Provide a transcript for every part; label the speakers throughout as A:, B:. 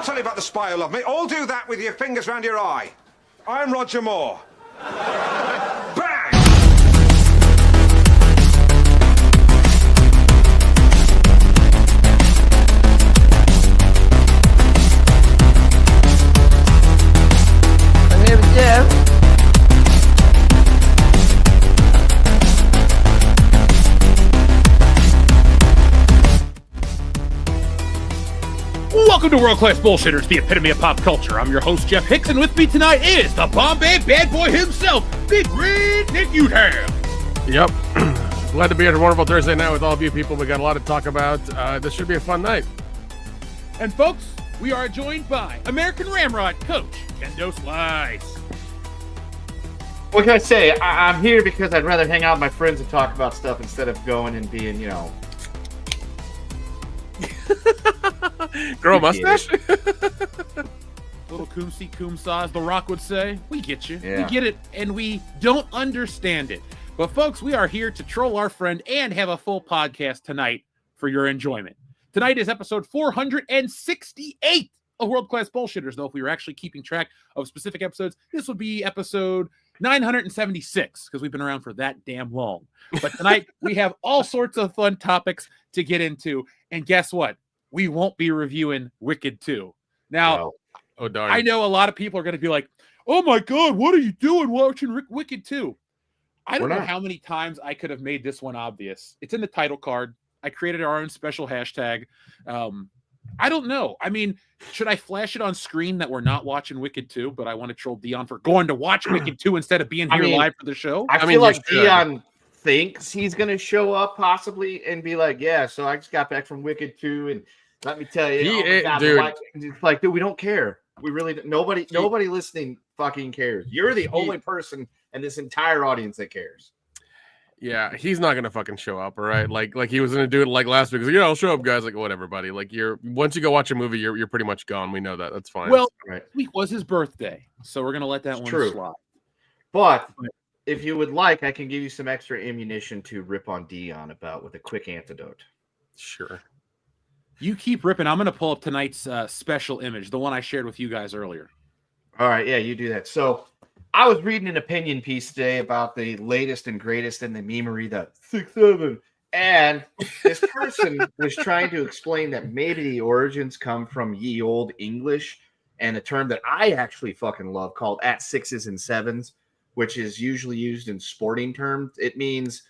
A: tell you about the spy who loved me. All do that with your fingers round your eye. I'm Roger Moore. Bang!
B: My name is Jeff.
C: Welcome to World Class Bullshitters, the epitome of pop culture. I'm your host, Jeff Hicks, and with me tonight is the Bombay bad boy himself, Big Red Nick Utham.
D: Yep. Glad to be here a wonderful Thursday night with all of you people. We got a lot to talk about. This should be a fun night.
C: And folks, we are joined by American Ramrod coach, Kendo Slice.
E: What can I say? I'm here because I'd rather hang out with my friends and talk about stuff instead of going and being, you know...
D: Girl mustache?
C: Little coom-see coom-saw, as The Rock would say. We get you.
E: Yeah.
C: We get it, and we don't understand it. But folks, we are here to troll our friend and have a full podcast tonight for your enjoyment. Tonight is episode 468 of World Class Bullshitters. Though if we were actually keeping track of specific episodes, this would be episode 976, because we've been around for that damn long. But tonight, we have all sorts of fun topics to get into. And guess what? We won't be reviewing Wicked 2. Now,
D: Oh, darn.
C: I know a lot of people are going to be like, oh my God, what are you doing watching Wicked 2? I don't know how many times I could have made this one obvious. It's in the title card. I created our own special hashtag. I don't know. I mean, should I flash it on screen that we're not watching Wicked 2, but I want to troll Dion for going to watch Wicked 2 instead of being here live for the show?
E: I feel like Dion thinks he's going to show up possibly and be like, yeah, so I just got back from Wicked 2 and let me tell you, it's like, dude, we don't care. We really nobody listening fucking cares. You're the only person in this entire audience that cares.
D: Yeah, he's not gonna fucking show up, all right? Like he was gonna do it like last week. He's like, I'll show up, guys. Like, whatever, buddy. Like, once you go watch a movie, you're pretty much gone. We know that. That's fine.
C: Well,
E: right.
C: This week was his birthday, so we're gonna let that one slide.
E: But if you would like, I can give you some extra ammunition to rip on Dion about with a quick antidote.
D: Sure.
C: You keep ripping. I'm going to pull up tonight's special image, the one I shared with you guys earlier.
E: All right. Yeah, you do that. So I was reading an opinion piece today about the latest and greatest in the memery, the 6-7. And this person was trying to explain that maybe the origins come from ye old English and a term that I actually fucking love called at sixes and sevens, which is usually used in sporting terms. It means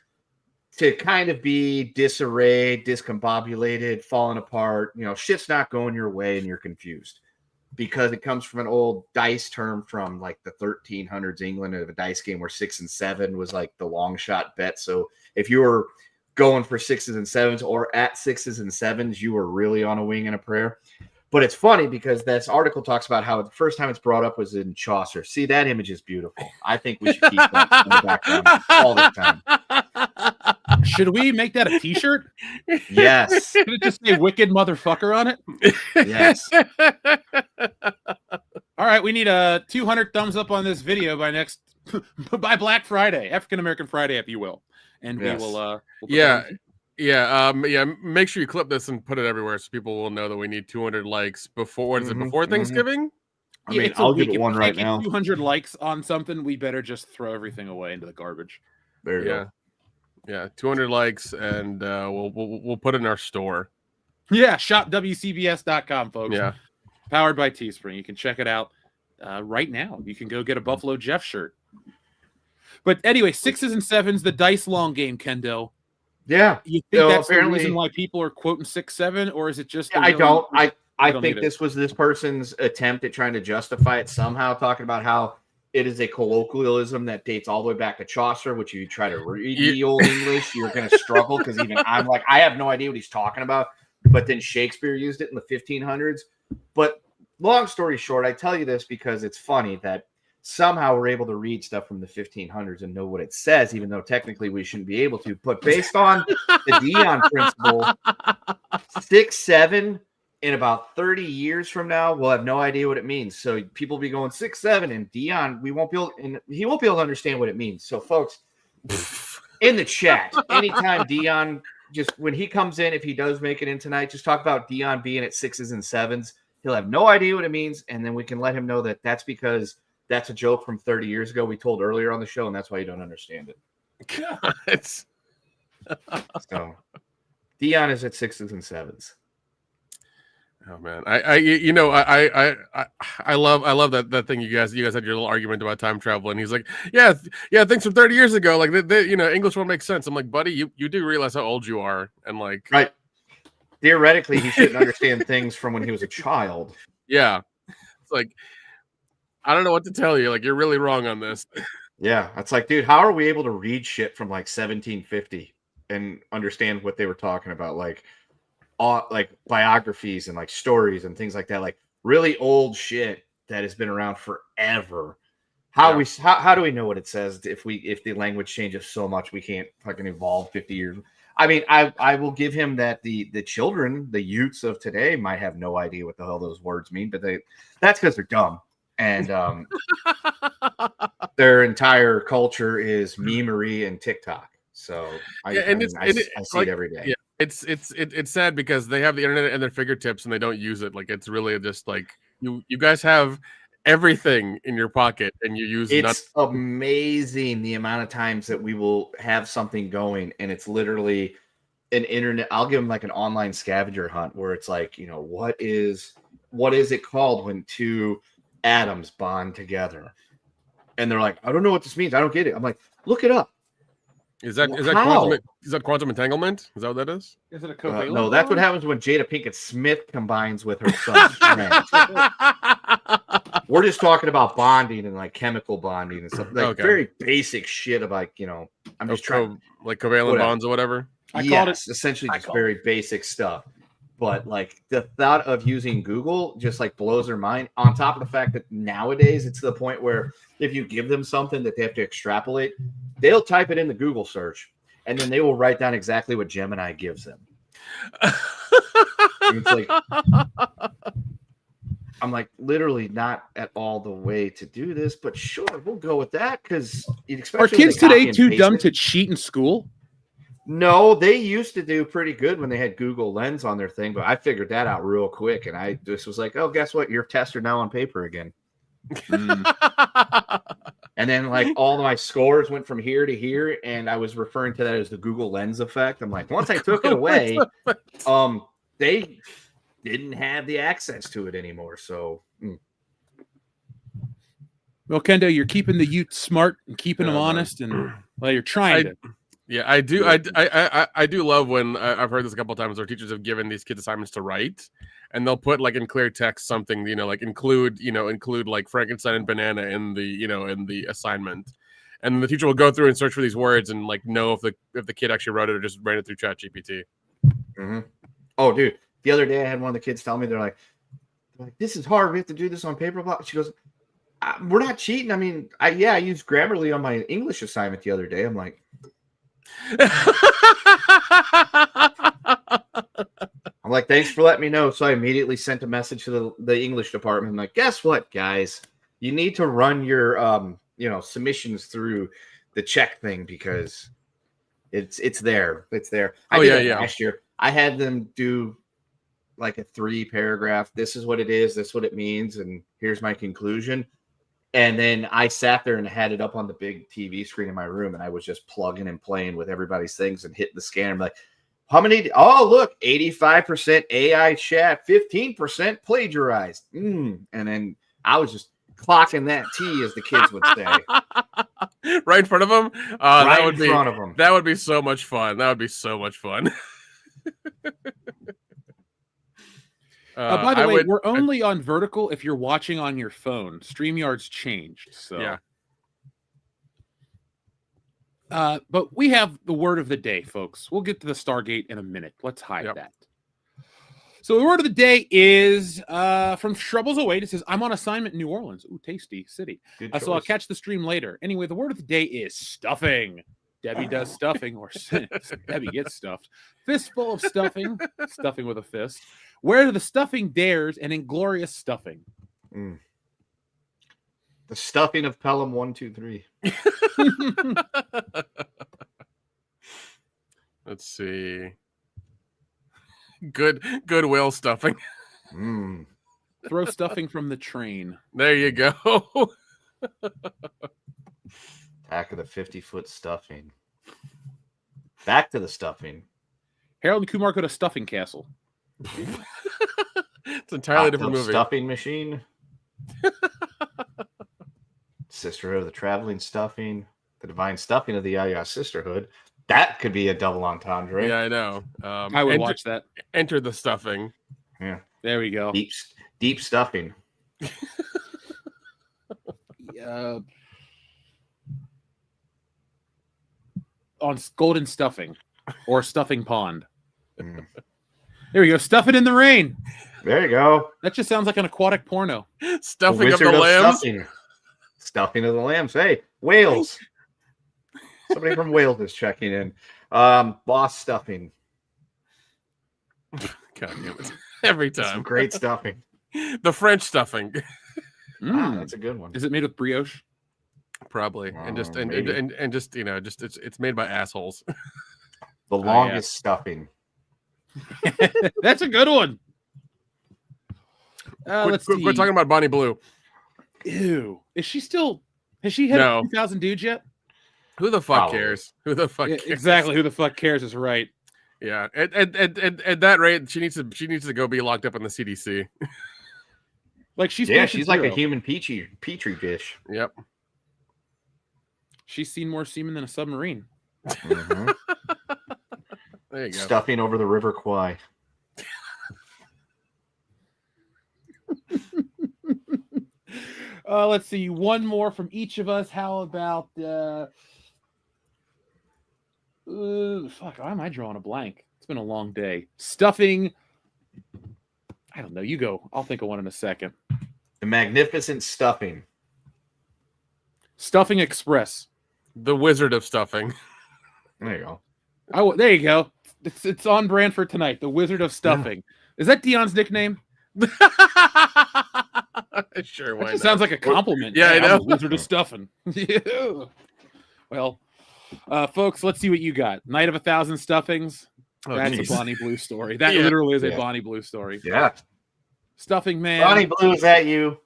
E: to kind of be disarray, discombobulated, falling apart, shit's not going your way and you're confused because it comes from an old dice term from like the 1300s England of a dice game where 6 and 7 was like the long shot bet. So if you were going for 6s and 7s or at 6s and 7s, you were really on a wing and a prayer. But it's funny because this article talks about how the first time it's brought up was in Chaucer. See, that image is beautiful. I think we should keep that in the background all the time.
C: Should we make that a t-shirt?
E: Yes.
C: Should it just say wicked motherfucker on it?
E: Yes.
C: All right, we need 200 thumbs up on this video by Black Friday, African American Friday, if you will. And we will we'll
D: make sure you clip this and put it everywhere so people will know that we need 200 likes before before Thanksgiving?
E: I mean, I'll give it one
C: if
E: right
C: get
E: now.
C: 200 likes on something, we better just throw everything away into the garbage.
E: There you go.
D: Yeah, 200 likes, and we'll put it in our store.
C: Yeah, shopwcbs.com, folks.
D: Yeah.
C: Powered by Teespring. You can check it out right now. You can go get a Buffalo Jeff shirt. But anyway, 6s and 7s, the dice long game, Kendo.
E: Yeah.
C: You think that's the reason why people are quoting 6-7, or is it just...
E: I think this was this person's attempt at trying to justify it somehow, talking about how it is a colloquialism that dates all the way back to Chaucer, which if you try to read the old English, you're going to struggle because even I'm like, I have no idea what he's talking about. But then Shakespeare used it in the 1500s. But long story short, I tell you this because it's funny that somehow we're able to read stuff from the 1500s and know what it says, even though technically we shouldn't be able to. But based on the Dion principle, 6-7 in about 30 years from now, we'll have no idea what it means. So people will be going 6-7, and Dion, he won't be able to understand what it means. So folks, in the chat, anytime Dion, just when he comes in, if he does make it in tonight, just talk about Dion being at 6s and 7s. He'll have no idea what it means, and then we can let him know that that's because that's a joke from 30 years ago we told earlier on the show, and that's why you don't understand it.
D: It's
E: So Dion is at 6s and 7s.
D: oh man, I love that thing you guys had your little argument about time travel, and he's like, yeah, things from 30 years ago, like English won't make sense. I'm like, buddy, you do realize how old you are, and like,
E: Right. Theoretically, he shouldn't understand things from when he was a child.
D: yeah, it's like, I don't know what to tell you. Like, you're really wrong on this.
E: Yeah, it's like, dude, how are we able to read shit from like 1750 and understand what they were talking about? Like biographies and like stories and things like that, like really old shit that has been around forever. How do we know what it says if the language changes so much we can't fucking evolve 50 years? I mean, I will give him that the children, the youths of today might have no idea what the hell those words mean, but that's because they're dumb. And their entire culture is memery and TikTok. So I see it every day.
D: Yeah, it's sad because they have the internet at their fingertips and they don't use it. Like, it's really just like you guys have everything in your pocket and you use
E: it's amazing the amount of times that we will have something going and it's literally an internet. I'll give them like an online scavenger hunt where it's like, what is it called when two atoms bond together? And they're like, I don't know what this means. I don't get it. I'm like, look it up.
D: Is that quantum entanglement? Is that what that is?
C: Is it a covalent?
E: No, that's what happens when Jada Pinkett Smith combines with her son. We're just talking about bonding and like chemical bonding and stuff, like very basic shit about I'm just trying
D: like covalent bonds or whatever.
E: Essentially just very basic stuff. But like the thought of using Google just like blows their mind. On top of the fact that nowadays it's to the point where if you give them something that they have to extrapolate, they'll type it in the Google search and then they will write down exactly what Gemini gives them. It's like, I'm like, literally not at all the way to do this, but sure, we'll go with that because
C: are kids today too dumb to cheat in school?
E: No, they used to do pretty good when they had Google Lens on their thing, but I figured that out real quick, and I just was like, oh, guess what? Your tests are now on paper again. And then like all my scores went from here to here, and I was referring to that as the Google Lens effect. I'm like, once I took it away, they didn't have the access to it anymore. So,
C: well, Kendo, you're keeping the youth smart and keeping them honest, and well, you're trying to.
D: Yeah, I do. I do love when I've heard this a couple of times where teachers have given these kids assignments to write, and they'll put like in clear text something, like include like Frankenstein and banana in the assignment, and the teacher will go through and search for these words and like know if the kid actually wrote it or just ran it through ChatGPT.
E: Mm-hmm. Oh, dude, the other day I had one of the kids tell me they're like, this is hard. We have to do this on paper. She goes, we're not cheating. I mean, I used Grammarly on my English assignment the other day. I'm like. I'm like, thanks for letting me know. So I immediately sent a message to the English department. I'm like, guess what, guys? You need to run your submissions through the check thing because it's there. It's there. Last year I had them do like a 3-paragraph. This is what it is. This is what it means. And here's my conclusion. And then I sat there and had it up on the big TV screen in my room, and I was just plugging and playing with everybody's things and hitting the scanner. I'm like, how many? Oh, look, 85% AI chat, 15% plagiarized. And then I was just clocking that T, as the kids would say.
D: Right in front of them?
E: Right in front of them.
D: That would be so much fun. That would be so much fun.
C: By the way, we're only on vertical if you're watching on your phone. StreamYard's changed, so
D: yeah.
C: But we have the word of the day, folks. We'll get to the Stargate in a minute. Let's hide that. So the word of the day is from Shrubbles08. It says, I'm on assignment in New Orleans. Ooh, tasty city. So I'll catch the stream later. Anyway, the word of the day is stuffing. Debbie does stuffing, or Debbie gets stuffed. Fistful of stuffing, stuffing with a fist. Where the stuffing dares and inglorious stuffing.
E: The stuffing of Pelham 123.
D: Let's see. Goodwill stuffing.
C: Throw stuffing from the train.
D: There you go.
E: Back of the 50-foot stuffing. Back to the stuffing.
C: Harold and Kumar go to Stuffing Castle.
D: It's an entirely different movie.
E: Stuffing machine. Sisterhood of the Traveling Stuffing. The Divine Stuffing of the Yaya Sisterhood. That could be a double entendre.
D: Yeah, I know.
C: I would watch that.
D: Enter the Stuffing.
E: Yeah.
C: There we go.
E: Deep stuffing.
C: On Golden Stuffing or Stuffing Pond. There we go. Stuff it in the rain.
E: There you go.
C: That just sounds like an aquatic porno.
D: Stuffing of the lambs.
E: Stuffing of the lambs. Hey, Wales. Somebody from Wales is checking in. Boss stuffing.
D: God damn it. Every time.
E: Some great stuffing.
D: The French stuffing.
E: That's a good one.
C: Is it made with brioche?
D: Probably. And just just it's made by assholes.
E: The longest stuffing.
C: That's a good one. Let's see.
D: We're talking about Bonnie Blue.
C: Ew. Is she still? Has she had 2,000 dudes yet?
D: Who the fuck cares? Who the fuck cares?
C: Exactly. Who the fuck cares is right.
D: Yeah. At that rate, she needs to go be locked up in the CDC.
C: Like she's
E: like a human petri dish.
D: Yep.
C: She's seen more semen than a submarine.
E: Mm-hmm.
D: There you go.
E: Stuffing over the River Kwai.
C: Let's see. One more from each of us. How about fuck, why am I drawing a blank? It's been a long day. Stuffing. I don't know. You go. I'll think of one in a second.
E: The Magnificent Stuffing.
C: Stuffing Express.
D: The Wizard of Stuffing.
E: There you go.
C: There you go. It's on brand for tonight. The Wizard of Stuffing. Is that Dion's nickname?
D: Sure.
C: That just sounds like a compliment.
D: Yeah, I know.
C: I'm the Wizard of Stuffing. Yeah. Well, folks, let's see what you got. Night of 1,000 Stuffings. That's
D: geez.
C: a Bonnie Blue story. That literally is a Bonnie Blue story.
E: Yeah.
C: Stuffing man.
E: Bonnie Blue, is that you?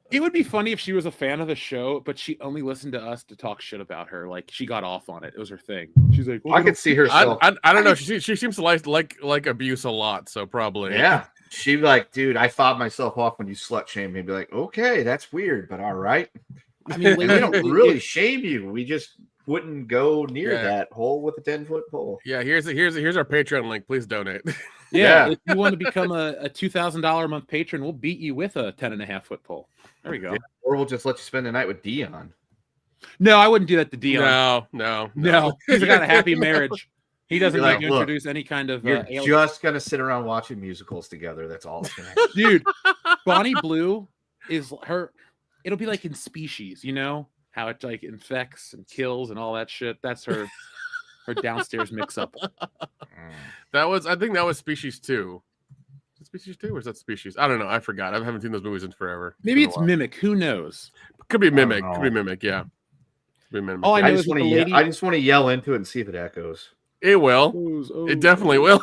C: It would be funny if she was a fan of the show, but she only listened to us to talk shit about her. Like she got off on it. It was her thing. She's like, well,
E: I could see herself.
D: I don't know. She seems to like abuse a lot, so probably.
E: Yeah. She'd be like, dude, I fobbed myself off when you slut shamed me. Be like, okay, that's weird, but all right. I mean, we don't really shame you. We just wouldn't go near that hole with a 10-foot pole.
D: Yeah, here's our Patreon link. Please donate.
C: Yeah, if you want to become a $2,000 a month patron, we'll beat you with a 10.5-foot pole. There we go.
E: Yeah, or we'll just let you spend the night with Dion.
C: No, I wouldn't do that to Dion.
D: No.
C: He's got a happy marriage. He doesn't
E: Like,
C: need to introduce any kind of.
E: You're just gonna sit around watching musicals together. That's all it's gonna happen.
C: Dude, Bonnie Blue is her. It'll be like in Species, you know how it like infects and kills and all that shit. That's her downstairs mix-up.
D: I think that was Species 2. Is it Species 2 or is that Species? I don't know. I forgot. I haven't seen those movies in forever.
C: Maybe it's Mimic. Who knows?
D: Could be Mimic. Could be Mimic. Yeah. Could be Mimic.
C: All I know
E: I
C: is
E: just want to yell into it and see if it echoes.
D: It will. It definitely will.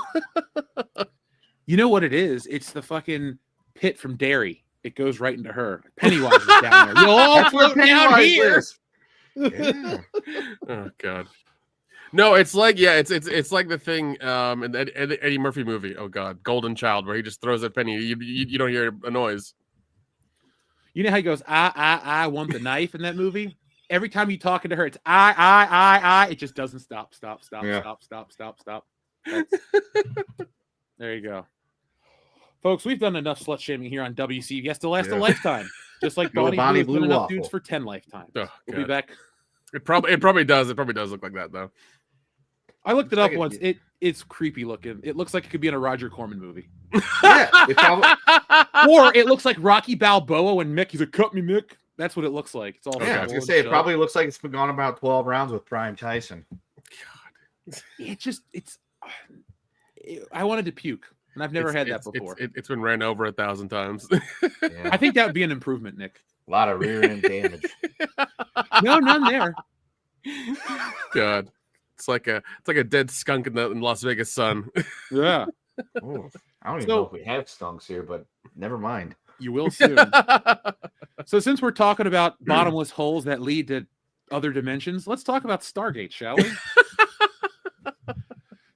C: You know what it is? It's the fucking pit from Derry. It goes right into her. Pennywise is down there. You'll all float down here.
E: Yeah.
D: Oh God. No, it's like it's like the thing in the Eddie Murphy movie. Oh God, Golden Child, where he just throws that penny. You don't hear a noise.
C: You know how he goes, I want the knife in that movie? Every time you're talking to her, it's I. It just doesn't stop. Stop. There you go. Folks, we've done enough slut shaming here on WC. Yes, to last a lifetime. Just like Bonnie Blue enough
E: waffle.
C: dudes for 10 lifetimes.
D: Oh,
C: we'll be back.
D: It probably does. It probably does look like that though.
C: I looked it up once. It's creepy looking. It looks like it could be in a Roger Corman movie.
E: Yeah.
C: Or it looks like Rocky Balboa when Mick, he's like, cut me, Mick. That's what it looks like. It's all.
E: Yeah, I was gonna say it probably looks like it's been gone about 12 rounds with Prime Tyson.
C: God, I wanted to puke, and I've never had that before.
D: It's been ran over 1,000 times.
C: I think that would be an improvement, Nick.
E: A lot of rear end damage.
C: No, none there.
D: God, it's like a dead skunk in the Las Vegas sun.
C: Yeah.
E: Ooh, I don't even
C: So-
E: know if we have skunks here, but never mind.
C: You will soon. So since we're talking about bottomless holes that lead to other dimensions, let's talk about Stargate, shall we?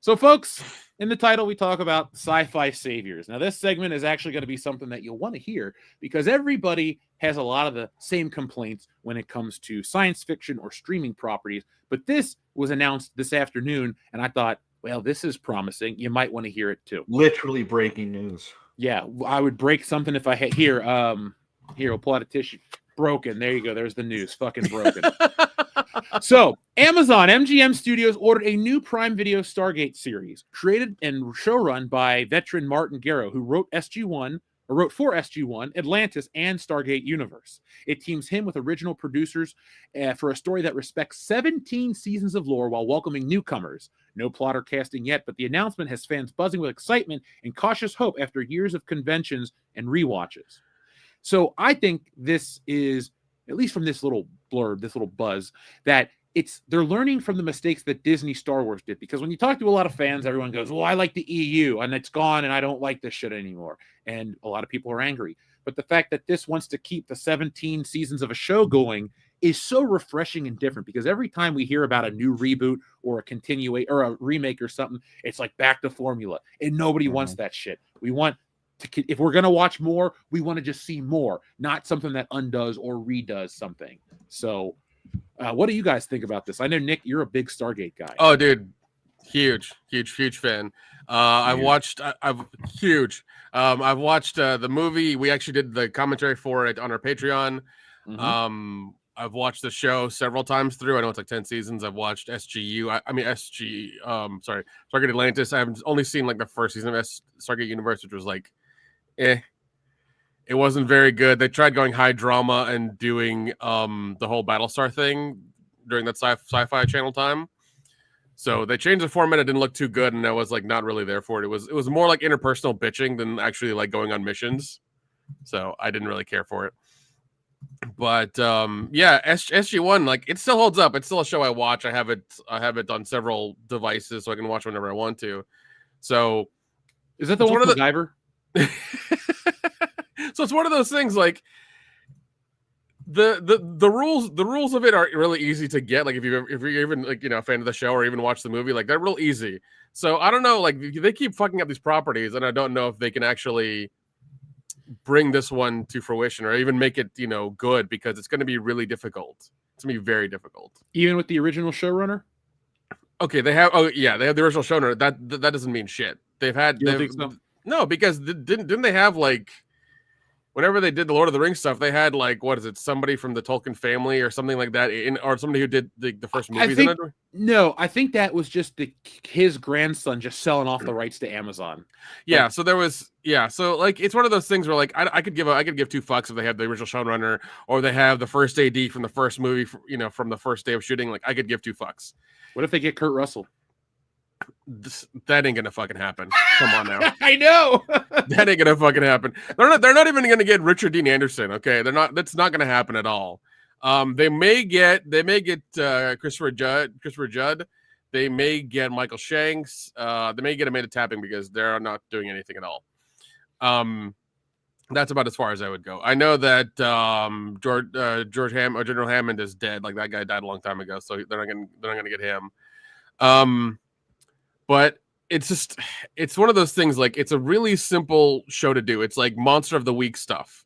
C: So, folks, in the title, we talk about sci-fi saviors. Now, this segment is actually going to be something that you'll want to hear because everybody has a lot of the same complaints when it comes to science fiction or streaming properties. But this was announced this afternoon, and I thought, well, this is promising. You might want to hear it too.
E: Literally breaking news.
C: Yeah, I would break something if I had here. Here, we'll pull out a tissue. Broken. There you go. There's the news. Fucking broken. So, Amazon MGM Studios ordered a new Prime Video Stargate series, created and showrun by veteran Martin Garrow, who wrote for SG-1, Atlantis, and Stargate Universe. It teams him with original producers for a story that respects 17 seasons of lore while welcoming newcomers. No plot or casting yet, but the announcement has fans buzzing with excitement and cautious hope after years of conventions and rewatches. So I think this is, at least from this little blurb, this little buzz, that they're learning from the mistakes that Disney Star Wars did. Because when you talk to a lot of fans, everyone goes, well, I like the EU and it's gone and I don't like this shit anymore. And a lot of people are angry. But the fact that this wants to keep the 17 seasons of a show going is so refreshing and different, because every time we hear about a new reboot or a continuation or a remake or something, it's like back to formula. And nobody wants that shit. We want to, if we're going to watch more, we want to just see more, not something that undoes or redoes something. So what do you guys think about this? I know, Nick, you're a big Stargate guy.
D: Oh, dude, huge fan. I've watched the movie. We actually did the commentary for it on our Patreon.
C: Mm-hmm.
D: I've watched the show several times through. I know it's like 10 seasons. I've watched Stargate Atlantis. I've only seen like the first season of Stargate Universe, which was like, it wasn't very good. They tried going high drama and doing the whole Battlestar thing during that sci-fi channel time. So they changed the format. It didn't look too good, and I was like not really there for it. It was more like interpersonal bitching than actually like going on missions. So I didn't really care for it. But SG-1, like, it still holds up. It's still a show I watch. I have it on several devices, so I can watch whenever I want to. So
C: is that the one with MacGyver?
D: So it's one of those things, like, the rules of it are really easy to get. Like if you're even like, a fan of the show or even watch the movie, like, they're real easy. So I don't know, like, they keep fucking up these properties, and I don't know if they can actually bring this one to fruition or even make it, good, because it's going to be really difficult. It's going to be very difficult.
C: Even with the original showrunner?
D: Okay, they have the original showrunner. That doesn't mean shit. No, because didn't they have, like, whenever they did the Lord of the Rings stuff, they had, like, what is it, somebody from the Tolkien family or something like that, or somebody who did the first movies?
C: I think that was just his grandson just selling off the rights to Amazon.
D: Yeah, so there was, so, like, it's one of those things where, like, I could give two fucks if they have the original showrunner or they have the first AD from the first movie, from the first day of shooting. Like, I could give two fucks.
C: What if they get Kurt Russell?
D: That ain't gonna fucking happen. Come on now.
C: I know.
D: That ain't gonna fucking happen. They're not even gonna get Richard Dean Anderson. Okay, that's not gonna happen at all. They may get Christopher Judd. They may get Michael Shanks. They may get Amanda Tapping, because they're not doing anything at all. That's about as far as I would go. I know that General Hammond is dead. Like, that guy died a long time ago, so they're not gonna get him. But it's one of those things, like, it's a really simple show to do. It's like Monster of the Week stuff.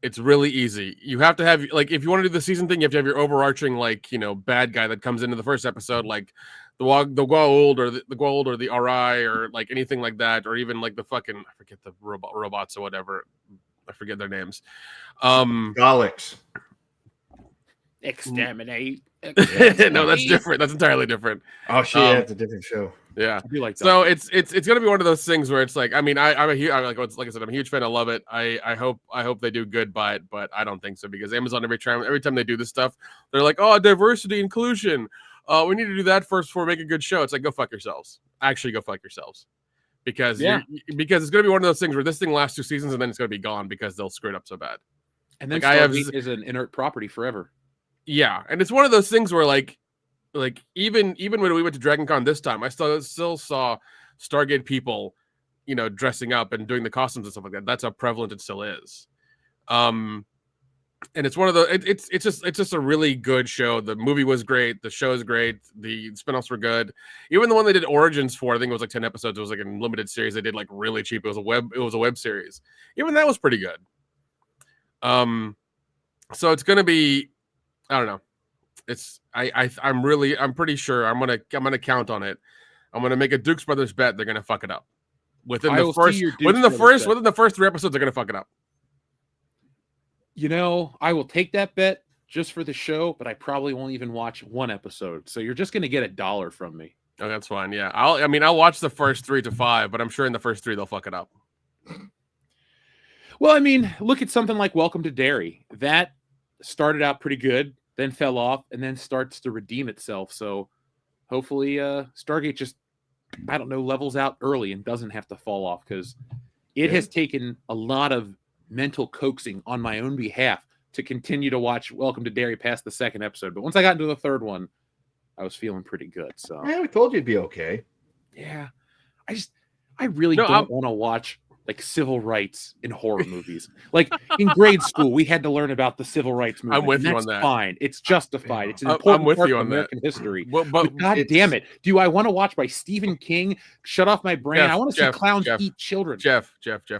D: It's really easy. You have to have, like, if you want to do the season thing, you have to have your overarching, like, bad guy that comes into the first episode, like the Goa'uld or the Goa'uld or the RI or, like, anything like that, or even, like, the fucking, I forget the robots or whatever. I forget their names.
E: Daleks.
C: Exterminate.
D: No, that's different. That's entirely different.
E: Oh shit, that's a different show.
D: Yeah,
C: I do like that.
D: So it's gonna be one of those things where it's like, I mean, I'm a huge, like I said, I'm a huge fan. I love it. I hope they do good by it, but I don't think so, because Amazon every time they do this stuff, they're like, oh, diversity, inclusion. We need to do that first before we make a good show. It's like, go fuck yourselves. Actually, go fuck yourselves, because because it's gonna be one of those things where this thing lasts 2 seasons and then it's gonna be gone because they'll screw it up so bad.
C: And then Stargate is an inert property forever.
D: Yeah, and it's one of those things where, like even when we went to Dragon Con this time, I still saw Stargate people, dressing up and doing the costumes and stuff like that. That's how prevalent it still is. And it's one of the it's just a really good show. The movie was great, the show is great, the spinoffs were good. Even the one they did Origins for, I think it was like 10 episodes. It was like a limited series they did like really cheap. It was a web series. Even that was pretty good. So it's gonna be, I don't know. It's I'm pretty sure I'm gonna count on it. I'm gonna make a Dukes Brothers bet they're gonna fuck it up. Within the first 3 episodes, they're gonna fuck it up.
C: I will take that bet just for the show, but I probably won't even watch 1 episode. So you're just going to get $1 from me.
D: Oh, that's fine. Yeah. I'll watch the first 3 to 5, but I'm sure in the first 3 they'll fuck it up.
C: Well, look at something like Welcome to Derry. That started out pretty good, then fell off, and then starts to redeem itself. So hopefully Stargate just, I don't know, levels out early and doesn't have to fall off, because it has taken a lot of mental coaxing on my own behalf to continue to watch Welcome to Derry past the 2nd episode. But once I got into the 3rd one, I was feeling pretty good. So
E: yeah, we told you it'd be okay.
C: Yeah. I really don't want to watch like civil rights in horror movies. Like in grade school, we had to learn about the civil rights movement.
D: I'm with you on that.
C: Fine. It's justified. It's an important part of American history. But God damn it. Do I want to watch by Stephen King? Shut off my brain. I want to see clowns eat children.
D: Jeff.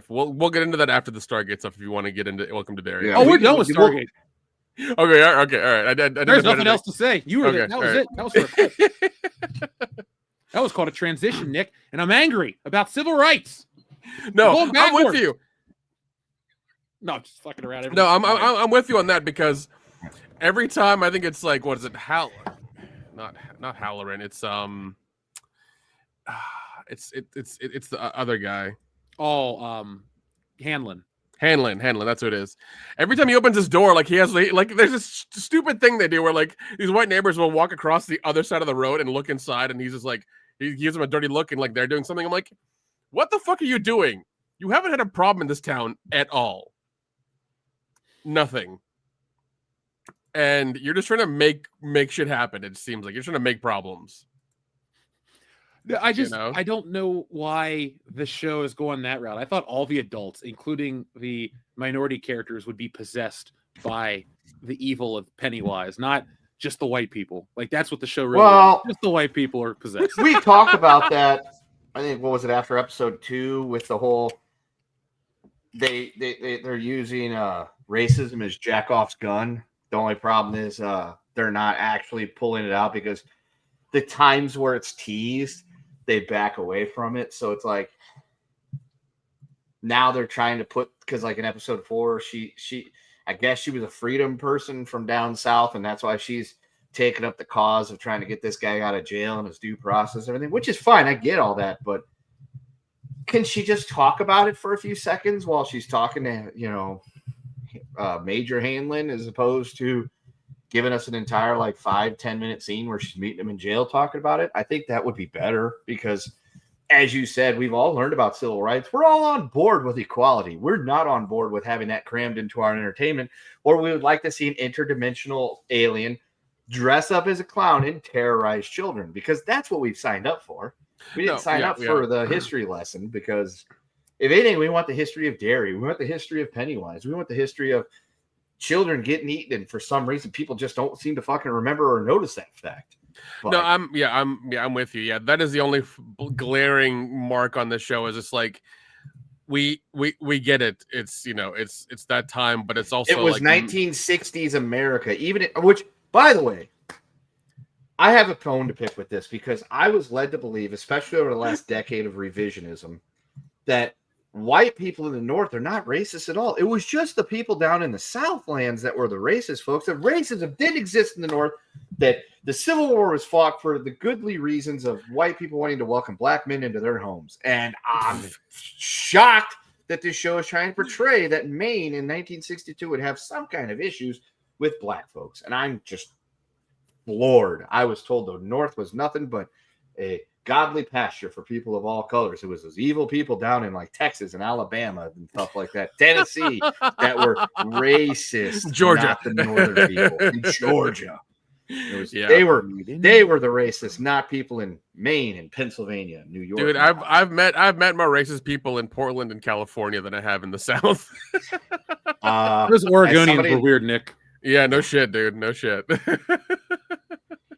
D: We'll get into that after the Stargate stuff if you want to get into Welcome to Derry.
C: Yeah, we're done with Stargate.
D: Okay, all right.
C: There's nothing else to say. You were okay, that was it. That was for a clip. That was called a transition, Nick, and I'm angry about civil rights.
D: No, I'm with you.
C: No, I'm just fucking around.
D: No, I'm with you on that, because every time I think it's like, what is it? Not Halloran. It's it's the other guy.
C: Oh, Hanlon.
D: That's who it is. Every time he opens his door, like he has like there's this stupid thing they do where like these white neighbors will walk across the other side of the road and look inside, and he's just like, he gives them a dirty look and like they're doing something. I'm like, what the fuck are you doing? You haven't had a problem in this town at all. Nothing. And you're just trying to make shit happen. It seems like you're trying to make problems.
C: I don't know why the show is going that route. I thought all the adults, including the minority characters, would be possessed by the evil of Pennywise, not just the white people. Like that's what the show really is. Just the white people are possessed.
E: We talked about that. I think, what was it, after episode 2 with the whole they're using racism as Jackoff's gun. The only problem is they're not actually pulling it out, because the times where it's teased, they back away from it. So it's like now they're trying to put, because like in episode 4, she I guess she was a freedom person from down south, and that's why she's taking up the cause of trying to get this guy out of jail and his due process and everything, which is fine. I get all that, but can she just talk about it for a few seconds while she's talking to, Major Hanlon, as opposed to giving us an entire like 5-10 minute scene where she's meeting him in jail talking about it? I think that would be better, because as you said, we've all learned about civil rights. We're all on board with equality. We're not on board with having that crammed into our entertainment, or we would like to see an interdimensional alien dress up as a clown and terrorize children, because that's what we've signed up for. We didn't sign up for the history lesson, because if anything, we want the history of Derry. We want the history of Pennywise. We want the history of children getting eaten, and for some reason people just don't seem to fucking remember or notice that fact. But,
D: no, I'm with you. Yeah, that is the only glaring mark on this show. Is it's like we get it. It's it's that time, but it's also
E: it was like 1960s America. Which, by the way, I have a bone to pick with this, because I was led to believe, especially over the last decade of revisionism, that white people in the North are not racist at all. It was just the people down in the Southlands that were the racist folks. That racism did exist in the North, that the Civil War was fought for the goodly reasons of white people wanting to welcome black men into their homes. And I'm shocked that this show is trying to portray that Maine in 1962 would have some kind of issues with black folks. And I'm just floored. I was told the North was nothing but a godly pasture for people of all colors. It was those evil people down in like Texas and Alabama and stuff like that, Tennessee, that were racist.
D: Georgia,
E: not the northern people in Georgia. They were the racists, not people in Maine and Pennsylvania, New York.
D: Dude, I've met more racist people in Portland and California than I have in the South.
C: Those Oregonians were weird, Nick.
D: Yeah, no shit, dude. No shit.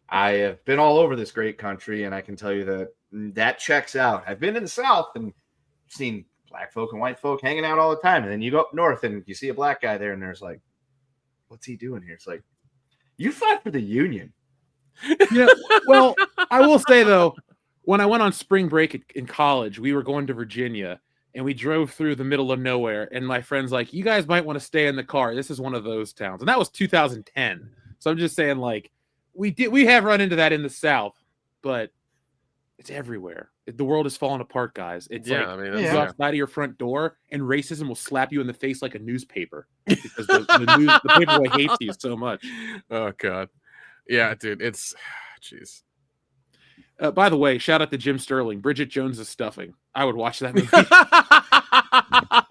E: I have been all over this great country, and I can tell you that checks out. I've been in the South and seen black folk and white folk hanging out all the time. And then you go up north and you see a black guy there, and there's like, what's he doing here? It's like, you fight for the Union.
C: Yeah. Well, I will say, though, when I went on spring break in college, we were going to Virginia, and we drove through the middle of nowhere. And my friend's like, you guys might want to stay in the car. This is one of those towns. And that was 2010. So I'm just saying, like, we have run into that in the South, but it's everywhere. The world is falling apart, guys. It's you go outside of your front door, and racism will slap you in the face like a newspaper because the paperboy hates you so much.
D: Oh God, yeah, dude. It's jeez.
C: By the way, shout out to Jim Sterling. Bridget Jones's Stuffing. I would watch that movie.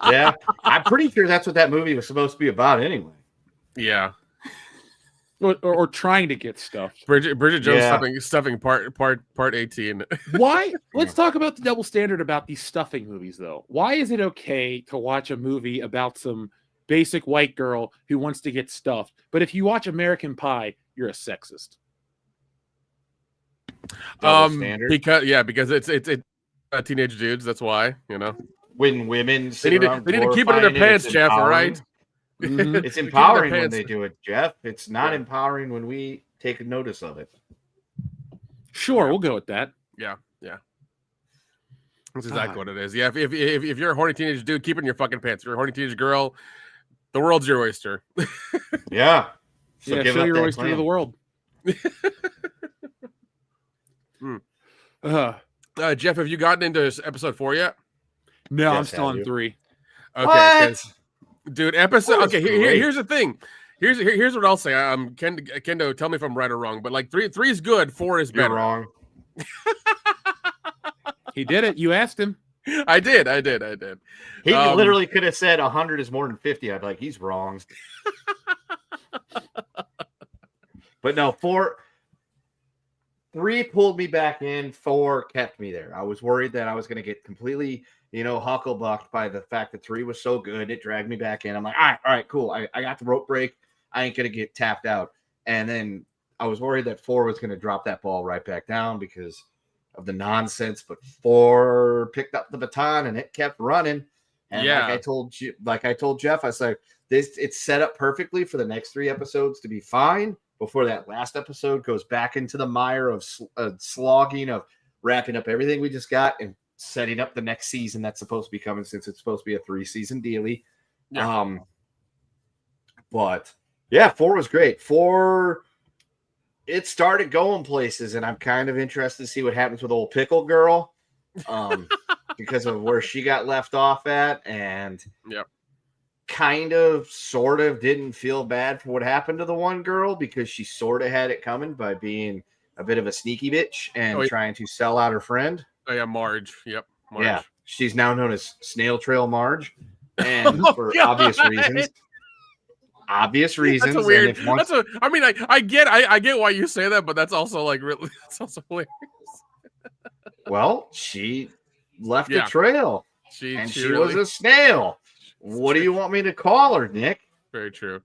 E: Yeah, I'm pretty sure that's what that movie was supposed to be about, anyway.
D: Yeah.
C: Or trying to get stuffed.
D: Bridget Jones stuffing part 18.
C: Why? Let's talk about the double standard about these stuffing movies, though. Why is it okay to watch a movie about some basic white girl who wants to get stuffed, but if you watch American Pie, you're a sexist?
D: Because it's teenage dudes. That's why,
E: when women
D: they need to keep it in their pants, Jeff. All right.
E: Mm-hmm. It's empowering when they do it, Jeff. It's not empowering when we take notice of it.
C: Sure, we'll go with that.
D: Yeah. That's exactly what it is. Yeah, if you're a horny teenage dude, keep it in your fucking pants. If you're a horny teenage girl, the world's your oyster.
E: Yeah.
C: So show your oyster to the world.
D: Jeff, have you gotten into episode 4 yet?
C: No, I'm still on 3.
D: Okay.
E: What?
D: Dude, episode. Okay, here's the thing. Here's what I'll say. Kendo, tell me if I'm right or wrong. But like 3 is good, 4 is better.
E: You're wrong.
C: He did it. You asked him.
D: I did.
E: He literally could have said 100 is more than 50. I'd be like, he's wrong. But no, 3 pulled me back in. 4 kept me there. I was worried that I was going to get completely, hucklebucked by the fact that 3 was so good. It dragged me back in. I'm like, all right, cool. I got the rope break. I ain't going to get tapped out. And then I was worried that 4 was going to drop that ball right back down because of the nonsense. But 4 picked up the baton and it kept running. And like I told Jeff, I said, it's set up perfectly for the next 3 episodes to be fine before that last episode goes back into the mire of slogging of wrapping up everything we just got and setting up the next season that's supposed to be coming, since it's supposed to be a 3-season dealie. Yeah. But yeah, 4 was great. 4, it started going places, and I'm kind of interested to see what happens with old Pickle Girl, because of where she got left off at, and kind of sort of didn't feel bad for what happened to the one girl because she sort of had it coming by being a bit of a sneaky bitch and trying to sell out her friend.
D: Oh yeah, Marge. Yep. Marge.
E: Yeah, she's now known as Snail Trail Marge, and for obvious reasons. Obvious reasons.
D: That's weird. I get why you say that, but that's also like really. That's also hilarious.
E: Well, she left a trail, she really was a snail. What do you want me to call her, Nick?
D: Very true.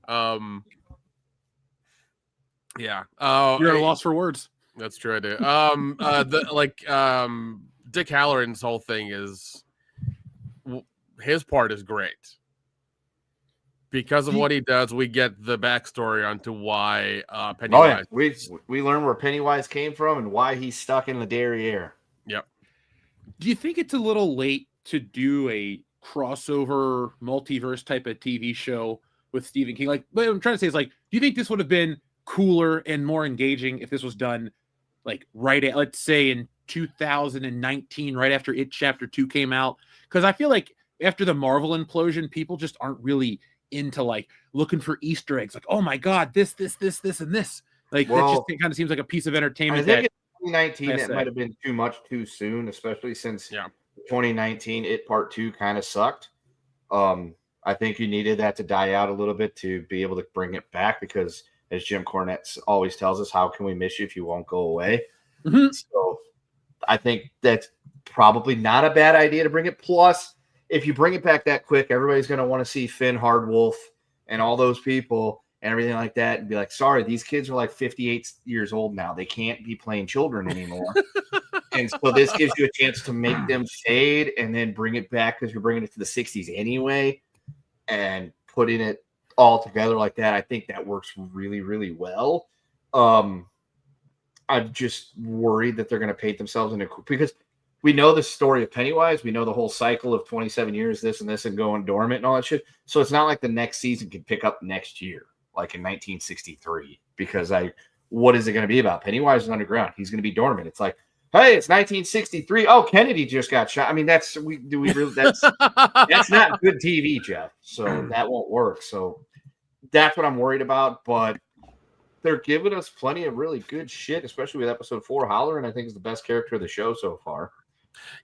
D: Yeah.
C: You're at a loss for words.
D: That's true. I do. Dick Halloran's whole thing is his part is great because of what he does. We get the backstory onto why Pennywise.
E: Oh, yeah. We learn where Pennywise came from and why he's stuck in the derriere.
D: Yep.
C: Do you think it's a little late to do a crossover multiverse type of TV show with Stephen King? Like, what I'm trying to say is, like, do you think this would have been cooler and more engaging if this was done like right at, let's say, in 2019, right after It Chapter 2 came out? Because I feel like after the Marvel implosion, people just aren't really into like looking for Easter eggs. Like, oh my God, this, and this. Like, that just kind of seems like a piece of entertainment.
E: I think in 2019 that might have been too much too soon, especially since 2019 It Part 2 kind of sucked. I think you needed that to die out a little bit to be able to bring it back, because as Jim Cornette always tells us, how can we miss you if you won't go away?
C: Mhm.
E: So I think that's probably not a bad idea to bring it. Plus, if you bring it back that quick, everybody's going to want to see Finn Hardwolf and all those people and everything like that and be like, sorry, these kids are like 58 years old now. They can't be playing children anymore. And so this gives you a chance to make them fade and then bring it back because you're bringing it to the 60s anyway and putting it all together like that. I think that works really, really well. I'm just worried that they're going to paint themselves in because we know the story of Pennywise. We know the whole cycle of 27 years, this and this, and going dormant and all that shit. So it's not like the next season can pick up next year, like in 1963, because what is it going to be about? Pennywise is underground. He's going to be dormant. It's like, hey, it's 1963. Oh, Kennedy just got shot. I mean, that's not good TV, Jeff. So that won't work. So that's what I'm worried about. But they're giving us plenty of really good shit, especially with episode 4. Halloran, I think, is the best character of the show so far.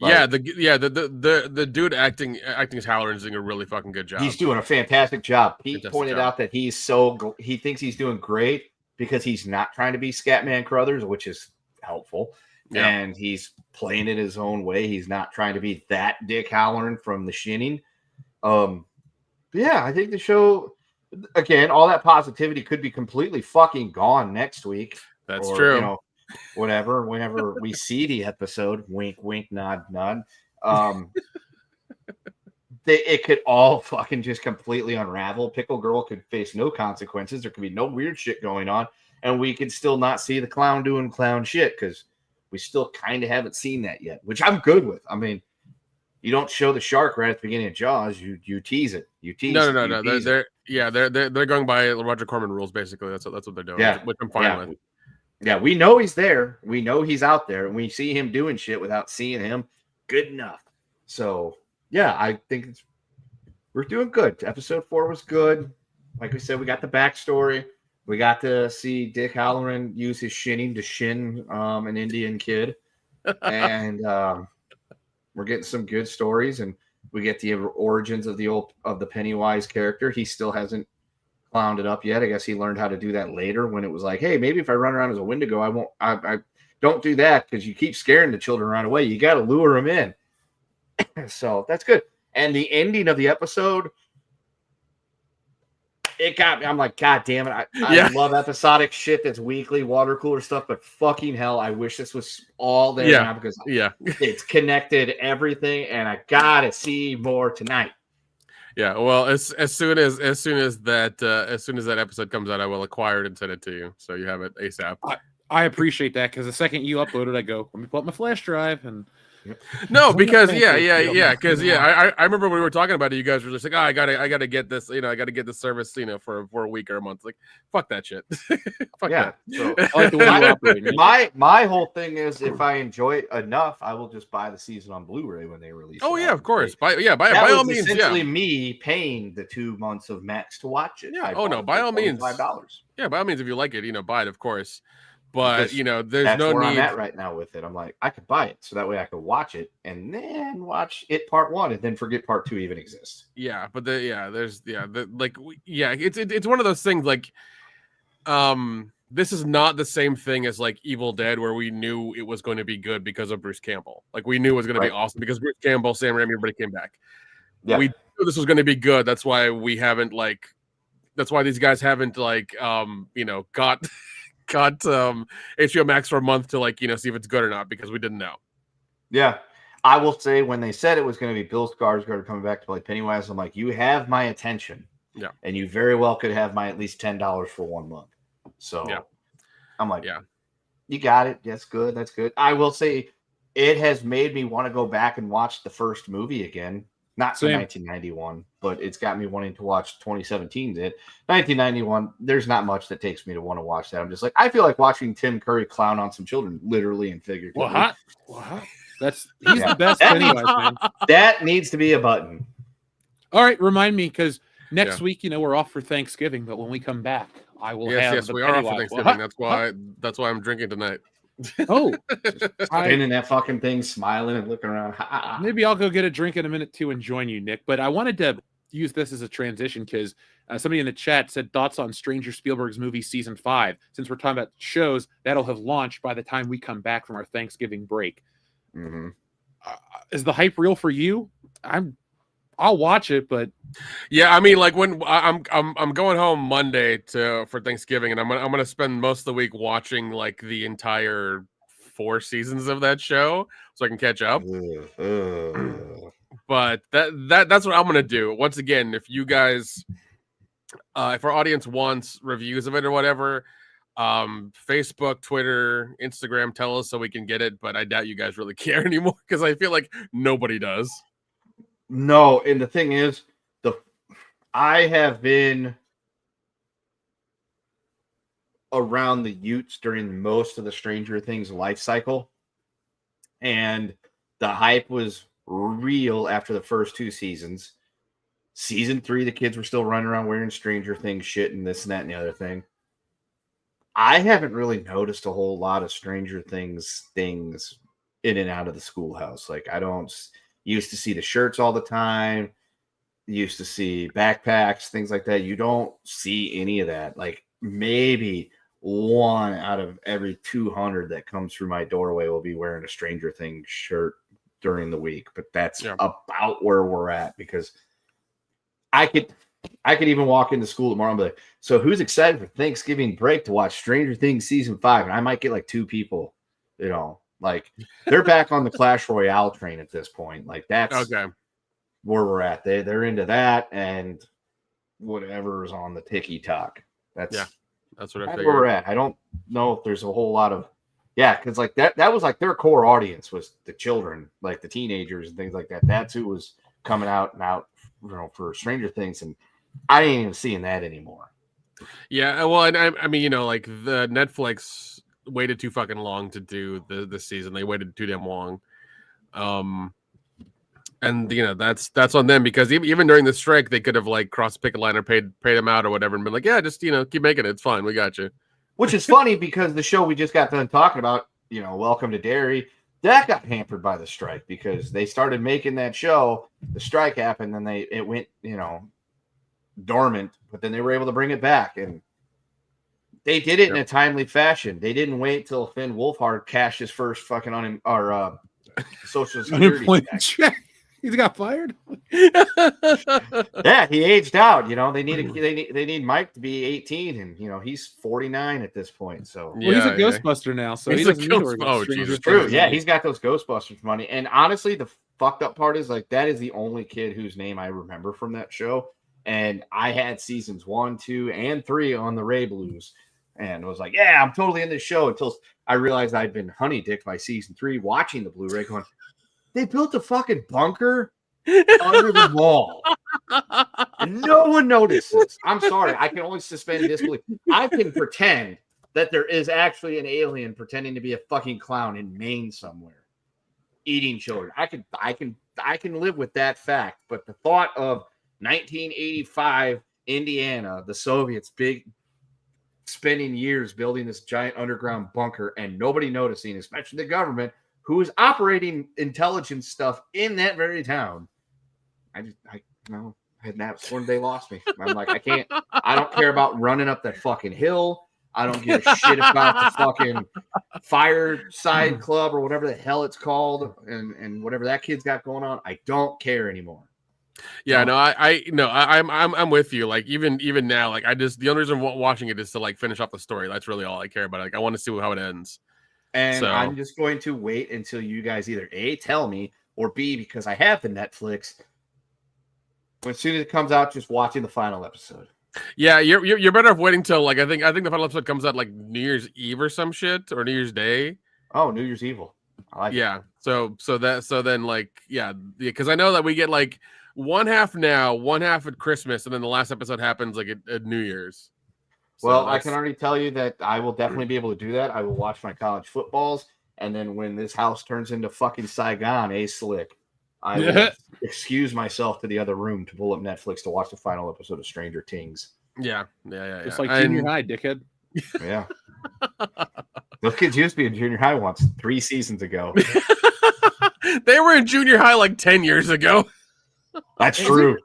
D: The dude acting as Halloran is doing a really fucking good job.
E: He's doing a fantastic job. Pete pointed out that he thinks he's doing great because he's not trying to be Scatman Crothers, which is helpful. Yeah. And he's playing it his own way. He's not trying to be that Dick Halloran from The Shining. I think the show, again, all that positivity could be completely fucking gone next week.
D: That's true.
E: Whenever we see the episode, wink, wink, nod, nod. It could all fucking just completely unravel. Pickle Girl could face no consequences. There could be no weird shit going on. And we could still not see the clown doing clown shit because we still kind of haven't seen that yet, which I'm good with. I mean, you don't show the shark right at the beginning of Jaws. You tease it. You tease. No.
D: They're going by Roger Corman rules basically. That's what they're doing.
E: Yeah,
D: which I'm fine with.
E: Yeah, we know he's there. We know he's out there, and we see him doing shit without seeing him. Good enough. So yeah, I think we're doing good. Episode 4 was good. Like we said, we got the backstory. We got to see Dick Halloran use his shinning to shin an Indian kid, and we're getting some good stories. And we get the origins of the Pennywise character. He still hasn't clowned it up yet. I guess he learned how to do that later when it was like, hey, maybe if I run around as a Wendigo, I won't. I don't do that because you keep scaring the children right away. You got to lure them in. So that's good. And the ending of the episode, it got me. I'm like, God damn it. I love episodic shit that's weekly water cooler stuff, but fucking hell, I wish this was all there now because it's connected everything, and I gotta see more tonight.
D: Yeah, well, as soon as that episode comes out, I will acquire it and send it to you, so you have it ASAP.
C: I appreciate that because the second you upload it, I go, let me pull up my flash drive and.
D: No, because I remember when we were talking about it, you guys were just like, oh, I gotta get this, I gotta get this service, for a week or a month. Like, fuck that shit. Fuck that. So,
C: I like the way you're operating.
E: My whole thing is, if I enjoy it enough, I will just buy the season on Blu-ray when they release it.
D: Oh yeah, of course. By all means,
E: essentially me paying the 2 months of Max to watch it.
D: Yeah. Oh no, by all means,
E: $5.
D: Yeah, by all means, if you like it, buy it, of course. But
E: because
D: there's no need.
E: I'm at right now with it. I'm like, I could buy it so that way I could watch it and then watch it part 1 and then forget part 2 even exists.
D: Yeah, but it's one of those things like, this is not the same thing as like Evil Dead where we knew it was going to be good because of Bruce Campbell. Like we knew it was going to be awesome because Bruce Campbell, Sam Raimi, everybody came back. Yeah. We knew this was going to be good. That's why that's why these guys haven't got HBO Max for a month to see if it's good or not because we didn't know.
E: Yeah. I will say when they said it was going to be Bill Skarsgård coming back to play Pennywise, I'm like, you have my attention.
D: Yeah.
E: And you very well could have my at least $10 for 1 month. So I'm like, you got it. That's good. That's good. I will say it has made me want to go back and watch the first movie again. Not for 1991, but it's got me wanting to watch 2017's it. 1991, there's not much that takes me to want to watch that. I'm just like, I feel like watching Tim Curry clown on some children, literally and figuratively.
C: What? He's the best Pennywise, man.
E: That needs to be a button.
C: All right, remind me, because next week, we're off for Thanksgiving, but when we come back, I will have
D: Yes, we are off for Thanksgiving. That's why I'm drinking tonight.
C: Oh,
E: spinning that fucking thing, smiling and looking around.
C: Maybe I'll go get a drink in a minute too and join you, Nick. But I wanted to use this as a transition because somebody in the chat said thoughts on Stranger Spielberg's movie season 5. Since we're talking about shows, that'll have launched by the time we come back from our Thanksgiving break.
E: Mm-hmm.
C: Is the hype real for you? I'll watch it, but
D: yeah, I mean, like when I'm going home Monday for Thanksgiving, and I'm gonna spend most of the week watching like the entire 4 seasons of that show so I can catch up. But that's what I'm gonna do. Once again, if you guys, if our audience wants reviews of it or whatever, Facebook, Twitter, Instagram, tell us so we can get it. But I doubt you guys really care anymore because I feel like nobody does.
E: No, and the thing is, I have been around the Utes during most of the Stranger Things life cycle, and the hype was real after the first 2 seasons. Season 3, the kids were still running around wearing Stranger Things shit and this and that and the other thing. I haven't really noticed a whole lot of Stranger Things in and out of the schoolhouse. Like, I don't used to see the shirts all the time, used to see backpacks, things like that. You don't see any of that. Like, maybe 1 out of every 200 that comes through my doorway will be wearing a Stranger Things shirt during the week. But that's about where we're at, because I could even walk into school tomorrow and be like, so who's excited for Thanksgiving break to watch Stranger Things season 5? And I might get like 2 people, like they're back on the Clash Royale train at this point. Like, that's
D: okay
E: where we're at. They're into that and whatever's on the TikTok. That's
D: what I
E: where
D: figured.
E: we're at. I don't know if there's a whole lot of because like that was like their core audience was the children, like the teenagers and things like that. That's who was coming out for Stranger Things, and I ain't even seeing that anymore.
D: Yeah, well, and I mean, like the Netflix waited too fucking long to do this season. They waited too damn long. And that's on them, because even during the strike, they could have like crossed picket line or paid them out or whatever and been like, yeah, just keep making it. It's fine. We got you.
E: Which is funny because the show we just got done talking about, Welcome to Derry, that got hampered by the strike because they started making that show. The strike happened, and it went, dormant, but then they were able to bring it back, and they did it in a timely fashion. They didn't wait till Finn Wolfhard cashed his first fucking Social Security check.
C: He got fired.
E: Yeah, he aged out. They need Mike to be 18, and he's 49 at this point. So
C: he's a Ghostbuster now, so he doesn't need to worry about
E: Jesus. True. Yeah, he's got those Ghostbusters money. And honestly, the fucked up part is like that is the only kid whose name I remember from that show. And I had seasons 1, 2, and 3 on the Ray Blues, and was like, yeah, I'm totally in this show, until I realized I'd been honey dicked by season 3 watching the Blu-ray, going, they built a fucking bunker under the wall. And no one notices. I'm sorry. I can only suspend disbelief. I can pretend that there is actually an alien pretending to be a fucking clown in Maine somewhere, eating children. I can live with that fact. But the thought of 1985 Indiana, the Soviets spending years building this giant underground bunker and nobody noticing, especially the government, who is operating intelligence stuff in that very town. That's when they lost me. I'm like, I don't care about running up that fucking hill. I don't give a shit about the fucking fireside club or whatever the hell it's called, and whatever that kid's got going on. I don't care anymore.
D: Yeah, no, I'm with you. Like even now, like the only reason I'm watching it is to like finish off the story. That's really all I care about. Like I want to see how it ends.
E: And I'm just going to wait until you guys either A, tell me, or B, because I have the Netflix, as soon as it comes out, just watching the final episode.
D: Yeah, you're better off waiting till like I think the final episode comes out like New Year's Eve or some shit, or New Year's Day.
E: Oh, New Year's Evil. I like it.
D: So then because I know that we get like one half now, one half at Christmas, and then the last episode happens like at New Year's.
E: Well, I can already tell you that I will definitely be able to do that. I will watch my college footballs, and then when this house turns into fucking Saigon, Slick, I will excuse myself to the other room to pull up Netflix to watch the final episode of Stranger Things.
D: Yeah.
C: Just like junior high, dickhead.
E: Yeah. Those kids used to be in junior high once 3 seasons ago.
D: They were in junior high like 10 years ago.
E: That's true.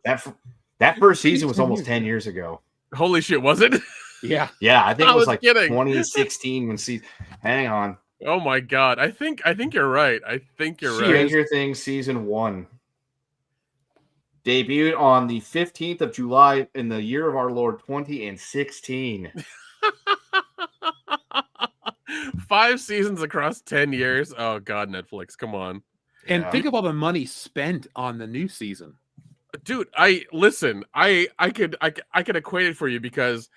E: That first season was
C: 10
E: almost
C: years,
E: 10
C: yeah.
E: years ago.
D: Holy shit, was it?
C: Yeah.
E: Yeah, I think
D: I
E: it was
D: was
E: like
D: kidding.
E: 2016 when hang on.
D: Oh my god. I think you're right. I think you're right.
E: Stranger Things season 1 debuted on the 15th of July in the year of our Lord 2016.
D: 5 seasons across 10 years. Oh god, Netflix, come on.
C: And
E: Yeah.
C: think of all the money spent on the new season.
D: Dude, I could equate it for you because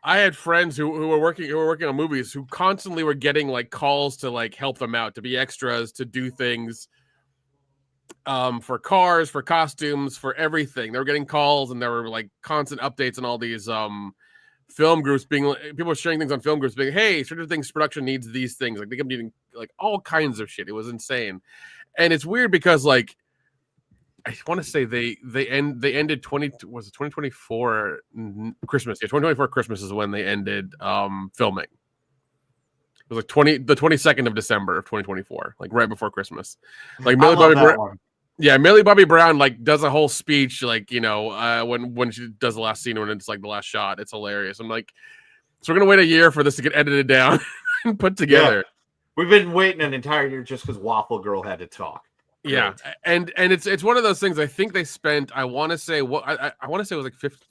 D: I had friends who were working on movies who constantly were getting like calls to like help them out, to be extras, to do things for cars, for costumes, for everything. They were getting calls and there were like constant updates on all these film groups people were sharing things on film groups being, hey, Stranger Things production needs these things. Like they kept needing like all kinds of shit. It was insane. And it's weird because like I want to say they ended 2024 Christmas. Yeah, 2024 Christmas is when they ended filming. It was like the 22nd of December of 2024, like right before Christmas. Like Millie Bobby Brown like does a whole speech, like, you know, when she does the last scene when it's like the last shot. It's hilarious. I'm like, so we're gonna wait a year for this to get edited down and put together.
E: Yeah. We've been waiting an entire year just because Waffle Girl had to talk.
D: Yeah, and it's one of those things. I think they spent. I want to say I want to say it was like 50.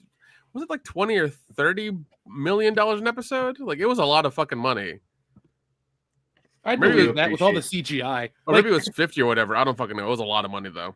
D: Was it like $20 or $30 million an episode? Like it was a lot of fucking money.
C: I'd
D: Maybe
C: believe that with all the CGI.
D: Or
C: Like,
D: maybe it was 50 or whatever. I don't fucking know. It was a lot of money though.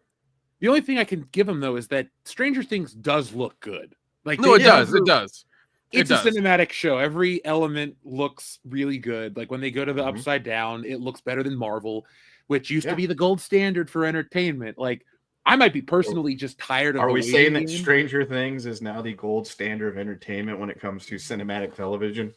C: the only thing I can give them though is that Stranger Things does look good. Like
D: No, it
C: they
D: does.
C: never-
D: It does.
C: It's
D: It
C: a
D: does.
C: cinematic show. Every element looks really good. Like when they go to the
E: Mhm.
C: Upside Down, it looks better than Marvel, which used
E: Yeah.
C: to be the gold standard for entertainment. Like I might be personally just tired of.
E: Are
C: the
E: we
C: waiting
E: saying that
C: game.
E: Stranger Things is now the gold standard of entertainment when it comes to cinematic television?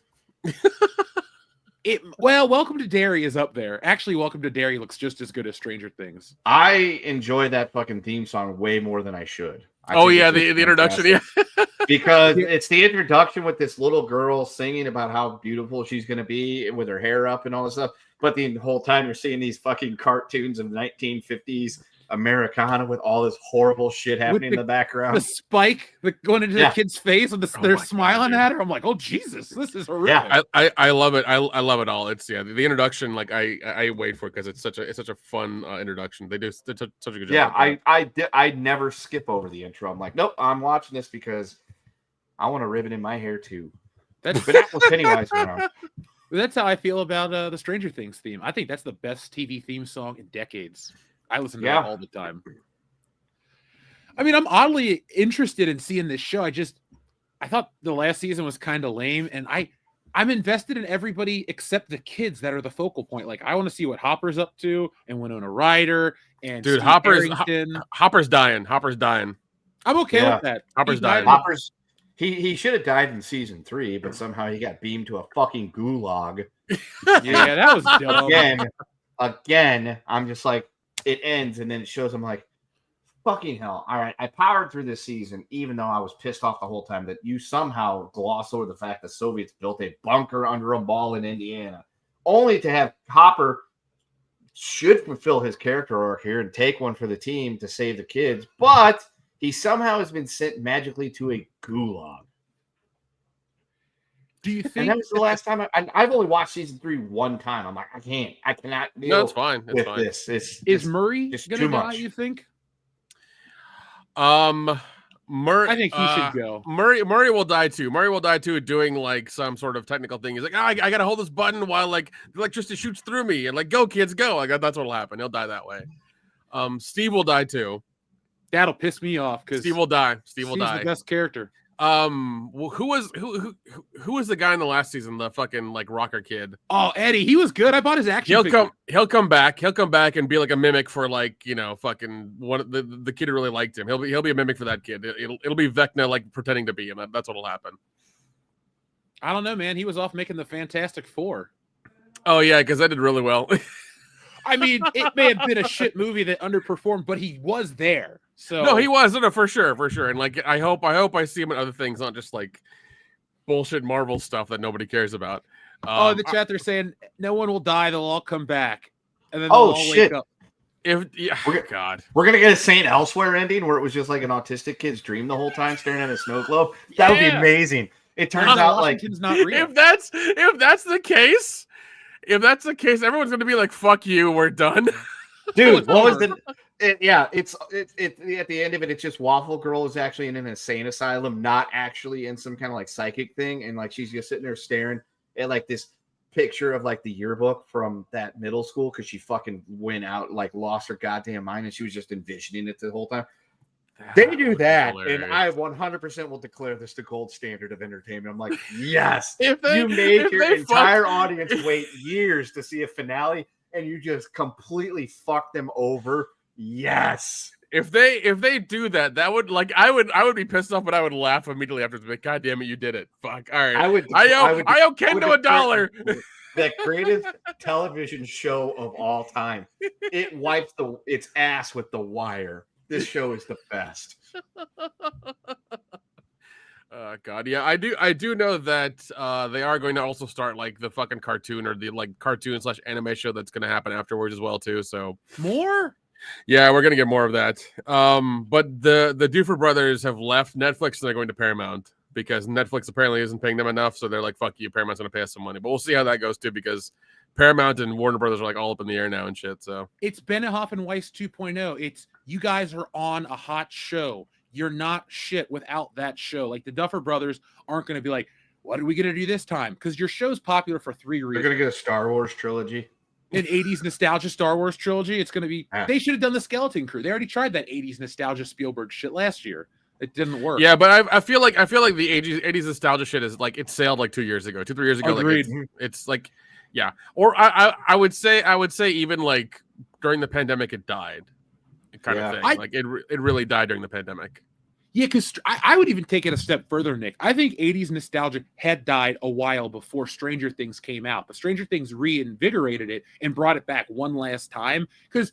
C: Well, Welcome to Derry is up there. Actually, Welcome to Derry looks just as good as Stranger Things.
E: I enjoy that fucking theme song way more than I should. I
D: Oh
E: think
D: yeah,
E: it's
D: the
E: just
D: introduction.
E: fantastic.
D: Yeah.
E: Because it's the introduction with this little girl singing about how beautiful she's going to be with her hair up and all this stuff. But the whole time you're seeing these fucking cartoons of 1950s Americana with all this horrible shit happening in the background.
C: The spike going into the kid's face and
D: Oh
C: they're
D: my God,
C: smiling
D: dude.
C: at her. I'm like, oh Jesus, this is horrific.
E: Yeah.
D: I love it. I love it all. It's the introduction. Like I wait for it because it's such a fun introduction. They do such a good job.
E: Yeah, I never skip over the intro. I'm like, nope, I'm watching this because I want a ribbon in my hair too.
C: That's
E: But that was Pennywise around.
C: That's how I feel about the Stranger Things theme. I think that's the best TV theme song in decades. I listen to that all the time. I mean, I'm oddly interested in seeing this show. I thought the last season was kind of lame, and I'm invested in everybody except the kids that are the focal point. Like, I want to see what Hopper's up to, and Winona Ryder, and
D: Dude,
C: Steve
D: Hopper's dying. Hopper's dying.
C: I'm okay
E: Yeah.
C: with that.
D: Hopper's
C: He died
D: dying.
E: Hopper's he should have died in season 3, but somehow he got beamed to a fucking gulag.
C: Yeah, that was dumb.
E: Again, I'm just like, it ends and then it shows. I'm like, fucking hell. All right, I powered through this season, even though I was pissed off the whole time that you somehow gloss over the fact the Soviets built a bunker under a mall in Indiana, only to have Hopper should fulfill his character arc here and take one for the team to save the kids, but he somehow has been sent magically to a gulag.
C: Do you
E: And
C: think
E: that was the last time I've only watched season 3 one time. I'm like, I cannot deal
D: No, it's fine. It's
E: with
D: fine.
E: this.
C: is Murray
E: just
C: gonna
E: too
C: die?
E: much.
C: You think?
D: Murray.
C: I think he should go.
D: Murray will die too. Murray will die too, doing like some sort of technical thing. He's like, I gotta hold this button while like the electricity shoots through me, and like, go kids, go. Like that's what'll happen. He'll die that way. Steve will die too.
C: That'll piss me off because
D: Steve will die. Steve will
C: Steve's
D: die.
C: the best character.
D: Well, who was the guy in the last season? The fucking like rocker kid.
C: Oh, Eddie, he was good. I bought his action figure.
D: He'll come back and be like a mimic for like, you know, fucking one the kid who really liked him. He'll be a mimic for that kid. It'll be Vecna like pretending to be him. That's what'll happen.
C: I don't know, man. He was off making the Fantastic Four.
D: Oh yeah, because that did really well.
C: I mean, it may have been a shit movie that underperformed, but he was there. So
D: No, he was. No, for sure. And like, I hope I see him in other things, not just like bullshit Marvel stuff that nobody cares about.
C: Oh, in the chat they're saying no one will die; they'll all come back, and then they'll all wake up.
D: God,
E: we're gonna get a Saint Elsewhere ending where it was just like an autistic kid's dream the whole time, staring at a snow globe. That would be
D: Yeah.
E: amazing. It turns out like
C: Washington's not real.
D: if that's the case, everyone's gonna be like, "Fuck you, we're done."
E: dude,
C: it's
E: what was
C: over.
E: the? It's at the end of it. It's just Waffle Girl is actually in an insane asylum, not actually in some kind of like psychic thing, and like she's just sitting there staring at like this picture of like the yearbook from that middle school because she fucking went out, like lost her goddamn mind, and she was just envisioning it the whole time. They do that, and I 100% will declare this the gold standard of entertainment. I'm like, yes,
D: If they-
E: you made
D: if
E: your
D: they
E: entire
D: fuck-
E: audience wait years to see a finale, and you just completely fuck them over. Yes.
D: If they do that, that would like I would be pissed off, but I would laugh immediately after. Like, God damn it, you did it! Fuck. All right, I owe Kendo $1.
E: The greatest television show of all time. It wipes its ass with The Wire. This show is the best.
D: God, yeah, I do know that they are going to also start like the fucking cartoon or the like cartoon / anime show that's going to happen afterwards as well too. So
C: More?
D: yeah, we're gonna get more of that. But the Doofer brothers have left Netflix and they're going to Paramount because Netflix apparently isn't paying them enough. So they're like, "Fuck you, Paramount's gonna pay us some money." But we'll see how that goes too because Paramount and Warner Brothers are like all up in the air now and shit. So
C: It's Benioff and Weiss 2.0. It's you guys are on a hot show. You're not shit without that show. Like the Duffer Brothers aren't going to be like, what are we going to do this time? Because your show's popular for 3
E: They're
C: reasons.
E: gonna get a Star Wars trilogy.
C: An 80s nostalgia Star Wars trilogy. It's going to be.
E: Ah.
C: They should have done the Skeleton Crew. They already tried that 80s nostalgia Spielberg shit last year. It didn't work.
D: yeah, but I feel like the 80s nostalgia shit is like it sailed like 2 years ago, 2-3 years ago.
C: Agreed.
D: Like it's like yeah. Or I would say even like during the pandemic it died, kind of thing. Like it really died during the pandemic.
C: Yeah, because I would even take it a step further, Nick. I think 80s nostalgia had died a while before Stranger Things came out, but Stranger Things reinvigorated it and brought it back one last time because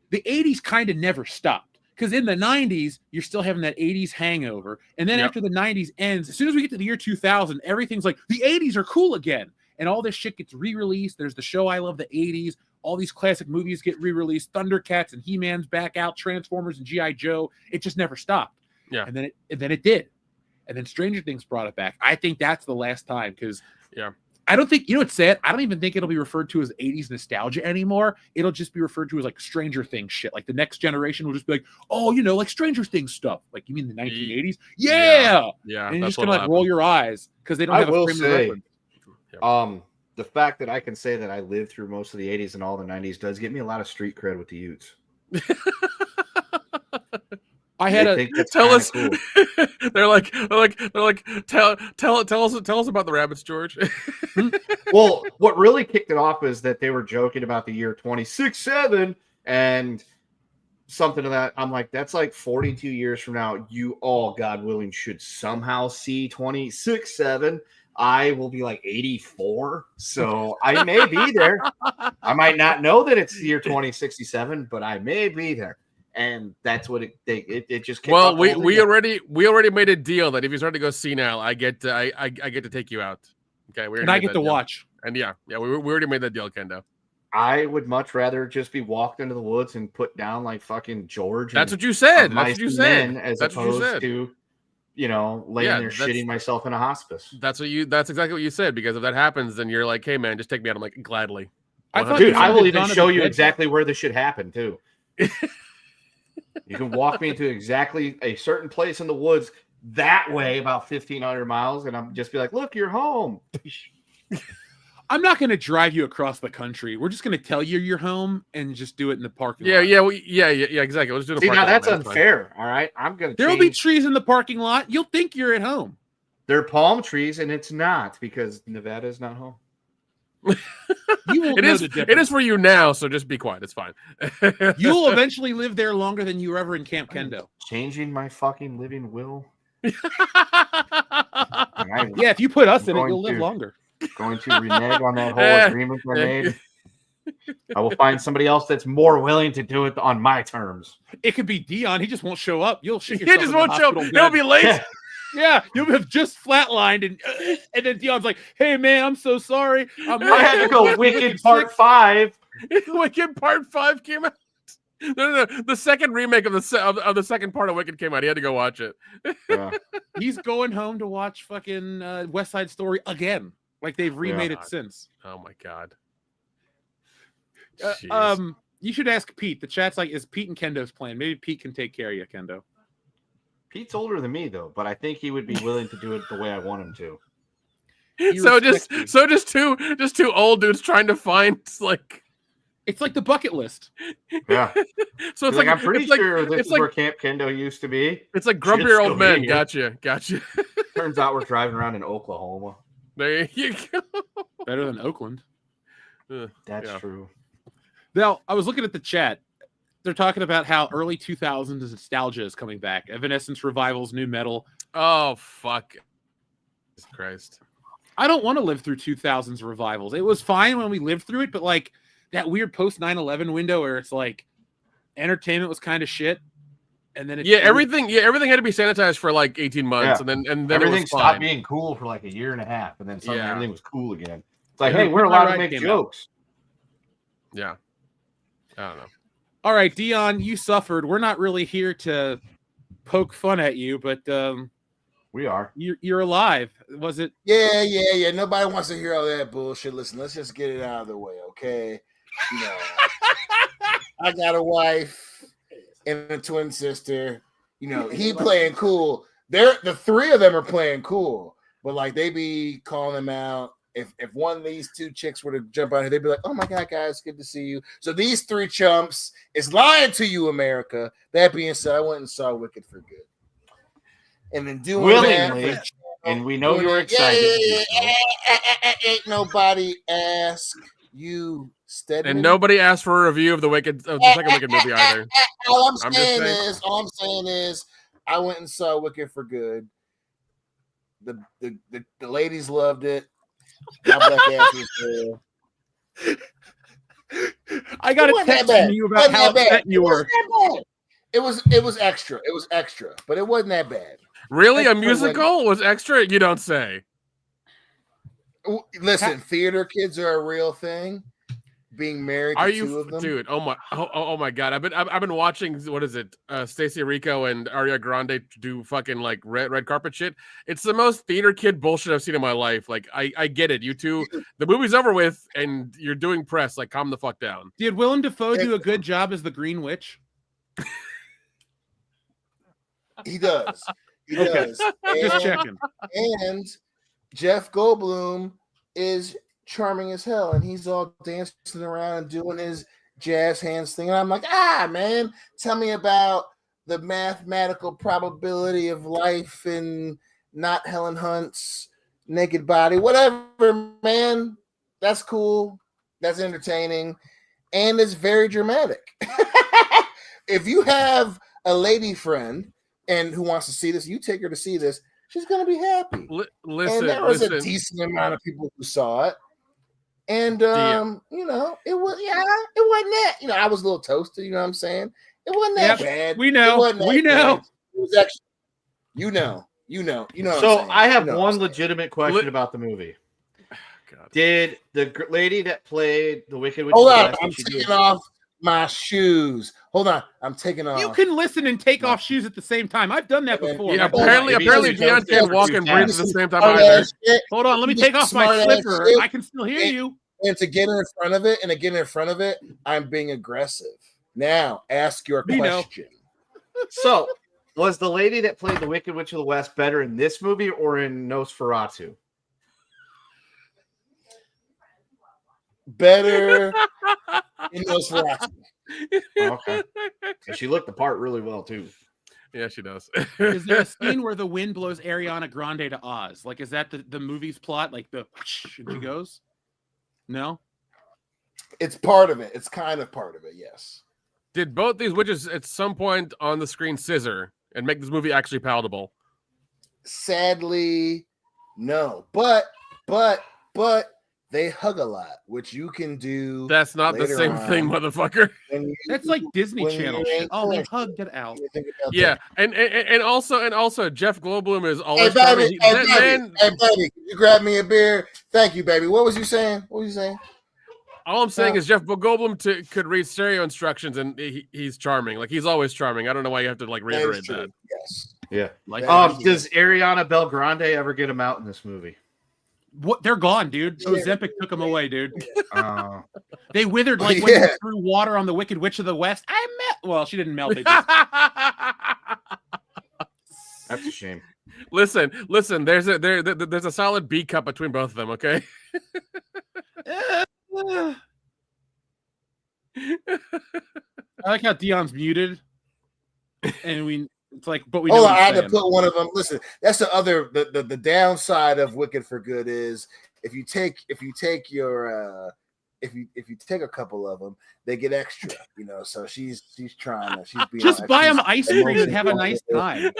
C: the 80s kind of never stopped. Because in the 90s, you're still having that 80s hangover. And then after the 90s ends, as soon as we get to the year 2000, everything's like, the 80s are cool again. And all this shit gets re-released. There's the show I Love the 80s. All these classic movies get re-released. Thundercats and He-Man's back out. Transformers and G.I. Joe. It just never stopped.
D: Yeah.
C: And then it did. And then Stranger Things brought it back. I think that's the last time because I don't think, what's sad? I don't even think it'll be referred to as 80s nostalgia anymore. It'll just be referred to as like Stranger Things shit. Like the next generation will just be like, oh, like Stranger Things stuff. Like you mean the 1980s? Yeah.
D: Yeah.
C: And you're just gonna like roll your eyes because they don't have a frame of reference.
E: The fact that I can say that I lived through most of the 80s and all the 90s does get me a lot of street cred with the Utes.
C: I had
D: tell us. Cool. They're like tell us about the rabbits, George.
E: Well, what really kicked it off is that they were joking about the year 26-7 and something to that. I'm like, that's like 42 years from now. You all, God willing, should somehow see 26-7. I will be like 84, so I may be there. I might not know that it's the year 2067, but I may be there. And that's what it just.
D: Well, we already made a deal that if you start to go senile, I get to take you out. Okay,
C: and I get to watch.
D: And we already made that deal, Kendo.
E: I would much rather just be walked into the woods and put down like fucking George.
D: That's what you said. That's what you said.
E: As opposed to, laying there shitting myself in a hospice.
D: That's exactly what you said. Because if that happens, then you're like, hey man, just take me out. I'm like, gladly.
E: Dude, I will even show you exactly where this should happen too. You can walk me into exactly a certain place in the woods that way, about 1,500 miles, and I'm just be like, look, you're home.
C: I'm not going to drive you across the country. We're just going to tell you you're home and just do it in the parking lot.
D: Yeah, exactly. Let's do the parking lot.
E: Now that's unfair. All right,
C: There will be trees in the parking lot. You'll think you're at home.
E: They're palm trees, and it's not because Nevada is not home.
C: It
D: is for you now, so just be quiet. It's fine.
C: You'll eventually live there longer than you were ever in Camp Kendo.
E: Changing my fucking living will.
C: Yeah, if you put us in it, you'll live longer.
E: Going to renege on that whole agreement I made. I will find somebody else that's more willing to do it on my terms.
C: It could be Dion. He just won't show up. You'll shit yourself.
D: He just won't show up. He'll be late.
C: Yeah, you'll have just flatlined, and then Dion's like, "Hey man, I'm so sorry.
E: I had to go Wicked Part 5.
D: Wicked Part 5 came out. No. The second remake of the second part of Wicked came out. He had to go watch it.
E: Yeah.
C: He's going home to watch fucking West Side Story again. Like they've remade it since.
D: Oh my god.
C: You should ask Pete. The chat's like, is Pete and Kendo's plan? Maybe Pete can take care of you, Kendo.
E: Pete's older than me though, but I think he would be willing to do it the way I want him to.
D: So just two old dudes trying to find like.
C: It's like the bucket list.
E: Yeah.
D: So it's
E: like I'm pretty sure this is
D: like,
E: where Camp Kendo used to be.
D: It's like grumpier old men. Gotcha.
E: Turns out we're driving around in Oklahoma.
D: There you go.
C: Better than Oakland.
E: That's true.
C: Now, I was looking at the chat. They're talking about how early 2000s nostalgia is coming back. Evanescence revivals, new metal.
D: Oh, fuck. Jesus Christ.
C: I don't want to live through 2000s revivals. It was fine when we lived through it, but like that weird post 9/11 window where it's like entertainment was kind of shit. And then
D: everything had to be sanitized for like 18 months, and then
E: everything
D: it
E: stopped
D: fine.
E: being cool for like a year and a half, and then suddenly everything was cool again. It's like,
C: Yeah,
E: hey, we're allowed to make jokes.
D: Yeah. I don't know.
C: All right, Dion, you suffered. We're not really here to poke fun at you, but
E: we are.
C: You're alive. Was it?
B: Yeah. Nobody wants to hear all that bullshit. Listen, let's just get it out of the way, okay? You know, I got a wife and a twin sister. You know, he playing cool. The three of them are playing cool, but like they be calling him out. If one of these two chicks were to jump out here, they'd be like, "Oh my god, guys, good to see you." So these three chumps is lying to you, America. That being said, I went and saw Wicked for good, and then doing
E: willingly,
B: that,
E: and we know you're excited.
B: Ain't nobody ask you, Stedman.
D: And nobody asked for a review of the second Wicked movie either.
B: All I'm saying is, I went and saw Wicked for good. The ladies loved it. My black ass was there.
C: I got a text from you about how upset you were.
B: It was extra. It was extra, but it wasn't that bad.
D: Really, a musical was extra? You don't say.
B: Listen, theater kids are a real thing. Being married to two of them,
D: dude? Oh my god! I've been watching. What is it? Stacey Rico and Ariana Grande do fucking like red carpet shit. It's the most theater kid bullshit I've seen in my life. Like I get it. You two, the movie's over with, and you're doing press. Like, calm the fuck down.
C: Did Willem Dafoe do a good job as the Green Witch?
B: He does. He does.
C: Just checking.
B: And Jeff Goldblum is charming as hell, and he's all dancing around and doing his jazz hands thing. And I'm like, man, tell me about the mathematical probability of life in not Helen Hunt's naked body. Whatever, man. That's cool. That's entertaining. And it's very dramatic. If you have a lady friend and who wants to see this, you take her to see this, she's going to be happy.
D: Listen,
B: and there was a decent amount of people who saw it. And you know, it wasn't that. You know, I was a little toasted. You know what I'm saying? It wasn't that bad.
C: We know.
B: It was actually, you know.
E: So I have one legitimate question about the movie.
D: God.
E: Did the lady that played the Wicked Witch?
B: Hold on, I'm taking off my shoes. Hold on, I'm taking off.
C: You can listen and take off shoes at the same time. I've done that before.
D: Yeah, apparently Dion can't walk and breathe at the same time either.
C: Hold on, let me take off my slipper. I can still hear you.
B: And to get in front of it, I'm being aggressive. Now, ask your question.
E: So, was the lady that played the Wicked Witch of the West better in this movie or in Nosferatu?
B: Better in Nosferatu.
E: Okay. And she looked the part really well, too.
D: Yeah, she does.
C: Is there a scene where the wind blows Ariana Grande to Oz? Like, is that the movie's plot? Like, and she goes? No?
B: It's part of it. It's kind of part of it, yes.
D: Did both these witches at some point on the screen scissor and make this movie actually palatable?
B: Sadly, no. But they hug a lot, which you can do.
D: That's not the same thing, motherfucker.
C: That's like Disney Channel shit. Oh, they hugged it out.
D: Yeah, and also Jeff Goldblum is always
B: hey, baby, can you grab me a beer? Thank you, baby. What was you saying?
D: All I'm saying is Jeff Goldblum could read stereo instructions, and he's charming. Like, he's always charming. I don't know why you have to like reiterate that.
B: Yes.
E: Yeah.
C: Like,
E: Does Ariana Belgrande ever get him out in this movie?
C: what? They're gone, dude. Ozempic took them away, dude.
E: Uh,
C: They withered like when you threw water on the Wicked Witch of the West. Well, she didn't melt. They just...
E: That's a shame.
D: Listen. There's a solid B cup between both of them. Okay.
C: I like how Dion's muted, and it's like, but we.
B: Hold
C: know
B: on,
C: what
B: I
C: he's
B: had to
C: saying.
B: put one of them. Listen, that's the downside of Wicked for Good is if you take your if you take a couple of them, they get extra. You know, so she's trying to being
C: Just buy them ice cream and have a nice time.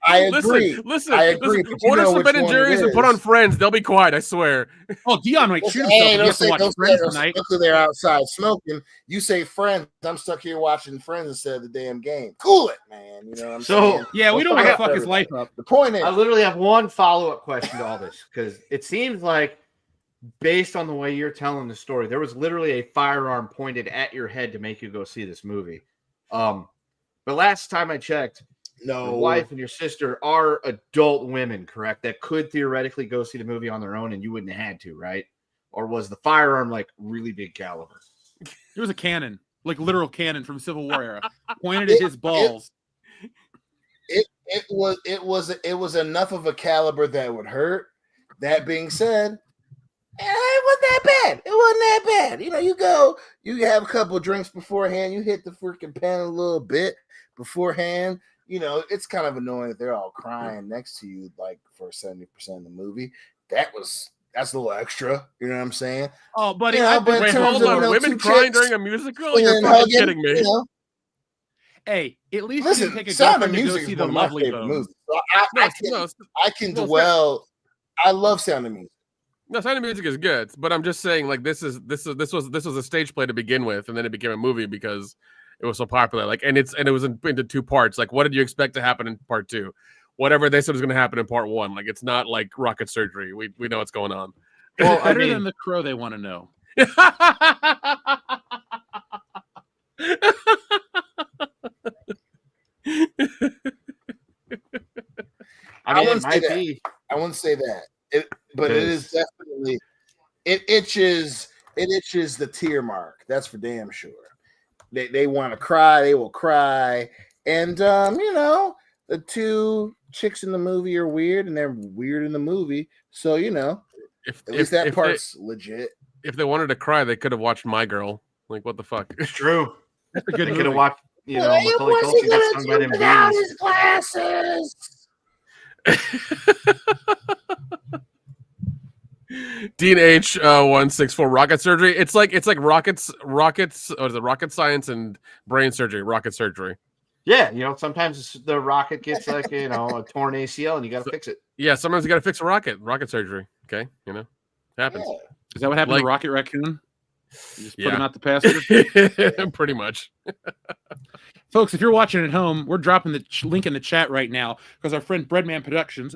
B: I agree.
D: Listen.
B: I agree. But you
D: Order
B: know
D: some
B: which
D: Ben and
B: one
D: Jerry's
B: it
D: and put
B: is.
D: on Friends. They'll be quiet. I swear.
C: Oh, Dion might shoot himself
B: Hey,
C: if he
B: don't
C: has to
B: say
C: watch Friends tonight.
B: Look, they're outside smoking. You say Friends. I'm stuck here watching Friends instead of the damn game. Cool it, man. You know what I'm saying?
C: Yeah, we don't want to fuck his life up.
B: The point is,
E: I literally have one follow-up question to all this because it seems like, based on the way you're telling the story, there was literally a firearm pointed at your head to make you go see this movie. But last time I checked, your wife and your sister are adult women, correct? That could theoretically go see the movie on their own, and you wouldn't have had to, right? Or was the firearm like really big caliber?
C: It was a cannon, like literal cannon from Civil War era, pointed at his balls.
B: It was enough of a caliber that would hurt. That being said, it wasn't that bad. It wasn't that bad. You know, you have a couple of drinks beforehand, you hit the freaking pen a little bit beforehand. You know, it's kind of annoying that they're all crying next to you, like for 70% of the movie. That's a little extra. You know what I'm saying?
C: Oh, buddy,
B: but
D: Wait,
B: in terms
D: hold
B: of,
D: on. Women crying during a musical? You're fucking kidding me.
B: You know,
C: hey, at least
B: listen,
C: you take a
B: Sound of
C: girlfriend to go
B: Music
C: see
B: is
C: the
B: one of my
C: Lovely
B: favorite
C: Bones.
B: movies. So I can
D: no,
B: dwell. I love Sound of Music.
D: No, Sound of Music is good, but I'm just saying, like, this was a stage play to begin with, and then it became a movie because it was so popular. Like, and it was into two parts. Like, what did you expect to happen in part two? Whatever they said was going to happen in part one. Like, it's not like rocket surgery. We know what's going on.
C: Well, better than The Crow, they want to know.
E: I mean,
B: I wouldn't say that. But it is definitely it itches the tear mark. That's for damn sure. They want to cry, they will cry. And you know, the two chicks in the movie are weird and they're weird in the movie. So, you know, at least that part's legit.
D: If they wanted to cry, they could have watched My Girl. Like, what the fuck?
E: It's true.
C: That's a good
E: They could have
C: movie.
E: watched, you know, Macaulay Culkin get stung by them bees.
B: His glasses.
D: Dean H 164 rocket surgery. It's like rockets. What is it? Rocket science and brain surgery. Rocket surgery.
E: Yeah, you know, sometimes the rocket gets like, you know, a torn ACL and you got to fix it.
D: Yeah, sometimes you got to fix a rocket. Rocket surgery. Okay, you know, happens.
B: Yeah.
C: Is that what happened
D: Like-
C: to Rocket Raccoon? You just put
D: Yeah.
C: him out the pasture?
D: Pretty much.
C: Folks, if you're watching at home, we're dropping the link in the chat right now because our friend Breadman Productions,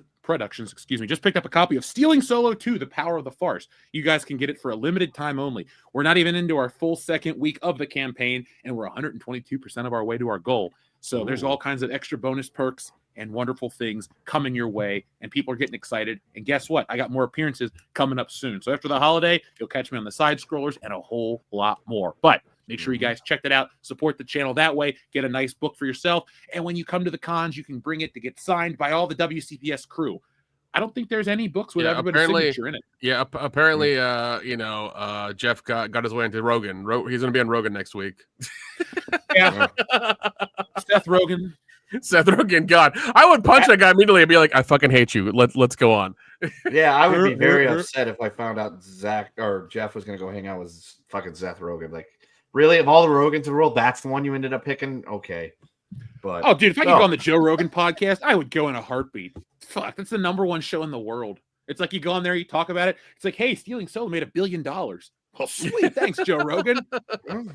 C: just picked up a copy of Stealing Solo 2, The Power of the Farce. You guys can get it for a limited time only. We're not even into our full second week of the campaign, and we're 122% of our way to our goal. So there's all kinds of extra bonus perks and wonderful things coming your way, and people are getting excited. And guess what? I got more appearances coming up soon. So after the holiday, you'll catch me on the side scrollers and a whole lot more. But make sure you guys check that out. Support the channel that way. Get a nice book for yourself. And when you come to the cons, you can bring it to get signed by all the WCPS crew. I don't think there's any books with everybody's signature in it.
D: Yeah, apparently, Jeff got his way into Rogan. He's going to be on Rogan next week.
C: Yeah. Seth Rogen.
D: Seth Rogen, God, I would punch that guy immediately and be like, "I fucking hate you. Let's go on."
E: Yeah, I would be very upset if I found out Zach or Jeff was going to go hang out with fucking Seth Rogen. Like, really, of all the Rogans in the world, that's the one you ended up picking? Okay. But
C: oh, dude, if I could go on the Joe Rogan podcast, I would go in a heartbeat. Fuck, that's the #1 show in the world. It's like you go on there, you talk about it. It's like, hey, Stealing Solo made $1 billion. Well, sweet, thanks, Joe Rogan.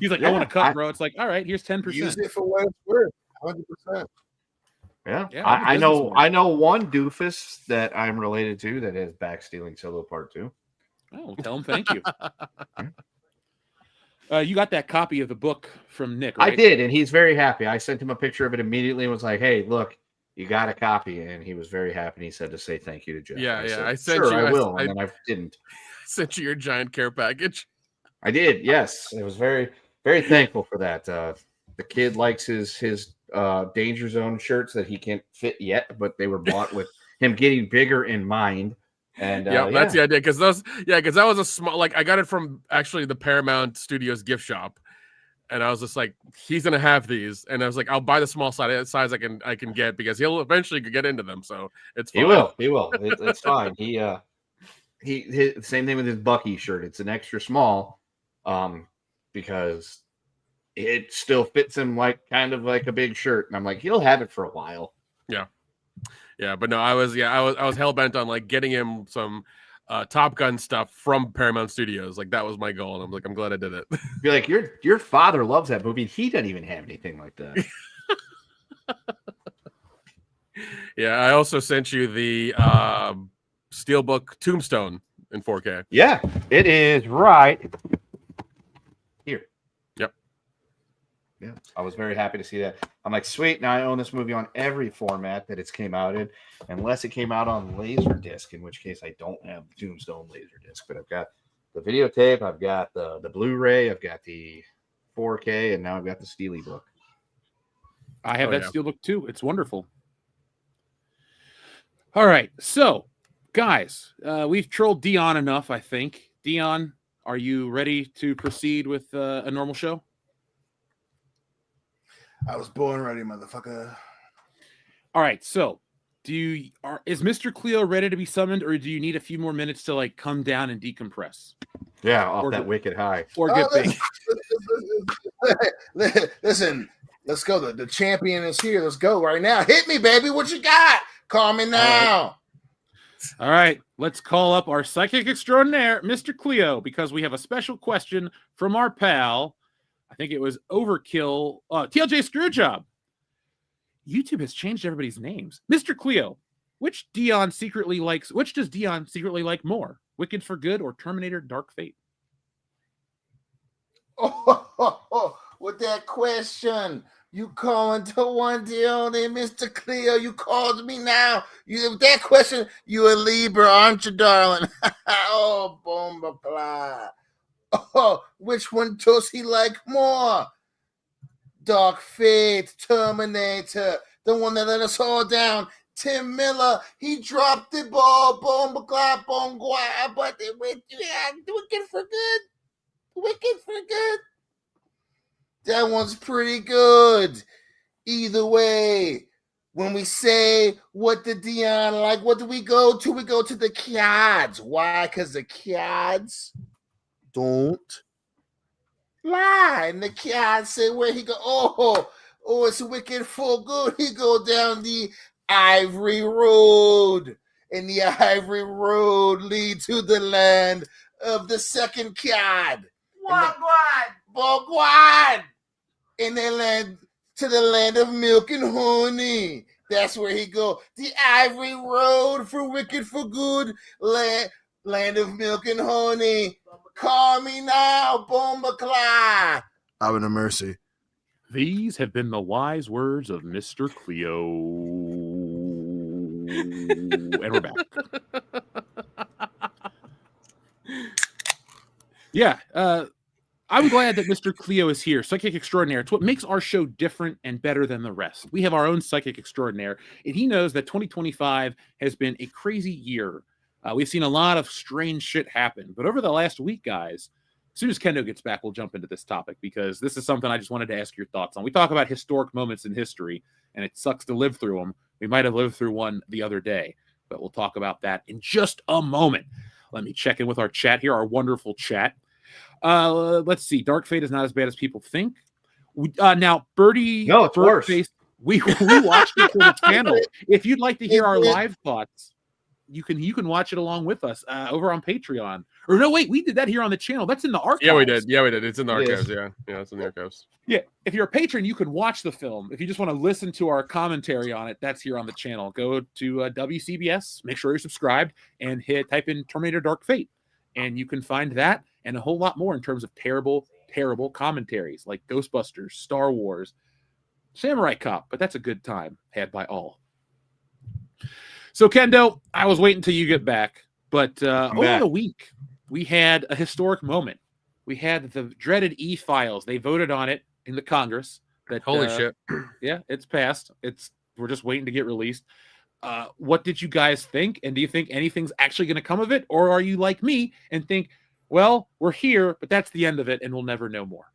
C: He's like, I want to cut, bro. It's like, all right, here's 10%.
B: Use it for what it's worth. 100%.
E: Yeah,
C: Yeah,
E: I know one doofus that I'm related to that is back Stealing Solo Part 2.
C: Oh, tell him thank you. You got that copy of the book from Nick, right?
E: I did, and he's very happy. I sent him a picture of it immediately and was like, "Hey, look, you got a copy," and he was very happy. And he said to say thank you to Jeff.
D: Yeah,
E: I
D: yeah.
E: said,
D: I sent
E: sure,
D: you.
E: I will, and then I didn't.
D: Sent you your giant care package.
E: I did. Yes, I was very, very thankful for that. The kid likes his Danger Zone shirts that he can't fit yet, but they were bought with him getting bigger in mind. And
D: that's the idea. Because that was a small. Like I got it from actually the Paramount Studios gift shop, and I was just like, he's gonna have these, and I was like, I'll buy the small size I can get because he'll eventually get into them. So it's fine.
E: He will. It's fine. He same thing with his Bucky shirt. It's an extra small, because it still fits him like kind of like a big shirt, and I'm like, he'll have it for a while.
D: Yeah, but no, I was hell bent on like getting him some Top Gun stuff from Paramount Studios. Like that was my goal, and I'm like, I'm glad I did it.
E: Be like, your father loves that movie. He doesn't even have anything like that.
D: Yeah, I also sent you the Steelbook Tombstone in 4K.
E: Yeah, it is right here.
D: Yep.
E: Yeah, I was very happy to see that. I'm like, sweet. Now I own this movie on every format that it's came out in, unless it came out on Laserdisc, in which case I don't have the Tombstone Laserdisc. But I've got the videotape, I've got the Blu-ray, I've got the 4K, and now I've got the Steelybook.
C: I have that Steelbook too. It's wonderful. All right, so guys, we've trolled Dion enough, I think. Dion, are you ready to proceed with a normal show?
B: I was born ready, motherfucker.
C: All right, so is Mr. Cleo ready to be summoned, or do you need a few more minutes to like come down and decompress?
E: Yeah, off that wicked high.
C: Or get big.
B: Listen, let's go. The champion is here. Let's go right now. Hit me, baby. What you got? Call me now.
C: All right, let's call up our psychic extraordinaire, Mr. Cleo, because we have a special question from our pal. I think it was Overkill. TLJ Screwjob. YouTube has changed everybody's names. Mr. Cleo, which does Dion secretly like more? Wicked for Good or Terminator Dark Fate?
B: With that question, you calling to one deal, then Mr. Cleo, you called me now. With that question, you a Libra, aren't you, darling? Oh, bomba blah. Oh, which one does he like more? Dark Fate, Terminator, the one that let us all down. Tim Miller, he dropped the ball, bomba clap, but Wicked for Good. Wicked for Good. That one's pretty good. Either way, when we say what did Dion like, what do we go to? We go to the Kiads. Why? Because the Kiads don't lie. And the Kiads say where he go. Oh, it's Wicked for Good. He go down the Ivory Road. And the Ivory Road lead to the land of the second Kiad. Bogwan. And they land to the land of milk and honey. That's where he go. The Ivory Road for Wicked for Good. Land of milk and honey. Call me now, Bomba Cly. I'm in a mercy.
C: These have been the wise words of Mr. Cleo. And we're back. Yeah, I'm glad that Mr. Cleo is here, Psychic Extraordinaire. It's what makes our show different and better than the rest. We have our own Psychic Extraordinaire, and he knows that 2025 has been a crazy year. We've seen a lot of strange shit happen. But over the last week, guys, as soon as Kendo gets back, we'll jump into this topic because this is something I just wanted to ask your thoughts on. We talk about historic moments in history, and it sucks to live through them. We might have lived through one the other day, but we'll talk about that in just a moment. Let me check in with our chat here, our wonderful chat. Let's see. Dark Fate is not as bad as people think. Now, Birdie,
E: no, it's worse.
C: We watched it on the channel. If you'd like to hear our live thoughts, you can watch it along with us over on Patreon. Or no, wait, we did that here on the channel. That's in the archives.
D: Yeah, we did. It's in the archives. Yeah, it's in the archives.
C: Yeah, if you're a patron, you can watch the film. If you just want to listen to our commentary on it, that's here on the channel. Go to WCBS, make sure you're subscribed, and type in Terminator Dark Fate. And you can find that and a whole lot more in terms of terrible, terrible commentaries like Ghostbusters, Star Wars, Samurai Cop, but that's a good time had by all. So, Kendo, I was waiting until you get back, but over the week, we had a historic moment. We had the dreaded E-Files. They voted on it in the Congress.
D: Holy shit.
C: Yeah, it's passed. We're just waiting to get released. What did you guys think? And do you think anything's actually going to come of it? Or are you like me and think, well, we're here, but that's the end of it, and we'll never know more?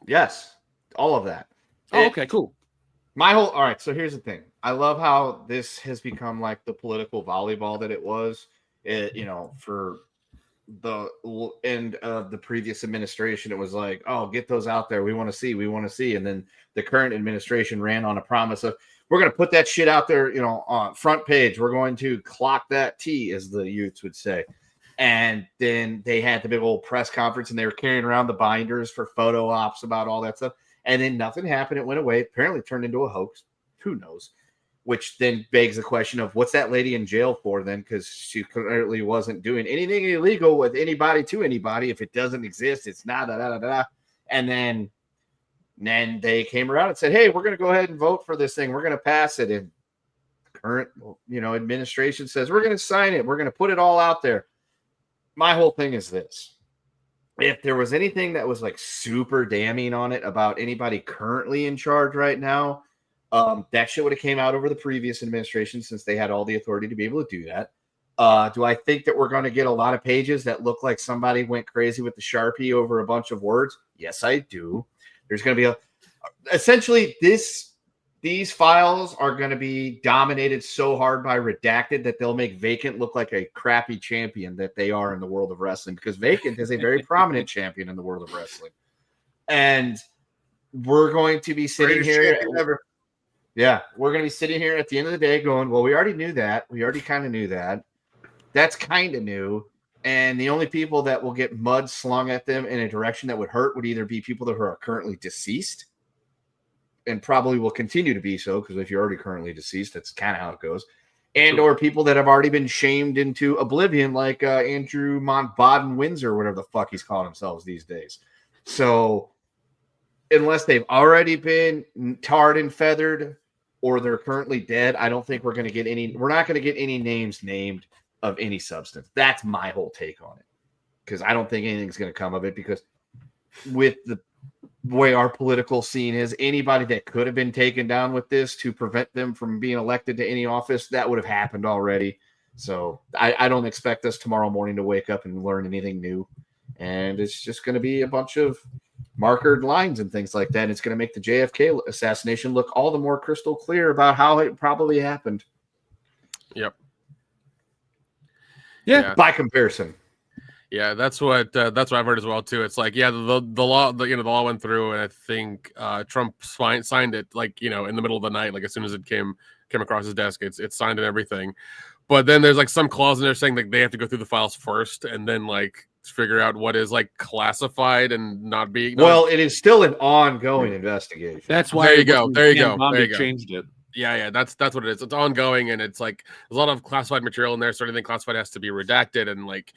E: Yes, all of that.
C: Oh, okay, cool.
E: All right, so here's the thing. I love how this has become like the political volleyball that it was. For the end of the previous administration, it was like, oh, get those out there. We want to see. And then the current administration ran on a promise of, we're going to put that shit out there, on front page. We're going to clock that T, as the youths would say. And then they had the big old press conference and they were carrying around the binders for photo ops about all that stuff. And then nothing happened. It went away. Apparently turned into a hoax. Who knows? Which then begs the question of, what's that lady in jail for then? Because she clearly wasn't doing anything illegal with anybody to anybody. If it doesn't exist, it's not da. And then they came around and said, hey, we're going to go ahead and vote for this thing. We're going to pass it. And current, administration says, we're going to sign it. We're going to put it all out there. My whole thing is this. If there was anything that was like super damning on it about anybody currently in charge right now, that shit would have came out over the previous administration, since they had all the authority to be able to do that. Do I think that we're going to get a lot of pages that look like somebody went crazy with the Sharpie over a bunch of words? Yes, I do. There's going to be essentially these files are going to be dominated so hard by redacted that they'll make Vacant look like a crappy champion that they are in the world of wrestling, because Vacant is a very prominent champion in the world of wrestling. And we're going to be sitting here. Yeah, we're going to be sitting here at the end of the day going, well, we already knew that. We already kind of knew that. That's kind of new. And the only people that will get mud slung at them in a direction that would hurt would either be people that are currently deceased, and probably will continue to be so, because if you're already currently deceased, that's kind of how it goes. And or people that have already been shamed into oblivion, like Andrew Montbaden Windsor, whatever the fuck he's calling themselves these days. So unless they've already been tarred and feathered, or they're currently dead, I don't think we're not going to get any names named of any substance. That's my whole take on it. Because I don't think anything's going to come of it, because with the way our political scene is, anybody that could have been taken down with this to prevent them from being elected to any office, that would have happened already. So I don't expect us tomorrow morning to wake up and learn anything new. And it's just going to be a bunch of markered lines and things like that. It's going to make the JFK assassination look all the more crystal clear about how it probably happened.
D: Yep.
C: Yeah.
E: By comparison.
D: Yeah, that's what I've heard as well too. It's like, yeah, the law, the law went through, and I think Trump signed it like, in the middle of the night, like as soon as it came across his desk, it's signed and everything. But then there's like some clause in there saying like they have to go through the files first, and then like figure out what is like classified and not being.
E: Well, it is still an ongoing investigation.
C: That's why
D: there you go.
C: Changed it.
D: Yeah, that's what it is. It's ongoing, and it's like there's a lot of classified material in there, so anything classified has to be redacted, and like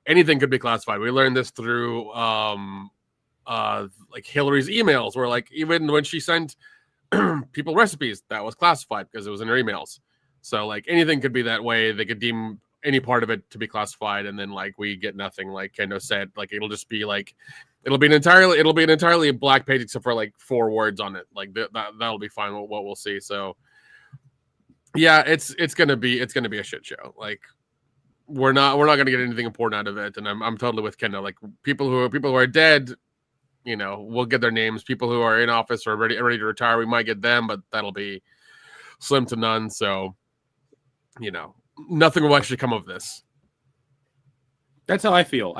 D: anything could be classified. We learned this through like Hillary's emails, where like even when she sent people recipes, that was classified because it was in her emails. So like anything could be that way. They could deem any part of it to be classified, and then like we get nothing. Like Kendo said, like it'll just be like it'll be an entirely black page except for like 4 words on it. Like that'll be fine. What we'll see. So yeah, it's gonna be a shit show. Like we're not gonna get anything important out of it. And I'm totally with Kendo. Like people who are dead, we'll get their names. People who are in office or ready to retire, we might get them, but that'll be slim to none. So nothing will actually come of this.
C: That's how I feel.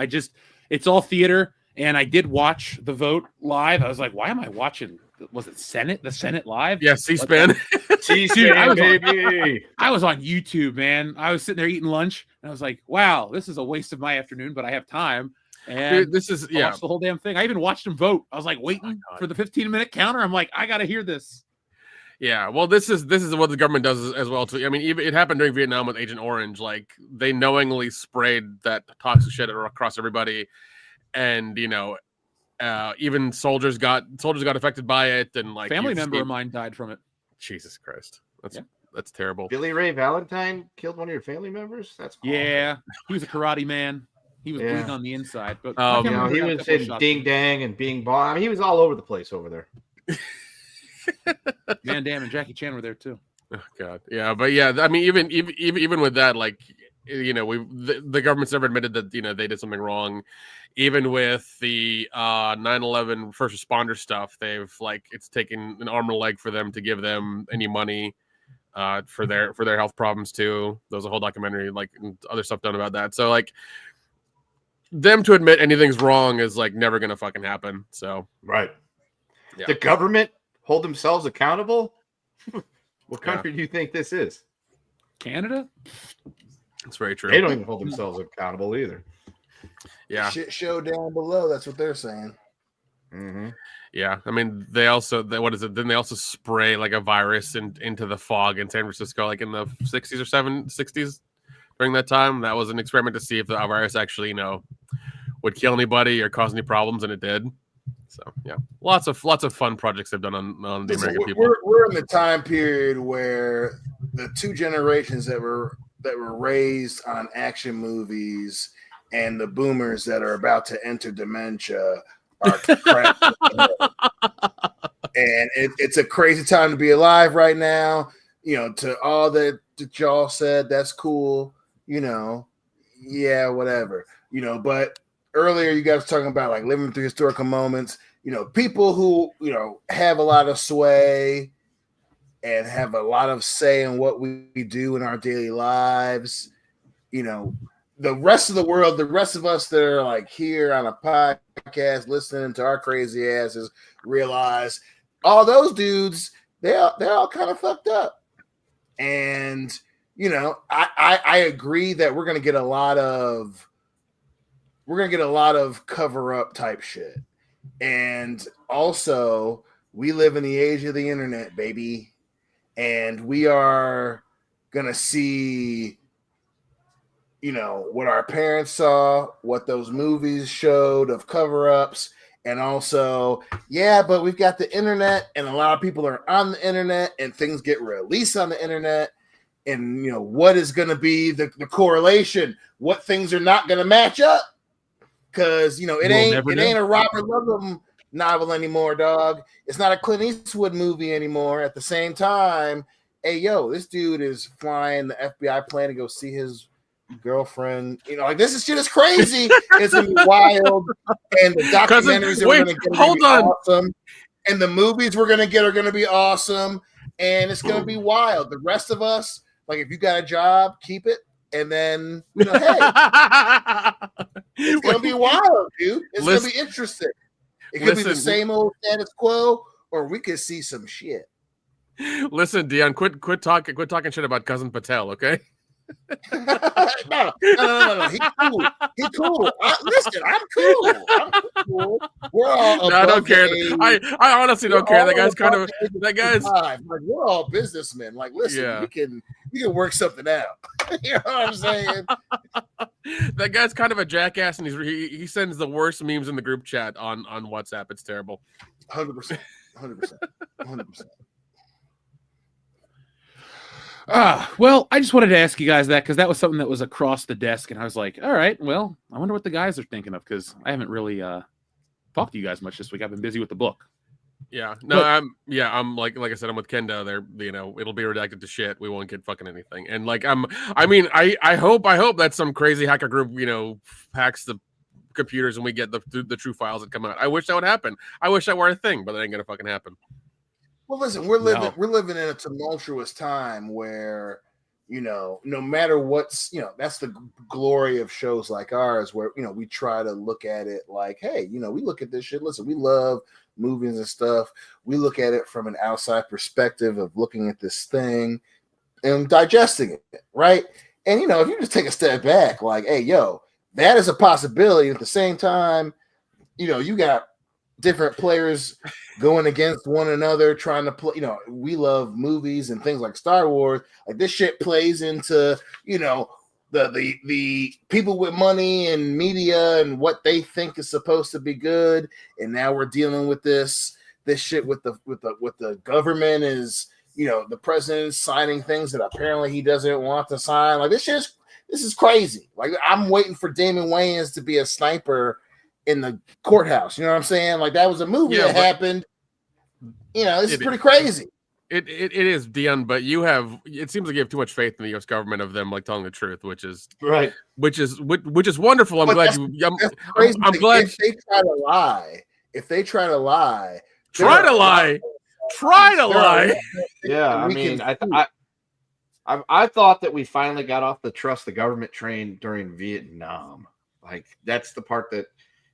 C: It's all theater. And I did watch the vote live. I was like, why am I watching? Was it Senate? The Senate live?
D: Yeah, C-SPAN.
E: C-SPAN, baby.
C: I was on YouTube, man. I was sitting there eating lunch, and I was like, wow, this is a waste of my afternoon, but I have time. And
D: Dude,
C: I watched the whole damn thing. I even watched them vote. I was like waiting for the 15-minute counter. I'm like, I got to hear this.
D: Yeah, well, this is what the government does as well too. I mean, even it happened during Vietnam with Agent Orange. Like they knowingly sprayed that toxic shit across everybody, and even soldiers got affected by it, and like
C: Family member of mine died from it.
D: Jesus Christ, that's terrible.
E: Billy Ray Valentine killed one of your family members. That's awful.
C: Yeah, he was a karate man. He was bleeding on the inside, but
E: he was in Ding Dang and Bing Bong. I mean, he was all over the place over there.
C: Van Damme and Jackie Chan were there too.
D: Oh God, yeah, but yeah, I mean, even with that, like, the government's never admitted that they did something wrong. Even with the 9/11 first responder stuff, they've it's taken an arm and a leg for them to give them any money for their health problems too. There was a whole documentary and other stuff done about that. So them to admit anything's wrong is never gonna fucking happen. So
E: right,
D: yeah.
E: The government hold themselves accountable. What country do you think this is?
C: Canada?
D: That's very true.
E: They don't even hold themselves accountable either.
D: Yeah.
B: Shit show down below. That's what they're saying.
E: Mm-hmm.
D: Yeah. I mean, what is it? Then they also spray a virus into the fog in San Francisco, in the 60s or 60s during that time. That was an experiment to see if the virus actually, would kill anybody or cause any problems, and it did. So yeah, lots of fun projects they've done on the American people.
B: We're in the time period where the two generations that were raised on action movies and the boomers that are about to enter dementia are crap. And it's a crazy time to be alive right now. To all that y'all said, that's cool. Yeah, whatever. But earlier you guys were talking about living through historical moments. People who have a lot of sway and have a lot of say in what we do in our daily lives. The rest of the world, the rest of us that are here on a podcast listening to our crazy asses realize all those dudes, they're all kind of fucked up. And I agree that we're gonna get a lot of cover up type shit. And also, we live in the age of the internet, baby. And we are going to see, what our parents saw, what those movies showed of cover-ups. And also, yeah, but we've got the internet, and a lot of people are on the internet, and things get released on the internet. And, what is going to be the correlation? What things are not going to match up? Because it ain't a Robert Ludlum novel anymore, dog. It's not a Clint Eastwood movie anymore. At the same time, hey, yo, this dude is flying the FBI plane to go see his girlfriend. This shit is crazy. It's gonna be wild, and the documentaries that we're gonna get are gonna be awesome, and the movies we're gonna get are gonna be awesome, and it's gonna be wild. The rest of us, if you got a job, keep it. And then, hey, it's going to be wild, dude. It's going to be interesting. It could be the same old status quo, or we could see some shit.
D: Listen, Dion, quit talking shit about Cousin Patel, okay?
B: No. He's cool. Listen, I'm cool. We're all.
D: No, I don't care. I honestly don't care. That guy's.
B: We're all businessmen. Listen,
D: yeah.
B: we can work something out. You know what I'm saying?
D: That guy's kind of a jackass, and he sends the worst memes in the group chat on WhatsApp. It's terrible.
B: 100%.
C: Well, I just wanted to ask you guys that because that was something that was across the desk, and I was like, all right, well, I wonder what the guys are thinking of because I haven't really talked to you guys much this week. I've been busy with the book.
D: Yeah, no, I'm like I said, I'm with Kendo. There, it'll be redacted to shit. We won't get fucking anything. And I hope that some crazy hacker group, hacks the computers and we get the true files that come out. I wish that would happen. I wish that were a thing, but it ain't gonna fucking happen.
B: Well, listen, we're living in a tumultuous time where, no matter what's, that's the glory of shows like ours where, we try to look at it like, hey, we look at this shit. Listen, we love movies and stuff. We look at it from an outside perspective of looking at this thing and digesting it, right? And, if you just take a step back, hey, yo, that is a possibility. At the same time, you got different players going against one another, trying to play. We love movies and things like Star Wars. Like this shit plays into the people with money and media and what they think is supposed to be good. And now we're dealing with this shit with the government is the president signing things that apparently he doesn't want to sign. Like this is crazy. Like I'm waiting for Damon Wayans to be a sniper in the courthouse. You know what I'm saying? Like that was a movie that happened. This is pretty crazy.
D: It is, Dion, but it seems like you have too much faith in the U.S. government of them like telling the truth, which is
E: right.
D: Which is wonderful. I'm glad you. I'm glad
B: if they try to lie.
D: Try to lie.
E: Yeah, I mean, I thought that we finally got off the trust the government train during Vietnam. Like that's the part that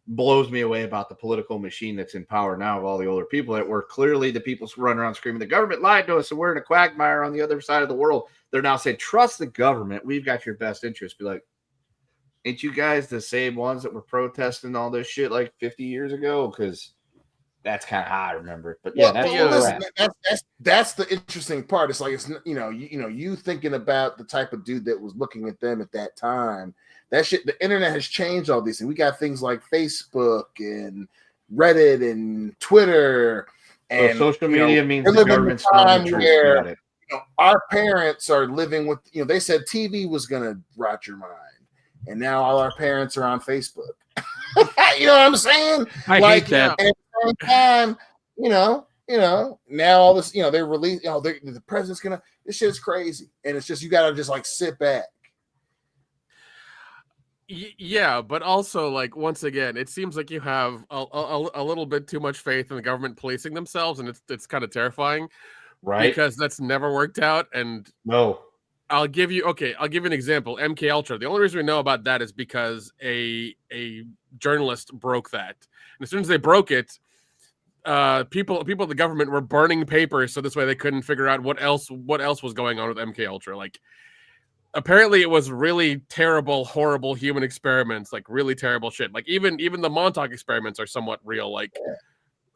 E: blows me away about the political machine that's in power now of all the older people that were clearly the people running around screaming, the government lied to us and we're in a quagmire on the other side of the world. They're now saying, trust the government. We've got your best interest. Be like, ain't you guys the same ones that were protesting all this shit like 50 years ago? Because that's kind of how I remember it. But yeah,
B: that's the interesting part. It's like you thinking about the type of dude that was looking at them at that time. That shit, the internet has changed all these things. We got things like Facebook and Reddit and Twitter and
E: social media means the government's telling the truth about it.
B: Our parents are living with they said TV was gonna rot your mind, and now all our parents are on Facebook. You know what I'm saying?
C: I hate that.
B: And at the same time, now all this, they're released. The president's gonna. This shit's crazy, and it's just you gotta just like sit back.
D: Yeah, but also like once again, it seems like you have a little bit too much faith in the government policing themselves, and it's kind of terrifying,
E: right?
D: Because that's never worked out. And
E: no,
D: I'll give you an example. MK Ultra. The only reason we know about that is because a journalist broke that, and as soon as they broke it, people at the government were burning papers so this way they couldn't figure out what else was going on with MK Ultra. Like apparently it was really terrible, horrible human experiments, like really terrible shit. Like even the Montauk experiments are somewhat real. Like,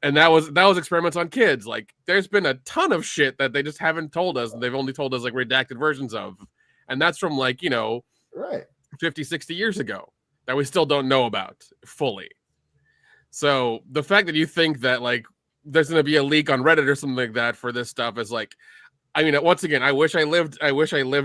D: and that was experiments on kids. Like there's been a ton of shit that they just haven't told us, and they've only told us like redacted versions of, and that's from like
B: right
D: 50, 60 years ago that we still don't know about fully. So the fact that you think that like there's going to be a leak on Reddit or something like that for this stuff is like, I mean, once again, I wish I lived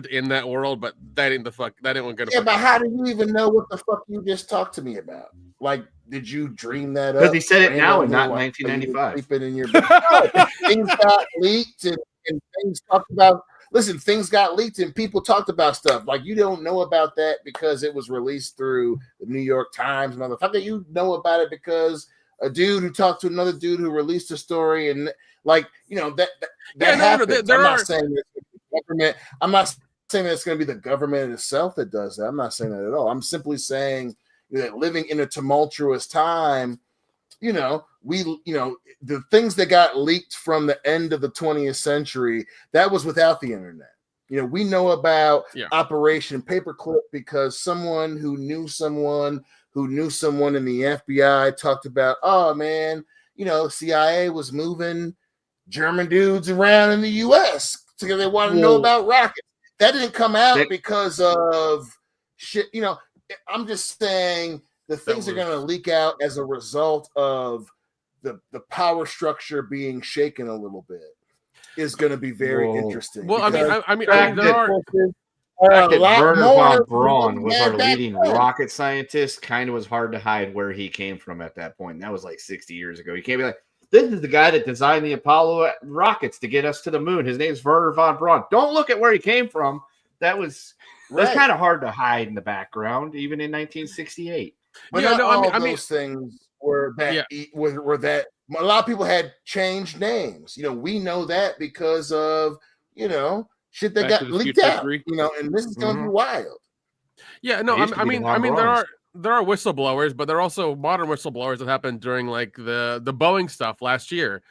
D: in that world, but that ain't gonna.
B: Yeah, but how do you even know what the fuck you just talked to me about? Like, did you dream that up?
E: Because he said it now and not in 1995.
B: Sleeping in your things got leaked and things talked about. Listen, things got leaked and people talked about stuff. Like you don't know about that because it was released through the New York Times and other stuff. That you know about it because a dude who talked to another dude who released a story and like that happens. I'm not saying that the government. I'm not saying that it's going to be the government itself that does that. I'm not saying that at all. I'm simply saying that living in a tumultuous time, the things that got leaked from the end of the 20th century, that was without the internet. We know about Operation Paperclip because someone who knew someone in the FBI talked about, oh man, CIA was moving German dudes around in the U.S. because they wanted to know about rockets. That didn't come out because of shit. I'm just saying the things are going to leak out as a result of the power structure being shaken a little bit is going to be very interesting.
D: Well, I mean, there are.
E: Werner von Braun was our leading rocket scientist. Kind of was hard to hide where he came from at that point. And that was like 60 years ago. You can't be like, this is the guy that designed the Apollo rockets to get us to the moon. His name's Werner von Braun. Don't look at where he came from. That's kind of hard to hide in the background, even in 1968.
B: But those things were that were that a lot of people had changed names. We know that because of shit that got leaked out. And this is going to be wild.
D: Yeah, no, I mean there are whistleblowers, but there are also modern whistleblowers that happened during like the Boeing stuff last year.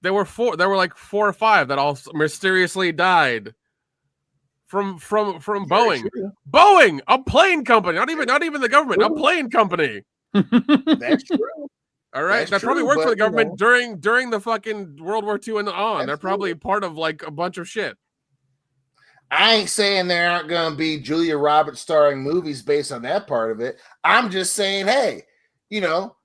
D: There were like 4 or 5 that all mysteriously died from Boeing.
B: True.
D: Boeing, a plane company, not even the government, a plane company.
B: That's true.
D: All right,
B: That's
D: that probably
B: true,
D: worked for
B: but,
D: the government
B: you know.
D: during the fucking World War II and on. They're probably
B: Absolutely.
D: part of like a bunch of shit.
B: I ain't saying there aren't going to be Julia Roberts starring movies based on that part of it. I'm just saying, hey, you know,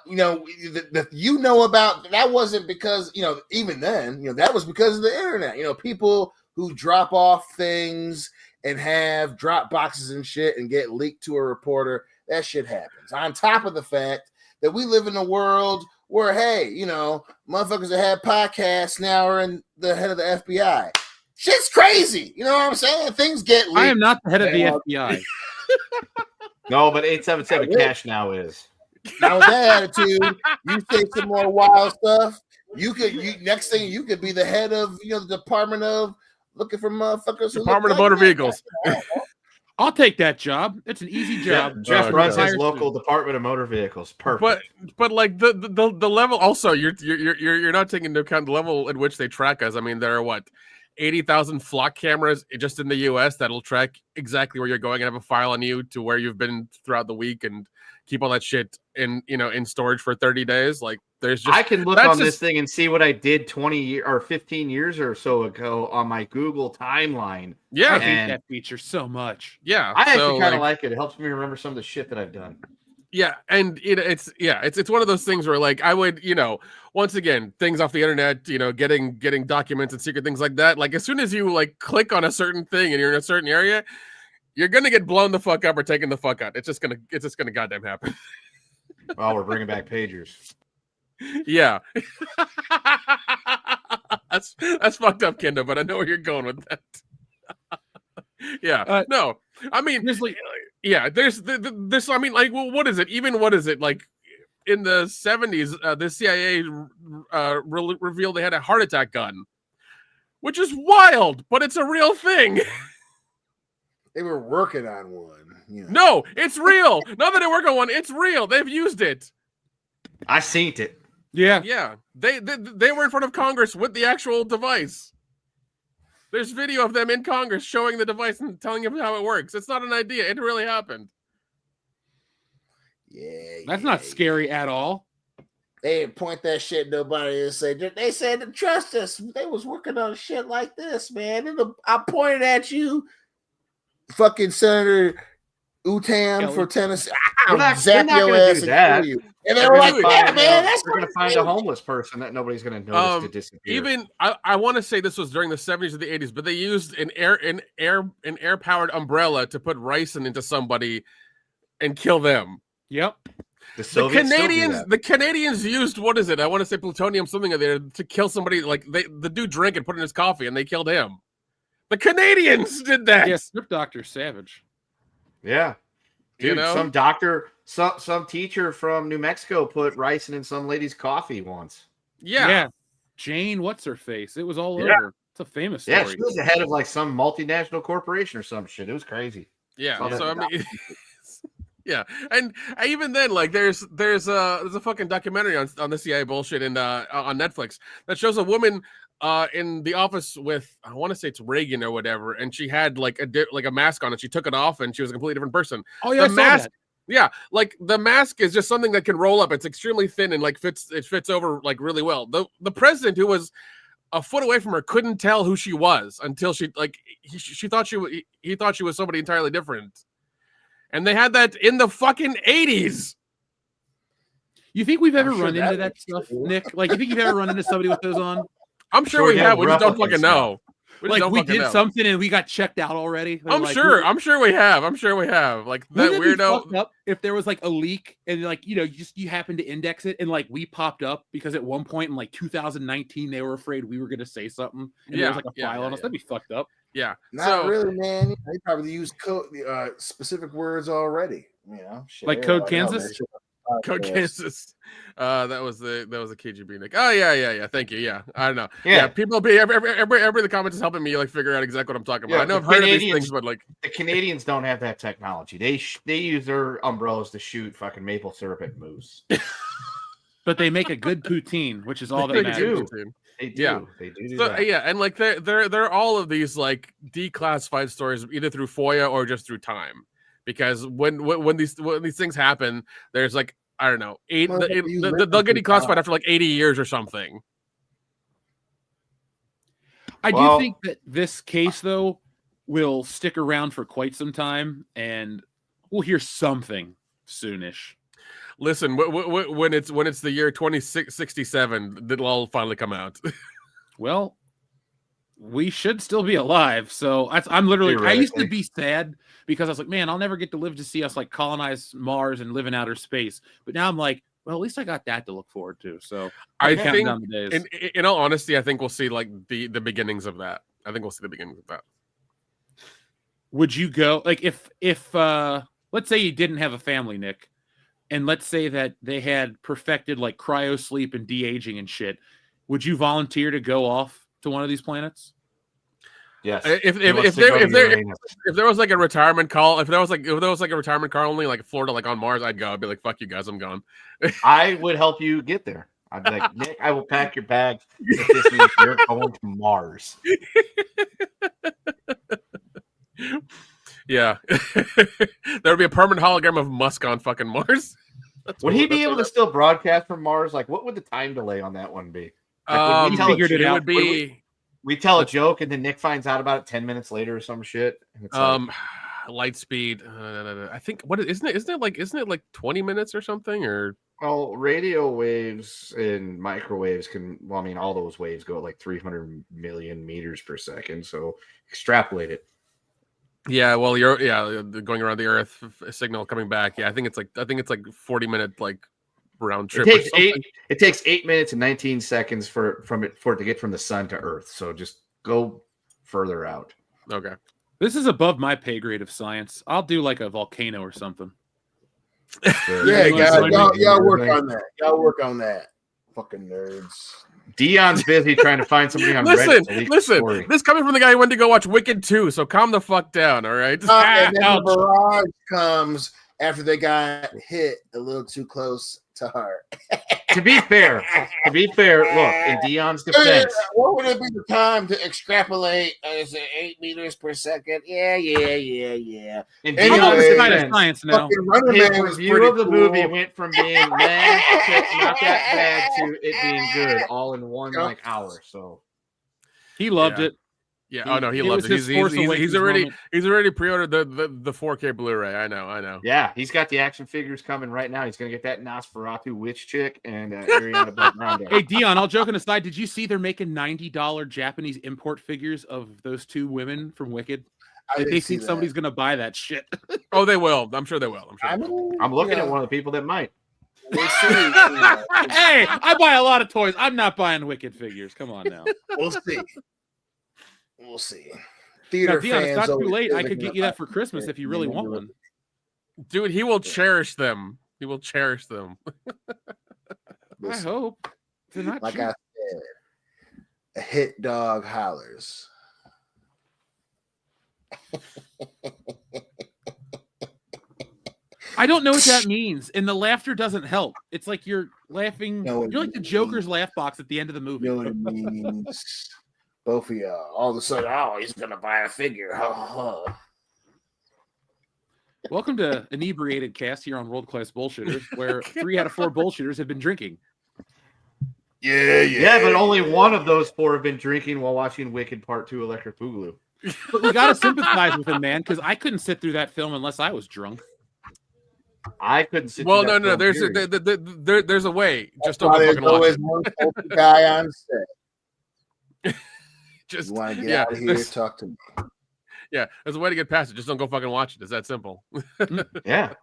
B: you know about that wasn't because, you know, even then, you know, that was because of the internet. You know, people who drop off things and have drop boxes and shit and get leaked to a reporter. That shit happens. On top of the fact that we live in a world where, hey, you know, motherfuckers that have podcasts now are in the head of the FBI. Shit's crazy. You know what I'm saying? Things get leaked.
C: I am not the head of the FBI.
E: No, but 877 Cash now is.
B: Now with that attitude, you say some more wild stuff. Next thing you could be the head of, you know, the Department of looking for motherfuckers.
D: Department of Motor Vehicles.
C: I'll take that job. It's an easy job.
E: Jeff runs his
C: Hire
E: local
C: soon.
E: Department of Motor Vehicles. Perfect.
D: But like the level also you're not taking into account the level at which they track us. I mean, there are what 80,000 flock cameras just in the US that'll track exactly where you're going and have a file on you to where you've been throughout the week and keep all that shit in storage for 30 days. Like there's just
E: I can look on this thing and see what I did 20 or 15 years or so ago on my Google timeline.
D: Yeah,
C: I hate that feature so much.
D: Yeah,
E: I actually kind of like it. It helps me remember some of the shit that I've done.
D: Yeah, and it's one of those things where like I would, once again, things off the internet, getting documents and secret things like that. Like as soon as you like click on a certain thing and you're in a certain area, you're gonna get blown the fuck up or taken the fuck out. It's just gonna goddamn happen.
E: Oh, we're bringing back pagers.
D: Yeah. That's fucked up, Kendo, but I know where you're going with that. Yeah. No. I mean, yeah, there's I mean, like, well, what is it? Even what is it? Like in the 70s, the CIA revealed they had a heart attack gun, which is wild, but it's a real thing.
B: They were working on one.
D: No, it's real. Not that they work on one, it's real. They've used it.
E: I seen it.
D: Yeah. They were in front of Congress with the actual device. There's video of them in Congress showing the device and telling them how it works. It's not an idea. It really happened.
B: Yeah.
C: That's not scary at all.
B: They didn't point that shit at nobody and say, they said to trust us. They was working on shit like this, man. And I pointed at you, fucking Senator Utam for Tennessee.
E: We're not
B: gonna do that. You. And they were like, yeah, man, that's
E: we're going to find a homeless person that nobody's going to notice to disappear.
D: Even I want to say this was during the 70s or the 80s, but they used an air powered umbrella to put ricin into somebody and kill them.
C: Yep.
D: The Canadians used, what is it? I want to say plutonium something there to kill somebody. Like the dude drank it, put it in his coffee, and they killed him. The Canadians did that.
C: Yeah, Script Doctor Savage.
E: Yeah. Dude, some doctor, some teacher from New Mexico put ricin in some lady's coffee once.
D: Yeah.
C: Jane, what's her face? It was all over. It's a famous story.
E: Yeah, she was the head of like some multinational corporation or some shit. It was crazy.
D: Yeah. So I mean, yeah, and even then, like, there's a fucking documentary on the CIA bullshit on Netflix that shows a woman in the office with, I want to say it's Reagan or whatever, and she had like a mask on and she took it off and she was a completely different person.
C: Oh yeah,
D: the mask. Yeah, like the mask is just something that can roll up. It's extremely thin and like fits over like really well. The president, who was a foot away from her, couldn't tell who she was until she like he thought he thought she was somebody entirely different. And they had that in the fucking 80s.
C: You think we've ever run into that stuff, Nick? Like, you think you've ever run into somebody with those on?
D: I'm sure we have. We just don't fucking know.
C: We did something and we got checked out already.
D: I'm sure we have. Like that weirdo.
C: Up if there was like a leak and like you happen to index it and like we popped up because at one point in like 2019 they were afraid we were going to say something and there was like a file on us. That'd be fucked up.
D: Yeah,
B: not really, man. They probably use code specific words already. Shit,
C: like Code Kansas.
D: Code Kansas. That was the KGB Nick. Oh yeah. Thank you. Yeah, I don't know. Yeah, people be every the comments is helping me like figure out exactly what I'm talking about. I know I've heard of these things, but like
E: the Canadians don't have that technology. They use their umbrellas to shoot fucking maple syrup at moose.
C: But they make a good poutine, which is all that matters.
E: They do.
D: Yeah.
E: They do
D: so,
E: that.
D: Yeah, and like they're all of these like declassified stories either through FOIA or just through time. Because when these things happen, there's like I don't know,
B: Motherfucker, you
D: they'll get
B: live
D: declassified after like 80 years or something.
C: I
E: Well-
C: do think that this case, though, will stick around for quite some time, and we'll hear something soonish.
D: Listen, when it's the year 2067, it'll all finally come out.
C: Well, we should still be alive. So I'm literally, I used to
E: Theoretically.
C: be sad because I was like, man, I'll never get to live to see us like colonize Mars and live in outer space. But now I'm like, well, at least I got that to look forward to. So
D: I
C: I'm counting
D: think,
C: down the days.
D: in all honesty, I think we'll see like the beginnings of that. I think we'll see the beginnings of that.
C: Would you go like if let's say you didn't have a family, Nick, and let's say that they had perfected like cryo sleep and de-aging and shit, would you volunteer to go off to one of these planets?
E: Yes.
D: If
E: He wants to go to Uranus.
D: there was like a retirement call, if there was like a retirement car only like Florida, like on Mars, I'd go. I'd be like, fuck you guys, I'm gone.
E: I would help you get there. I'd be like, Nick, I will pack your bag if this means you're going to Mars.
D: Yeah, there would be a permanent hologram of Musk on fucking Mars.
E: Would he be able to still broadcast from Mars? Like, what would the time delay on that one be? Like,
C: we figured it out.
D: Would be
E: we tell a joke and then Nick finds out about it 10 minutes later or some shit. And it's like,
D: light speed. I think isn't it like 20 minutes or something or.
E: well, radio waves and microwaves can. Well, I mean, all those waves go at like 300 million meters per second. So extrapolate it.
D: Yeah, well, going around the Earth signal coming back. Yeah, I think it's like 40-minute like round trip.
E: It takes 8 minutes and 19 seconds for it to get from the sun to Earth. So just go further out.
D: Okay.
C: This is above my pay grade of science. I'll do like a volcano or something.
B: Yeah, guys, y'all work on that. Y'all work on that. Fucking nerds.
E: Dion's busy trying to find somebody on Reddit. to leak the story.
D: Listen. This coming from the guy who went to go watch Wicked 2, so calm the fuck down, all right?
B: And then the barrage comes after they got hit a little too close to heart.
E: To be fair, look, in Dion's defense,
B: What would it be the time to extrapolate? Is it 8 meters per second? Yeah.
E: in
B: Anyway,
C: I'm on
E: Dion's
C: the side of
E: defense,
C: science now.
B: Fucking Running
E: his
B: Man was
E: review
B: pretty
E: of the
B: cool.
E: movie went from being meh to not that bad to it being good all in one like hour. So
C: He loved
D: Yeah.
C: it.
D: Yeah. Oh no, he
C: It
D: loves
C: was
D: it.
C: his Force Awakens
D: He's already
C: moment.
D: pre-ordered the 4K Blu-ray. I know.
E: yeah, he's got the action figures coming right now. He's gonna get that Nosferatu witch chick and Ariana Grande.
C: Hey, Dion, all joking aside, did you see they're making $90 Japanese import figures of those two women from Wicked?
B: I
C: They
B: didn't see
C: think somebody's going to buy that shit.
D: Oh, they will. I'm sure they will.
B: I mean,
E: I'm looking at one of the people that might.
B: We'll see.
C: Hey, I buy a lot of toys. I'm not buying Wicked figures. Come on now.
B: We'll see.
C: Now,
B: Theater
C: Dion, it's
B: fans
C: not too
B: always
C: late.
B: say
C: I
B: they're
C: could
B: gonna
C: get you that
B: buy
C: for Christmas
B: it.
C: if you really
B: They
C: want
B: never
C: one.
D: Dude, he will cherish them. He will cherish them.
C: I hope. They're not
B: Like
C: cheap.
B: I said, a hit dog hollers.
C: I don't know what that means, and the laughter doesn't help. It's like you're laughing.
B: No,
C: You're like the Joker's laugh box at the end of the movie.
B: You know what it means? Both of y'all. All of a sudden, oh, he's gonna buy a figure.
C: Welcome to Inebriated Cast here on World Class Bullshitters, where 3 out of 4 bullshitters have been drinking.
E: Yeah, but only one of those 4 have been drinking while watching Wicked Part 2 Electric Boogaloo.
C: But we gotta sympathize with him, man, because I couldn't sit through that film unless I was drunk.
E: I couldn't sit
D: Well,
E: through
D: no.
E: that film, period.
D: There's a way. Just don't
B: Why
D: go
B: there's
D: fucking watch
B: always
D: it.
B: one healthy guy on set.
D: Just
B: You want to get out of here? Talk to me.
D: Yeah, there's a way to get past it. Just don't go fucking watch it. It's that simple.
E: Yeah.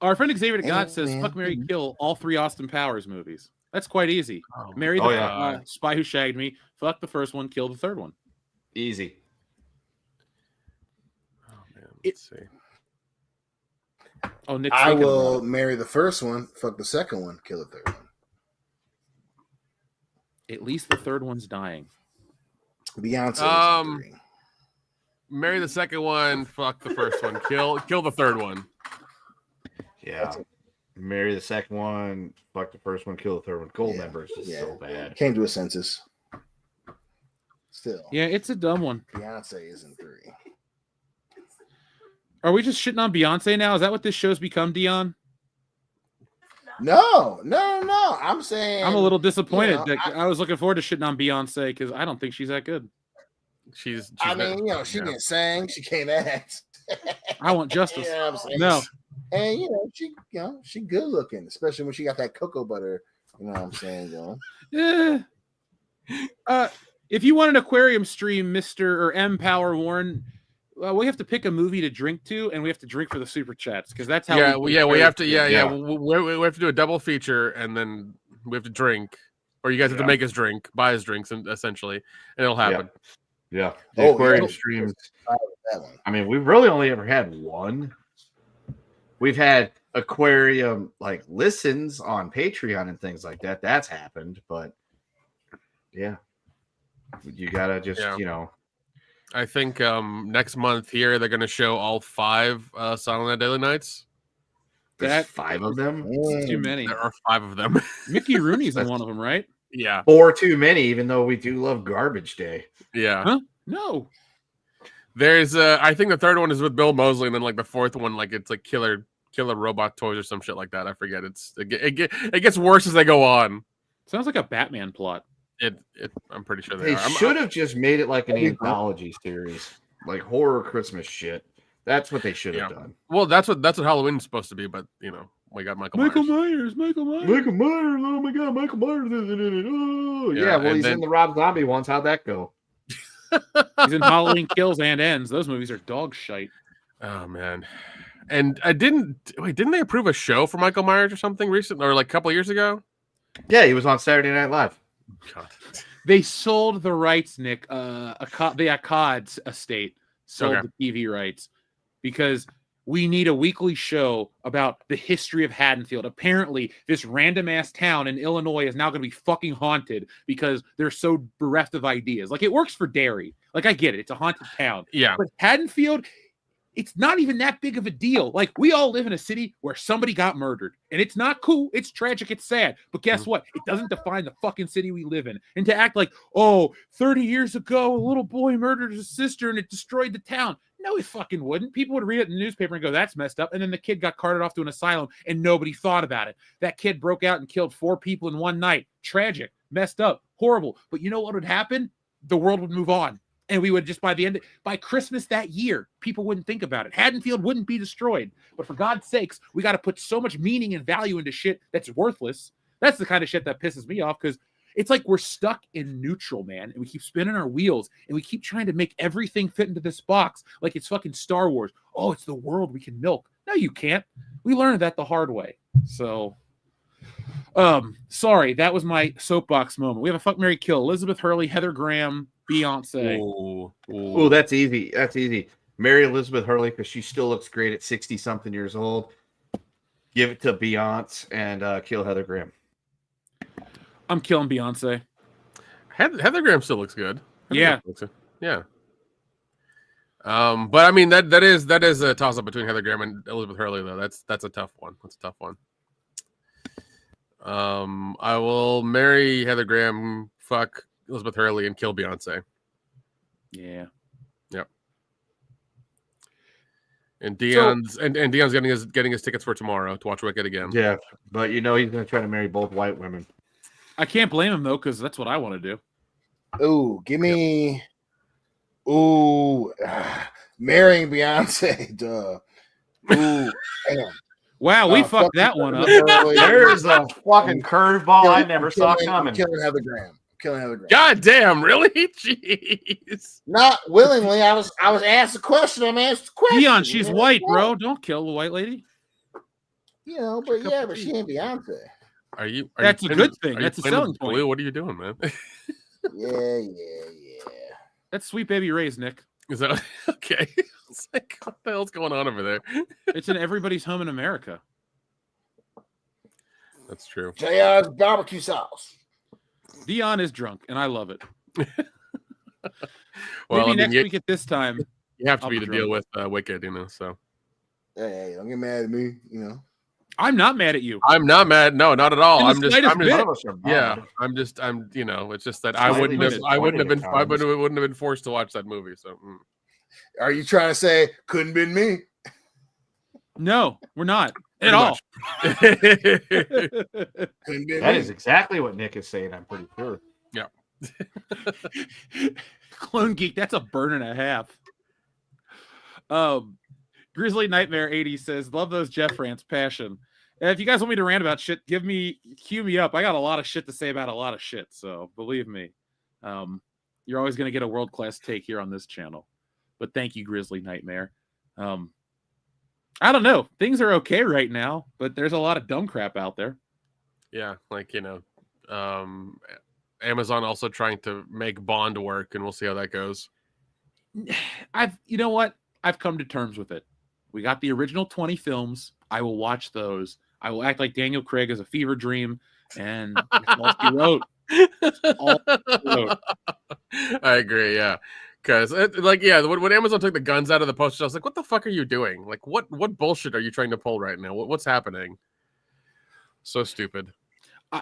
C: Our friend Xavier God says,
B: man.
C: fuck, marry, kill all 3 Austin Powers movies. That's quite easy. Marry the
E: Oh, yeah.
C: Spy Who Shagged Me, fuck the first one, kill the third one.
E: Easy.
D: Oh man, let's see.
C: Oh, Nick's
B: I
C: thinking
B: will
C: about
B: marry the first one, fuck the second one, kill the third one.
C: it. At least the third one's dying.
B: Beyonce.
D: Um, Marry the second one, fuck the first one, kill the third one.
E: Yeah. Marry the second one, fuck the first one, kill the third one. Gold
B: Yeah.
E: members is
B: Yeah.
E: so bad.
B: Came to a census. Still,
C: Yeah, it's a dumb one.
B: Beyonce isn't 3.
C: Are we just shitting on Beyonce now? Is that what this show's become, Dion?
B: No. I'm saying
C: I'm a little disappointed.
B: you know,
C: I was looking forward to shitting on Beyonce because I don't think she's that good.
D: She's
B: I mean, you know, she
D: yeah.
B: can sing, she can't act.
C: I want justice.
B: You know what I'm saying?
C: No.
B: And she good looking, especially when she got that cocoa butter. You know what I'm saying,
C: If you want an aquarium stream, Mr. or M Power Warren, we have to pick a movie to drink to, and we have to drink for the super chats because that's how.
D: We have to. We have to do a double feature, and then we have to drink, or you guys have to make us drink, buy us drinks, and essentially, and it'll happen.
E: Yeah. The aquarium streams. I mean, we've really only ever had one. We've had aquarium like listens on Patreon and things like that. That's happened, but yeah, you gotta just
D: I think next month here they're gonna show all 5 Silent Night Daily Nights.
E: There's 5 of them.
C: It's too many.
D: There are 5 of them.
C: Mickey Rooney's in one of them, right?
D: Yeah.
E: 4 too many, even though we do love Garbage Day.
D: Yeah.
C: Huh? No.
D: There's I think the third one is with Bill Moseley, and then like the fourth one, like it's like killer robot toys or some shit like that. I forget. It gets worse as they go on.
C: Sounds like a Batman plot.
D: I'm pretty sure
E: They
D: are.
E: should have just made it like an anthology series, like horror Christmas shit. That's what they should have done.
D: Well, that's what Halloween's supposed to be, but we got Michael Myers.
C: Michael Myers.
E: Oh my god, Michael Myers is in it. Oh
D: Yeah,
E: well, he's in the Rob Zombie ones. How'd that go?
C: He's in Halloween Kills and Ends. Those movies are dog shite.
D: Oh man. And didn't they approve a show for Michael Myers or something recently, or like a couple of years ago?
E: Yeah, he was on Saturday Night Live.
D: God.
C: They sold the rights, Nick. The Akkad's estate sold the TV rights because we need a weekly show about the history of Haddonfield. Apparently, this random ass town in Illinois is now going to be fucking haunted because they're so bereft of ideas. Like, it works for Derry. Like, I get it. It's a haunted town.
D: Yeah.
C: But Haddonfield, it's not even that big of a deal. Like, we all live in a city where somebody got murdered. And it's not cool. It's tragic. It's sad. But guess what? It doesn't define the fucking city we live in. And to act like, 30 years ago, a little boy murdered his sister and it destroyed the town. No, it fucking wouldn't. People would read it in the newspaper and go, that's messed up. And then the kid got carted off to an asylum and nobody thought about it. That kid broke out and killed 4 people in one night. Tragic, messed up, horrible. But you know what would happen? The world would move on. And we would just by Christmas that year, people wouldn't think about it. Haddonfield wouldn't be destroyed. But for God's sakes, we got to put so much meaning and value into shit that's worthless. That's the kind of shit that pisses me off because it's like we're stuck in neutral, man. And we keep spinning our wheels and we keep trying to make everything fit into this box like it's fucking Star Wars. Oh, it's the world we can milk. No, you can't. We learned that the hard way. So, sorry, that was my soapbox moment. We have a fuck, marry, kill. Elizabeth Hurley, Heather Graham, Beyonce.
E: Oh, that's easy. That's easy. Marry Elizabeth Hurley because she still looks great at 60-something years old. Give it to Beyonce and kill Heather Graham.
C: I'm killing Beyonce.
D: Heather Graham still looks good.
C: Yeah.
D: Yeah. But I mean that is a toss up between Heather Graham and Elizabeth Hurley though. That's a tough one. That's a tough one. I will marry Heather Graham, fuck Elizabeth Hurley, and kill Beyonce.
C: Yeah.
D: Yep. And Dion's getting his tickets for tomorrow to watch Wicked again.
E: Yeah, but he's gonna try to marry both white women.
C: I can't blame him though, because that's what I want to do.
B: Ooh, give me. Ooh, marrying Beyonce. Duh. Ooh, damn.
C: Wow, we fucked that one up.
E: There's a fucking curveball I never saw coming.
B: Killing Heather Graham.
D: God damn, really? Jeez.
B: Not willingly. I was asked a question. I'm asked a question.
C: Dion, she's white, bro. Don't kill the white lady.
B: But she ain't Beyonce.
C: That's a good thing. That's a selling point.
D: What are you doing, man?
B: Yeah.
C: That's Sweet Baby Ray's, Nick.
D: Is that okay? It's like, what the hell's going on over there?
C: It's in everybody's home in America.
D: That's true.
B: JR's barbecue sauce.
C: Dion is drunk, and I love it.
D: Well,
C: maybe next week at this time.
D: You have to be to deal with Wicked, So.
B: Hey, don't get mad at me.
C: I'm not mad at you.
D: I'm not mad. No, not at all. I'm just it's just that I wouldn't have been forced to watch that movie. So,
B: Are you trying to say couldn't been me?
C: No, we're not
D: Pretty
C: at all.
B: Couldn't be
E: That
B: me.
E: is exactly what Nick is saying. I'm pretty sure.
C: Clone Geek, that's a burn and a half. Grizzly Nightmare 80 says, love those Jeff rants, passion. And if you guys want me to rant about shit, cue me up. I got a lot of shit to say about a lot of shit, so believe me. You're always going to get a world-class take here on this channel. But thank you, Grizzly Nightmare. I don't know. Things are okay right now, but there's a lot of dumb crap out there.
D: Yeah, like, Amazon also trying to make Bond work, and we'll see how that goes.
C: You know what? I've come to terms with it. We got the original 20 films. I will watch those. I will act like Daniel Craig is a fever dream, and it's all he wrote. All he wrote.
D: I agree, yeah. Because, when Amazon took the guns out of the poster, I was like, what the fuck are you doing? Like, what bullshit are you trying to pull right now? What's happening? So stupid.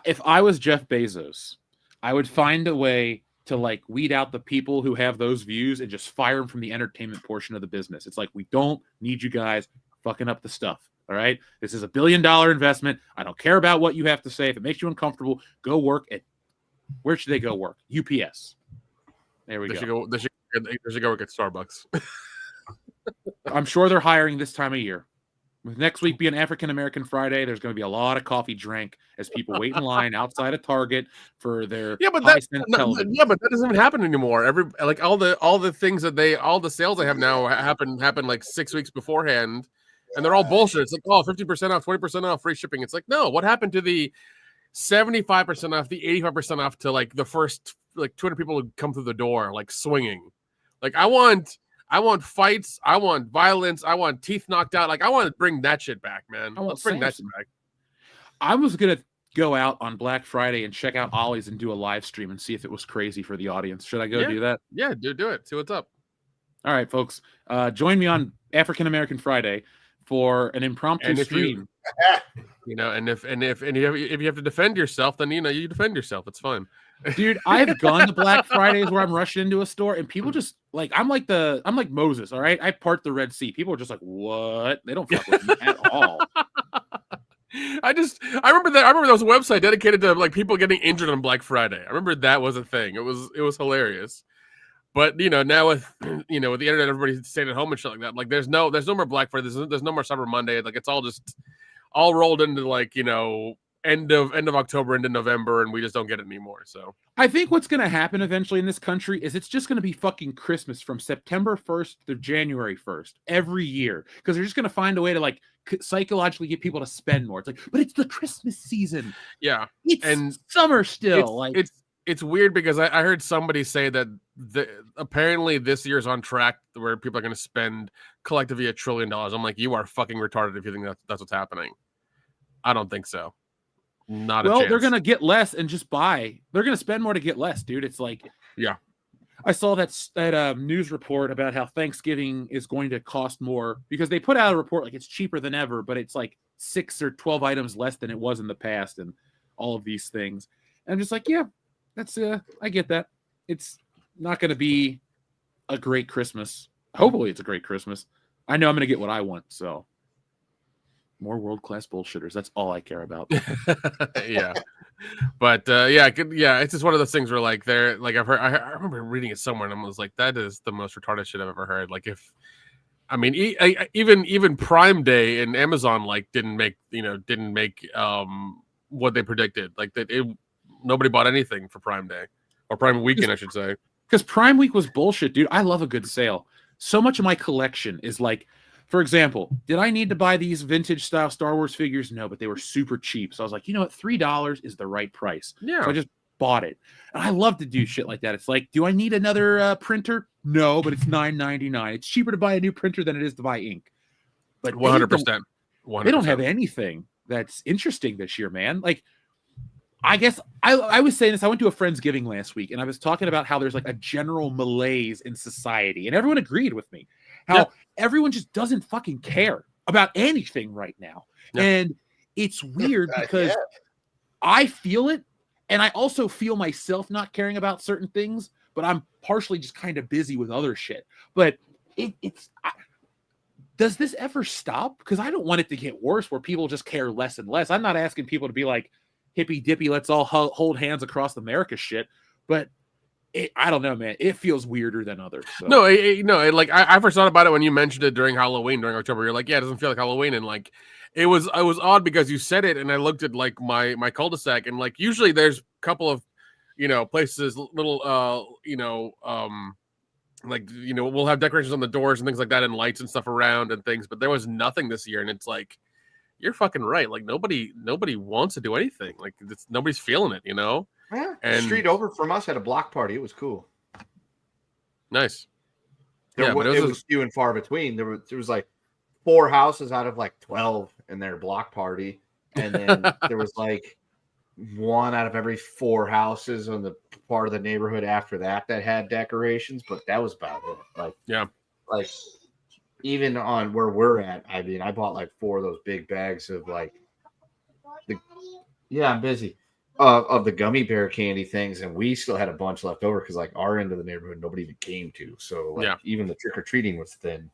C: If I was Jeff Bezos, I would find a way to, like, weed out the people who have those views and just fire them from the entertainment portion of the business. It's like, we don't need you guys fucking up the stuff, all right? This is $1 billion investment. I don't care about what you have to say. If it makes you uncomfortable, go work at... Where should they go work? UPS. There we go.
D: They should go work at Starbucks.
C: I'm sure they're hiring this time of year. With next week being African American Friday, there's going to be a lot of coffee drank as people wait in line outside of Target for their television.
D: Yeah, but that doesn't even happen anymore. All the sales they have now happen like 6 weeks beforehand, and they're all bullshit. It's like, 50% off, 20% off, free shipping. It's like, no, what happened to the 75% off, the 85% off to like the first like 200 people who come through the door, like swinging? Like, I want fights. I want violence. I want teeth knocked out. Like, I want to bring that shit back, man. Let's bring that shit back.
C: I was going to go out on Black Friday and check out Ollie's and do a live stream and see if it was crazy for the audience. Should I go do that?
D: Yeah, do it. See what's up.
C: All right, folks. Join me on African American Friday for an impromptu stream.
D: And if you have to defend yourself, then you defend yourself. It's fine.
C: Dude, I've gone to Black Fridays where I'm rushing into a store and people just like, I'm like Moses, all right? I part the Red Sea. People are just like, what? They don't fuck with me at all.
D: I remember there was a website dedicated to like people getting injured on Black Friday. I remember that was a thing. It was hilarious. But now with with the internet, everybody's staying at home and shit like that. Like there's no more Black Friday. There's no more Cyber Monday. Like it's all rolled into like end of October into November, and we just don't get it anymore. So
C: I think what's going to happen eventually in this country is it's just going to be fucking Christmas from September 1st to January 1st every year, because they're just going to find a way to like psychologically get people to spend more. It's like, but it's the Christmas season.
D: Yeah,
C: it's summer still.
D: It's weird because I heard somebody say that apparently this year's on track where people are going to spend collectively $1 trillion. I'm like, you are fucking retarded if you think that's what's happening. I don't think so. Not a chance.
C: They're going to get less and just buy. They're going to spend more to get less, dude. It's like,
D: yeah.
C: I saw that news report about how Thanksgiving is going to cost more because they put out a report like it's cheaper than ever, but it's like 6 or 12 items less than it was in the past and all of these things. And I'm just like, yeah, that's I get that. It's not going to be a great Christmas. Hopefully it's a great Christmas. I know I'm going to get what I want, so more world-class bullshitters. That's all I care about.
D: Yeah. But it's just one of those things where like they're like I remember reading it somewhere and I was like, that is the most retarded shit I've ever heard. Like even Prime Day and Amazon like didn't make what they predicted. Like nobody bought anything for Prime Day or Prime Weekend, I should say.
C: Because Prime Week was bullshit, dude. I love a good sale. So much of my collection is like, for example, did I need to buy these vintage style Star Wars figures? No, but they were super cheap. So I was like, you know what? $3 is the right price.
D: Yeah.
C: So I just bought it. And I love to do shit like that. It's like, do I need another printer? No, but it's $9.99. It's cheaper to buy a new printer than it is to buy ink. But
D: 100%.
C: They don't have anything that's interesting this year, man. Like, I guess I was saying this. I went to a Friendsgiving last week, and I was talking about how there's like a general malaise in society, and everyone agreed with me. How everyone just doesn't fucking care about anything right now. Yeah. And it's weird because I feel it, and I also feel myself not caring about certain things, but I'm partially just kind of busy with other shit. But does this ever stop? Because I don't want it to get worse where people just care less and less. I'm not asking people to be like hippy dippy, let's all hold hands across America shit. But I don't know, man. It feels weirder than others. So.
D: No, like I first thought about it when you mentioned it during Halloween, during October. You're like, yeah, it doesn't feel like Halloween, and like it was odd because you said it, and I looked at like my cul-de-sac, and like usually there's a couple of places, little like we'll have decorations on the doors and things like that, and lights and stuff around and things, but there was nothing this year, and it's like you're fucking right. Like nobody wants to do anything. Like nobody's feeling it,
E: Yeah,
D: and
E: the street over from us had a block party. It was cool.
D: Nice.
E: It was few and far between. There was like 4 houses out of like 12 in their block party, and then there was like 1 out of every 4 houses on the part of the neighborhood after that had decorations, but that was about it. Like,
D: yeah,
E: like even on where we're at, I mean, I bought like 4 of those big bags of like I'm busy. Of the gummy bear candy things, and we still had a bunch left over because like our end of the neighborhood nobody even came to, so like, even the trick-or-treating was thin.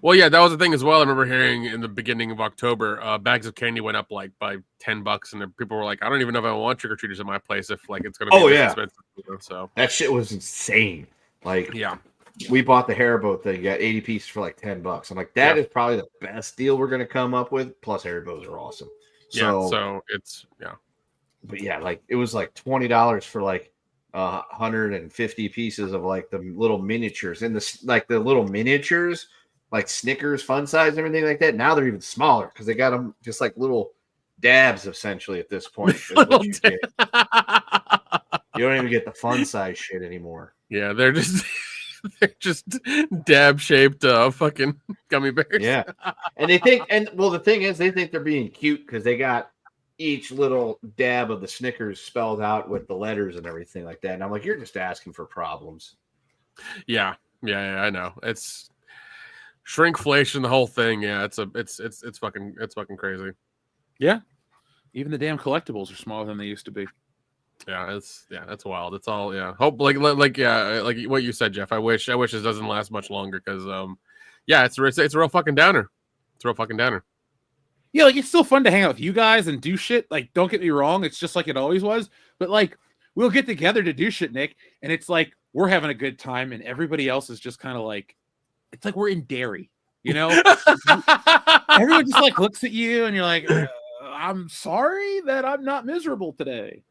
D: Well, yeah, that was the thing as well. I remember hearing in the beginning of October, bags of candy went up like by $10, and people were like, I don't even know if I want trick-or-treaters at my place if like it's gonna be expensive. So
E: that shit was insane. Like,
D: yeah,
E: we bought the Haribo thing, got 80 pieces for like $10. I'm like, that is probably the best deal we're gonna come up with. Plus Haribos are awesome.
D: So it's
E: But yeah, like it was like $20 for like 150 pieces of like the little miniatures, and the little miniatures, like Snickers, fun size, and everything like that. Now they're even smaller because they got them just like little dabs essentially at this point. You don't even get the fun size shit anymore.
D: Yeah, they're just dab shaped fucking gummy bears.
E: Yeah, and they think, the thing is, they think they're being cute because they got each little dab of the Snickers spelled out with the letters and everything like that. And I'm like, you're just asking for problems.
D: Yeah, I know. It's shrinkflation, the whole thing. Yeah, it's fucking crazy.
C: Yeah. Even the damn collectibles are smaller than they used to be.
D: Yeah, that's wild. It's all hope like what you said, Jeff. I wish it doesn't last much longer because it's a real fucking downer. It's a real fucking downer.
C: Yeah, like it's still fun to hang out with you guys and do shit. Like, don't get me wrong, it's just like it always was. But like, we'll get together to do shit, Nick, and it's like we're having a good time, and everybody else is just kind of like, it's like we're in Derry, Everyone just like looks at you, and you're like, I'm sorry that I'm not miserable today.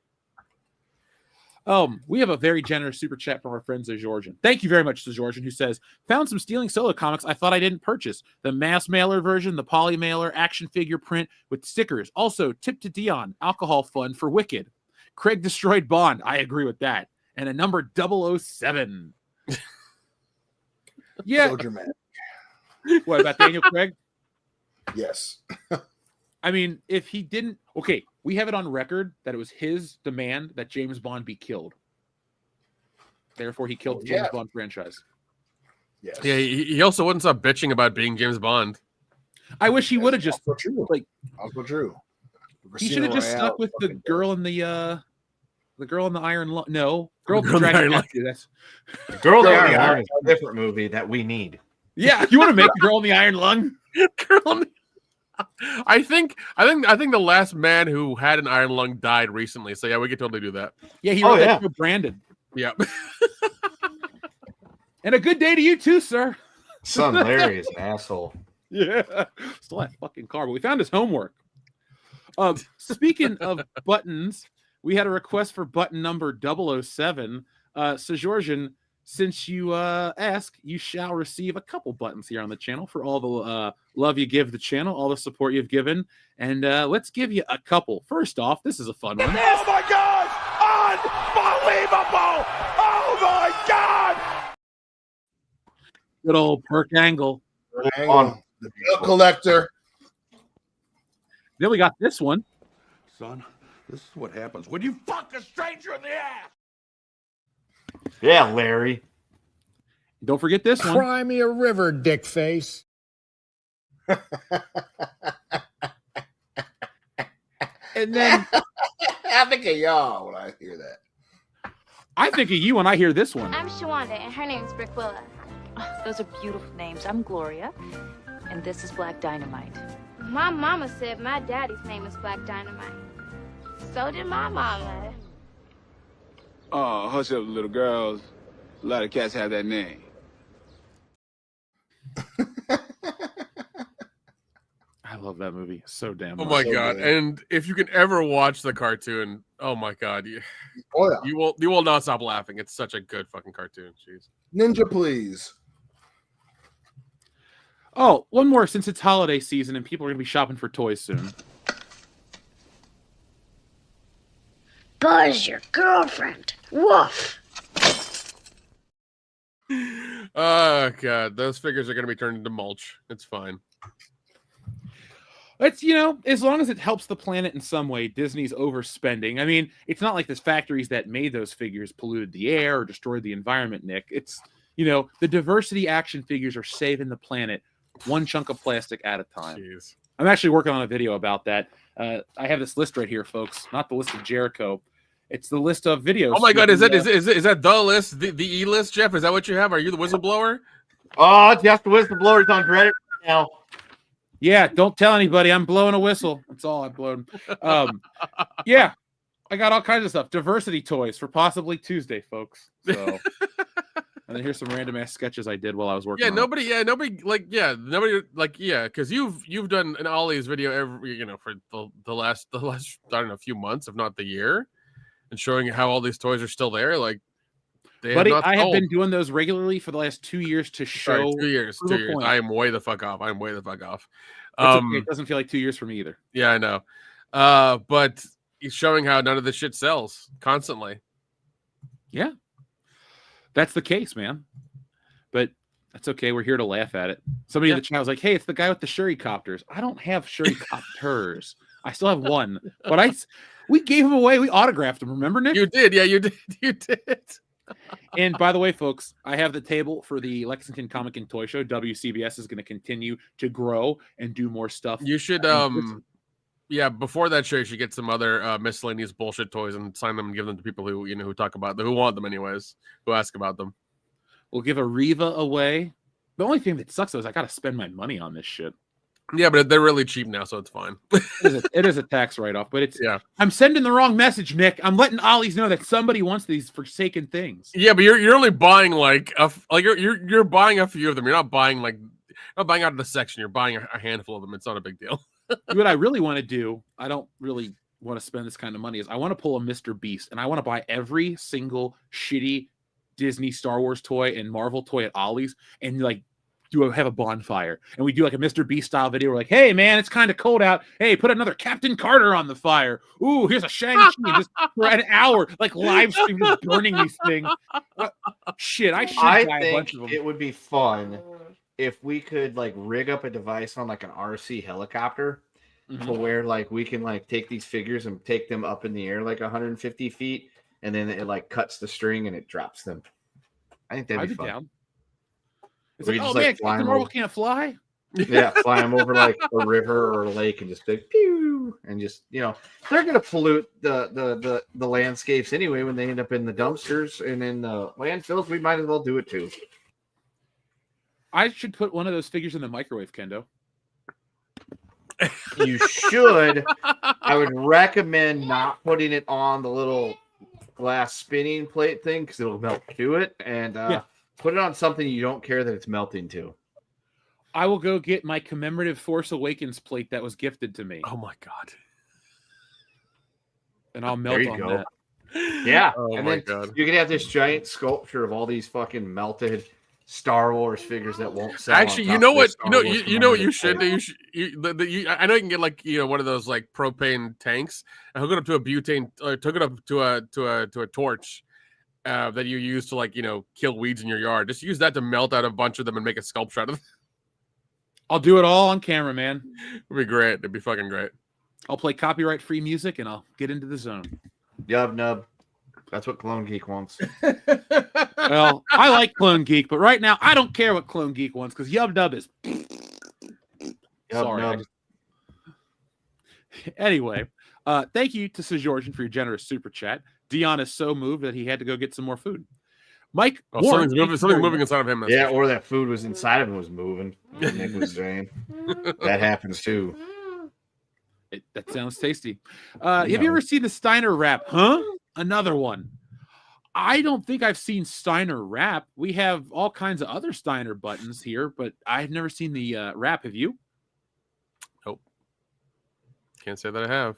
C: We have a very generous super chat from our friend Georgian. Thank you very much to Georgian, who says, found some Stealing Solo comics I thought I didn't purchase. The mass mailer version, the poly mailer, action figure print with stickers. Also, tip to Dion, alcohol fund for Wicked. Craig destroyed Bond. I agree with that. And a number 007. Yeah.
B: So dramatic.
C: What about Daniel Craig?
B: Yes.
C: I mean, if he didn't... Okay, we have it on record that it was his demand that James Bond be killed. Therefore, he killed the James Bond franchise.
B: Yes.
D: Yeah, he also wouldn't stop bitching about being James Bond.
C: I wish he would have just...
B: true.
C: Like,
B: also true.
C: He should have just stuck with the girl in the Iron Lung. No, girl in the Dragon Lung. That's
E: the Girl in the Iron Lung is a different movie that we need.
C: Yeah, you want to make the Girl in the Iron Lung?
D: I think the last man who had an iron lung died recently. So yeah, we could totally do that.
C: Yeah, he wrote that for Brandon.
D: Yeah.
C: And a good day to you too, sir.
E: Son Larry is an asshole.
C: Yeah. Still that fucking car, but we found his homework. Speaking of buttons, we had a request for button number 007. Georgian, since you ask, you shall receive a couple buttons here on the channel for all the love you give the channel, all the support you've given. And let's give you a couple. First off, this is a fun one.
A: Oh my God! Unbelievable! Oh my God!
C: Good old Perk Angle.
B: On the bill collector.
C: Then we got this one.
A: Son, this is what happens when you fuck a stranger in the ass.
E: Yeah, Larry.
C: Don't forget this one.
F: Cry me a river, dick face.
C: And then
B: I think of y'all when I hear that.
C: I think of you when I hear this one.
G: I'm Shawanda, and her name's Brickwilla.
H: Oh, those are beautiful names. I'm Gloria,
G: and this is Black Dynamite.
H: My mama said my daddy's name is Black Dynamite. So did my mama.
I: Oh, hush up, little girls. A lot of cats have that name.
C: I love that movie so damn much.
D: Oh my
B: So
D: god!
B: good.
D: And if you can ever watch the cartoon, oh my god,
B: Oh yeah.
D: you will not stop laughing. It's such a good fucking cartoon. Jeez.
B: Ninja, please.
C: Oh, one more since it's holiday season and people are going to be shopping for toys soon.
J: Buzz, your girlfriend. Woof.
D: Oh god, those figures are going to be turned into mulch. It's fine.
C: It's, you know, as long as it helps the planet in some way, Disney's overspending. I mean, it's not like the factories that made those figures polluted the air or destroyed the environment, Nick. It's, you know, the diversity action figures are saving the planet one chunk of plastic at a time.
D: Jeez.
C: I'm actually working on a video about that. I have this list right here, folks. Not the list of Jericho. It's the list of videos.
D: Oh my god, is that the list? The E list, Jeff? Is that what you have? Are you the whistleblower?
E: Oh, Jeff the whistleblower's on Reddit right now.
C: Yeah, don't tell anybody. I'm blowing a whistle. That's all I've blown. Yeah, I got all kinds of stuff. Diversity toys for possibly Tuesday, folks. So, and then here's some random ass sketches I did while I was working.
D: Nobody, because you've done an Ollie's video every, for the last I don't know, few months, if not the year, and showing how all these toys are still there. Like,
C: buddy, I have been doing those regularly for the last 2 years to show.
D: Sorry, 2 years. 2 years.
C: Point.
D: I am way the fuck off.
C: Okay. It doesn't feel like 2 years for me either.
D: Yeah, I know. But he's showing how none of this shit sells constantly.
C: Yeah, that's the case, man. But that's okay. We're here to laugh at it. Somebody in the chat was like, "Hey, it's the guy with the Shuri copters." I don't have Shuri copters. I still have one, but we gave him away. We autographed him. Remember, Nick?
D: You did. Yeah, you did. You did.
C: And by the way, folks, I have the table for the Lexington Comic and Toy Show. WCBS is going to continue to grow and do more stuff.
D: You should, before that show, you should get some other miscellaneous bullshit toys and sign them and give them to people who who talk about them, who want them anyways, who ask about them.
C: We'll give a Riva away. The only thing that sucks though is I got to spend my money on this shit.
D: Yeah, but they're really cheap now, so it's fine.
C: It is a tax write-off, but I'm sending the wrong message, Nick. I'm letting Ollie's know that somebody wants these forsaken things.
D: Yeah, but you're only buying you're buying a few of them. You're not buying out of the section. You're buying a handful of them. It's not a big deal.
C: What I really want to do, I don't really want to spend this kind of money, is I want to pull a Mr. Beast and I want to buy every single shitty Disney Star Wars toy and Marvel toy at Ollie's and have a bonfire, and we do like a Mr. Beast style video. We're like, "Hey man, it's kind of cold out. Hey, put another Captain Carter on the fire. Ooh, here's a Shang-Chi." Just for an hour, like live stream, just burning these things. Shit, I should buy a bunch of them.
E: It would be fun if we could rig up a device on an RC helicopter to where we can take these figures and take them up in the air 150 feet, and then it cuts the string and it drops them. I think that'd be fun.
C: Down. It's like, oh man, Captain Marvel can't fly.
E: Yeah, fly them over a river or a lake and just pew, and just they're gonna pollute the landscapes anyway when they end up in the dumpsters and in the landfills. We might as well do it too.
C: I should put one of those figures in the microwave, Kendo.
E: You should. I would recommend not putting it on the little glass spinning plate thing because it'll melt to it, and put it on something you don't care that it's melting to.
C: I will go get my commemorative Force Awakens plate that was gifted to me.
D: Oh my god!
C: And I'll melt on that.
E: Yeah,
D: oh
E: and
D: my
E: then
D: god!
E: You can have this giant sculpture of all these fucking melted Star Wars figures that won't sell.
D: Actually, you know what? You know what you should do. I know you can get one of those propane tanks and hook it up to a butane, hook it up to a torch. That you use to kill weeds in your yard. Just use that to melt out a bunch of them and make a sculpture out of them.
C: I'll do it all on camera, man.
D: It'd be great. It'd be fucking great.
C: I'll play copyright-free music and I'll get into the zone.
E: Yub nub. That's what Clone Geek wants.
C: Well, I like Clone Geek, but right now I don't care what Clone Geek wants because Yub Nub is. Sorry. Anyway, thank you to Sir Georgian for your generous super chat. Dion is so moved that he had to go get some more food. Mike,
D: Oh,
C: Warren,
D: something's moving inside of him. That's
E: Yeah,
D: for sure.
E: or that food was inside of him was moving. Nick was saying that happens too.
C: That sounds tasty. Have you ever seen the Steiner wrap? Huh? Another one. I don't think I've seen Steiner wrap. We have all kinds of other Steiner buttons here, but I've never seen the wrap. Have you?
D: Nope. Can't say that I have.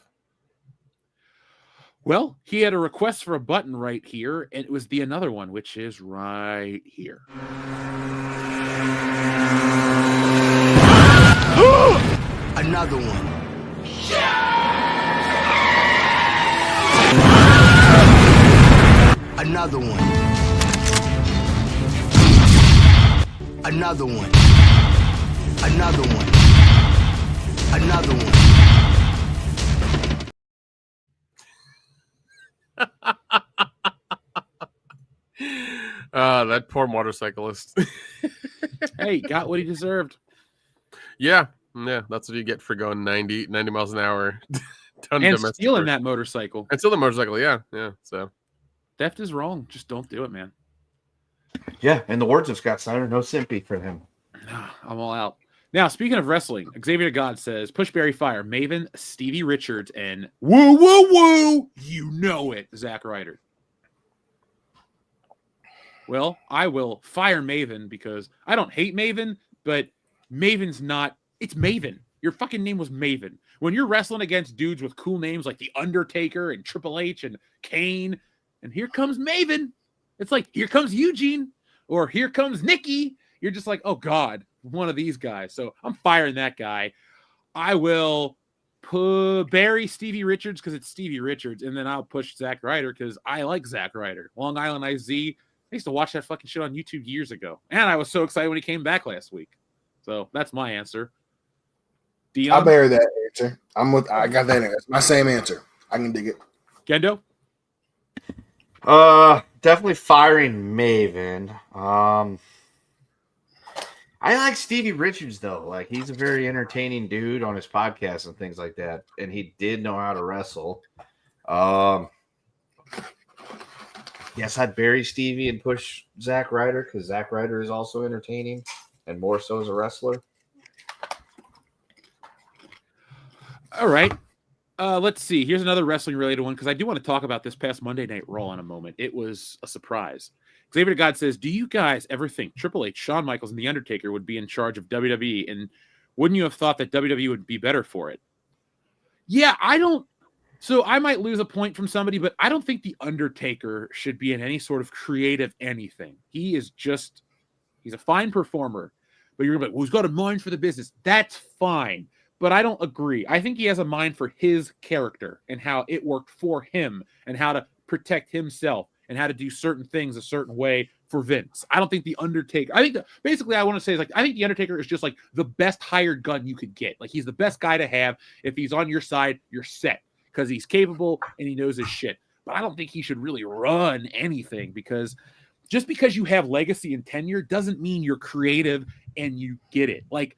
C: Well, he had a request for a button right here, and it was the another one, which is right here.
F: Another one. Another one. Another one. Another one. Another one.
D: That poor motorcyclist.
C: Hey, got what he deserved.
D: Yeah, that's what you get for going 90 miles an hour.
C: And stealing that motorcycle.
D: And steal the motorcycle, yeah. So
C: theft is wrong. Just don't do it, man.
E: Yeah, in the words of Scott Snyder, no sympathy for him.
C: I'm all out. Now, speaking of wrestling, Xavier God says, Pushberry Fire, Maven, Stevie Richards, and woo, woo, woo, you know it, Zack Ryder. Well, I will fire Maven because I don't hate Maven, but Maven's not, it's Maven. Your fucking name was Maven. When you're wrestling against dudes with cool names like The Undertaker and Triple H and Kane, and here comes Maven. It's like, here comes Eugene, or here comes Nikki. You're just like, oh God, one of these guys. So I'm firing that guy. I will bury Stevie Richards because it's Stevie Richards, and then I'll push Zack Ryder because I like Zack Ryder. Long Island IZ. I used to watch that fucking shit on YouTube years ago, and I was so excited when he came back last week. So that's my answer. Dion?
B: I'll bury that answer. I got that answer. My same answer. I can dig it.
C: Gendo?
E: Definitely firing Maven. I like Stevie Richards though. Like, he's a very entertaining dude on his podcast and things like that, and he did know how to wrestle. Yes, I'd bury Stevie and push Zack Ryder because Zack Ryder is also entertaining and more so as a wrestler.
C: All right. Let's see. Here's another wrestling related one because I do want to talk about this past Monday Night Raw in a moment. It was a surprise. Xavier God says, do you guys ever think Triple H, Shawn Michaels, and The Undertaker would be in charge of WWE? And wouldn't you have thought that WWE would be better for it? Yeah, I don't. So I might lose a point from somebody, but I don't think The Undertaker should be in any sort of creative anything. He's a fine performer, but you're going to be like, well, he's got a mind for the business. That's fine. But I don't agree. I think he has a mind for his character and how it worked for him and how to protect himself and how to do certain things a certain way for Vince. I don't think The Undertaker, I think basically I want to say is like, I think The Undertaker is just like the best hired gun you could get. Like, he's the best guy to have. If he's on your side, you're set because he's capable and he knows his shit. But I don't think he should really run anything because just because you have legacy and tenure doesn't mean you're creative and you get it. Like,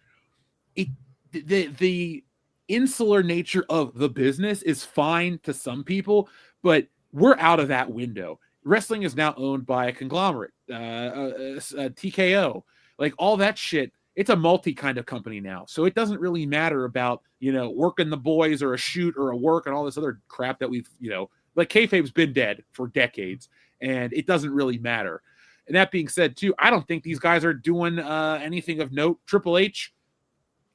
C: the insular nature of the business is fine to some people, but we're out of that window. Wrestling is now owned by a conglomerate, TKO, like all that shit. It's a multi kind of company now. So it doesn't really matter about, working the boys or a shoot or a work and all this other crap that we've, like kayfabe's been dead for decades and it doesn't really matter. And that being said too, I don't think these guys are doing anything of note. Triple H,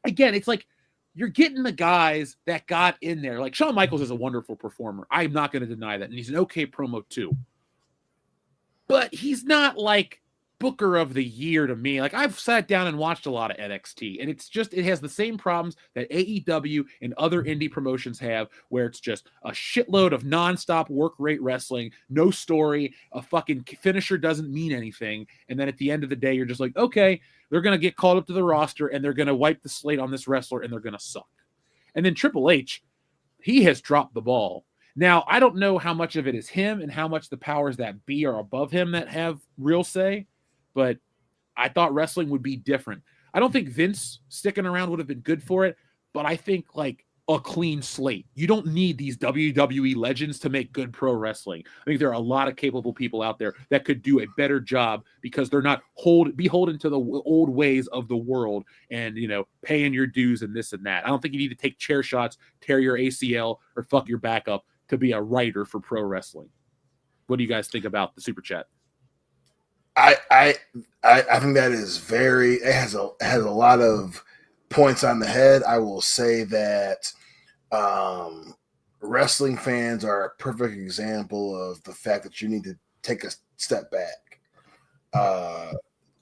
C: again, it's like you're getting the guys that got in there. Like Shawn Michaels is a wonderful performer. I'm not going to deny that. And he's an okay promo too. But he's not like Booker of the Year to me. Like, I've sat down and watched a lot of NXT, and it has the same problems that AEW and other indie promotions have, where it's just a shitload of nonstop work rate wrestling, no story, a fucking finisher doesn't mean anything. And then at the end of the day, you're just like, okay, they're going to get called up to the roster and they're going to wipe the slate on this wrestler and they're going to suck. And then Triple H, he has dropped the ball. Now, I don't know how much of it is him and how much the powers that be are above him that have real say, but I thought wrestling would be different. I don't think Vince sticking around would have been good for it, but I think like a clean slate. You don't need these WWE legends to make good pro wrestling. I think there are a lot of capable people out there that could do a better job because they're not beholden to the old ways of the world and, paying your dues and this and that. I don't think you need to take chair shots, tear your ACL, or fuck your back up to be a writer for pro wrestling. What do you guys think about the super chat?
B: I think that is it has a lot of points on the head. I will say that wrestling fans are a perfect example of the fact that you need to take a step back.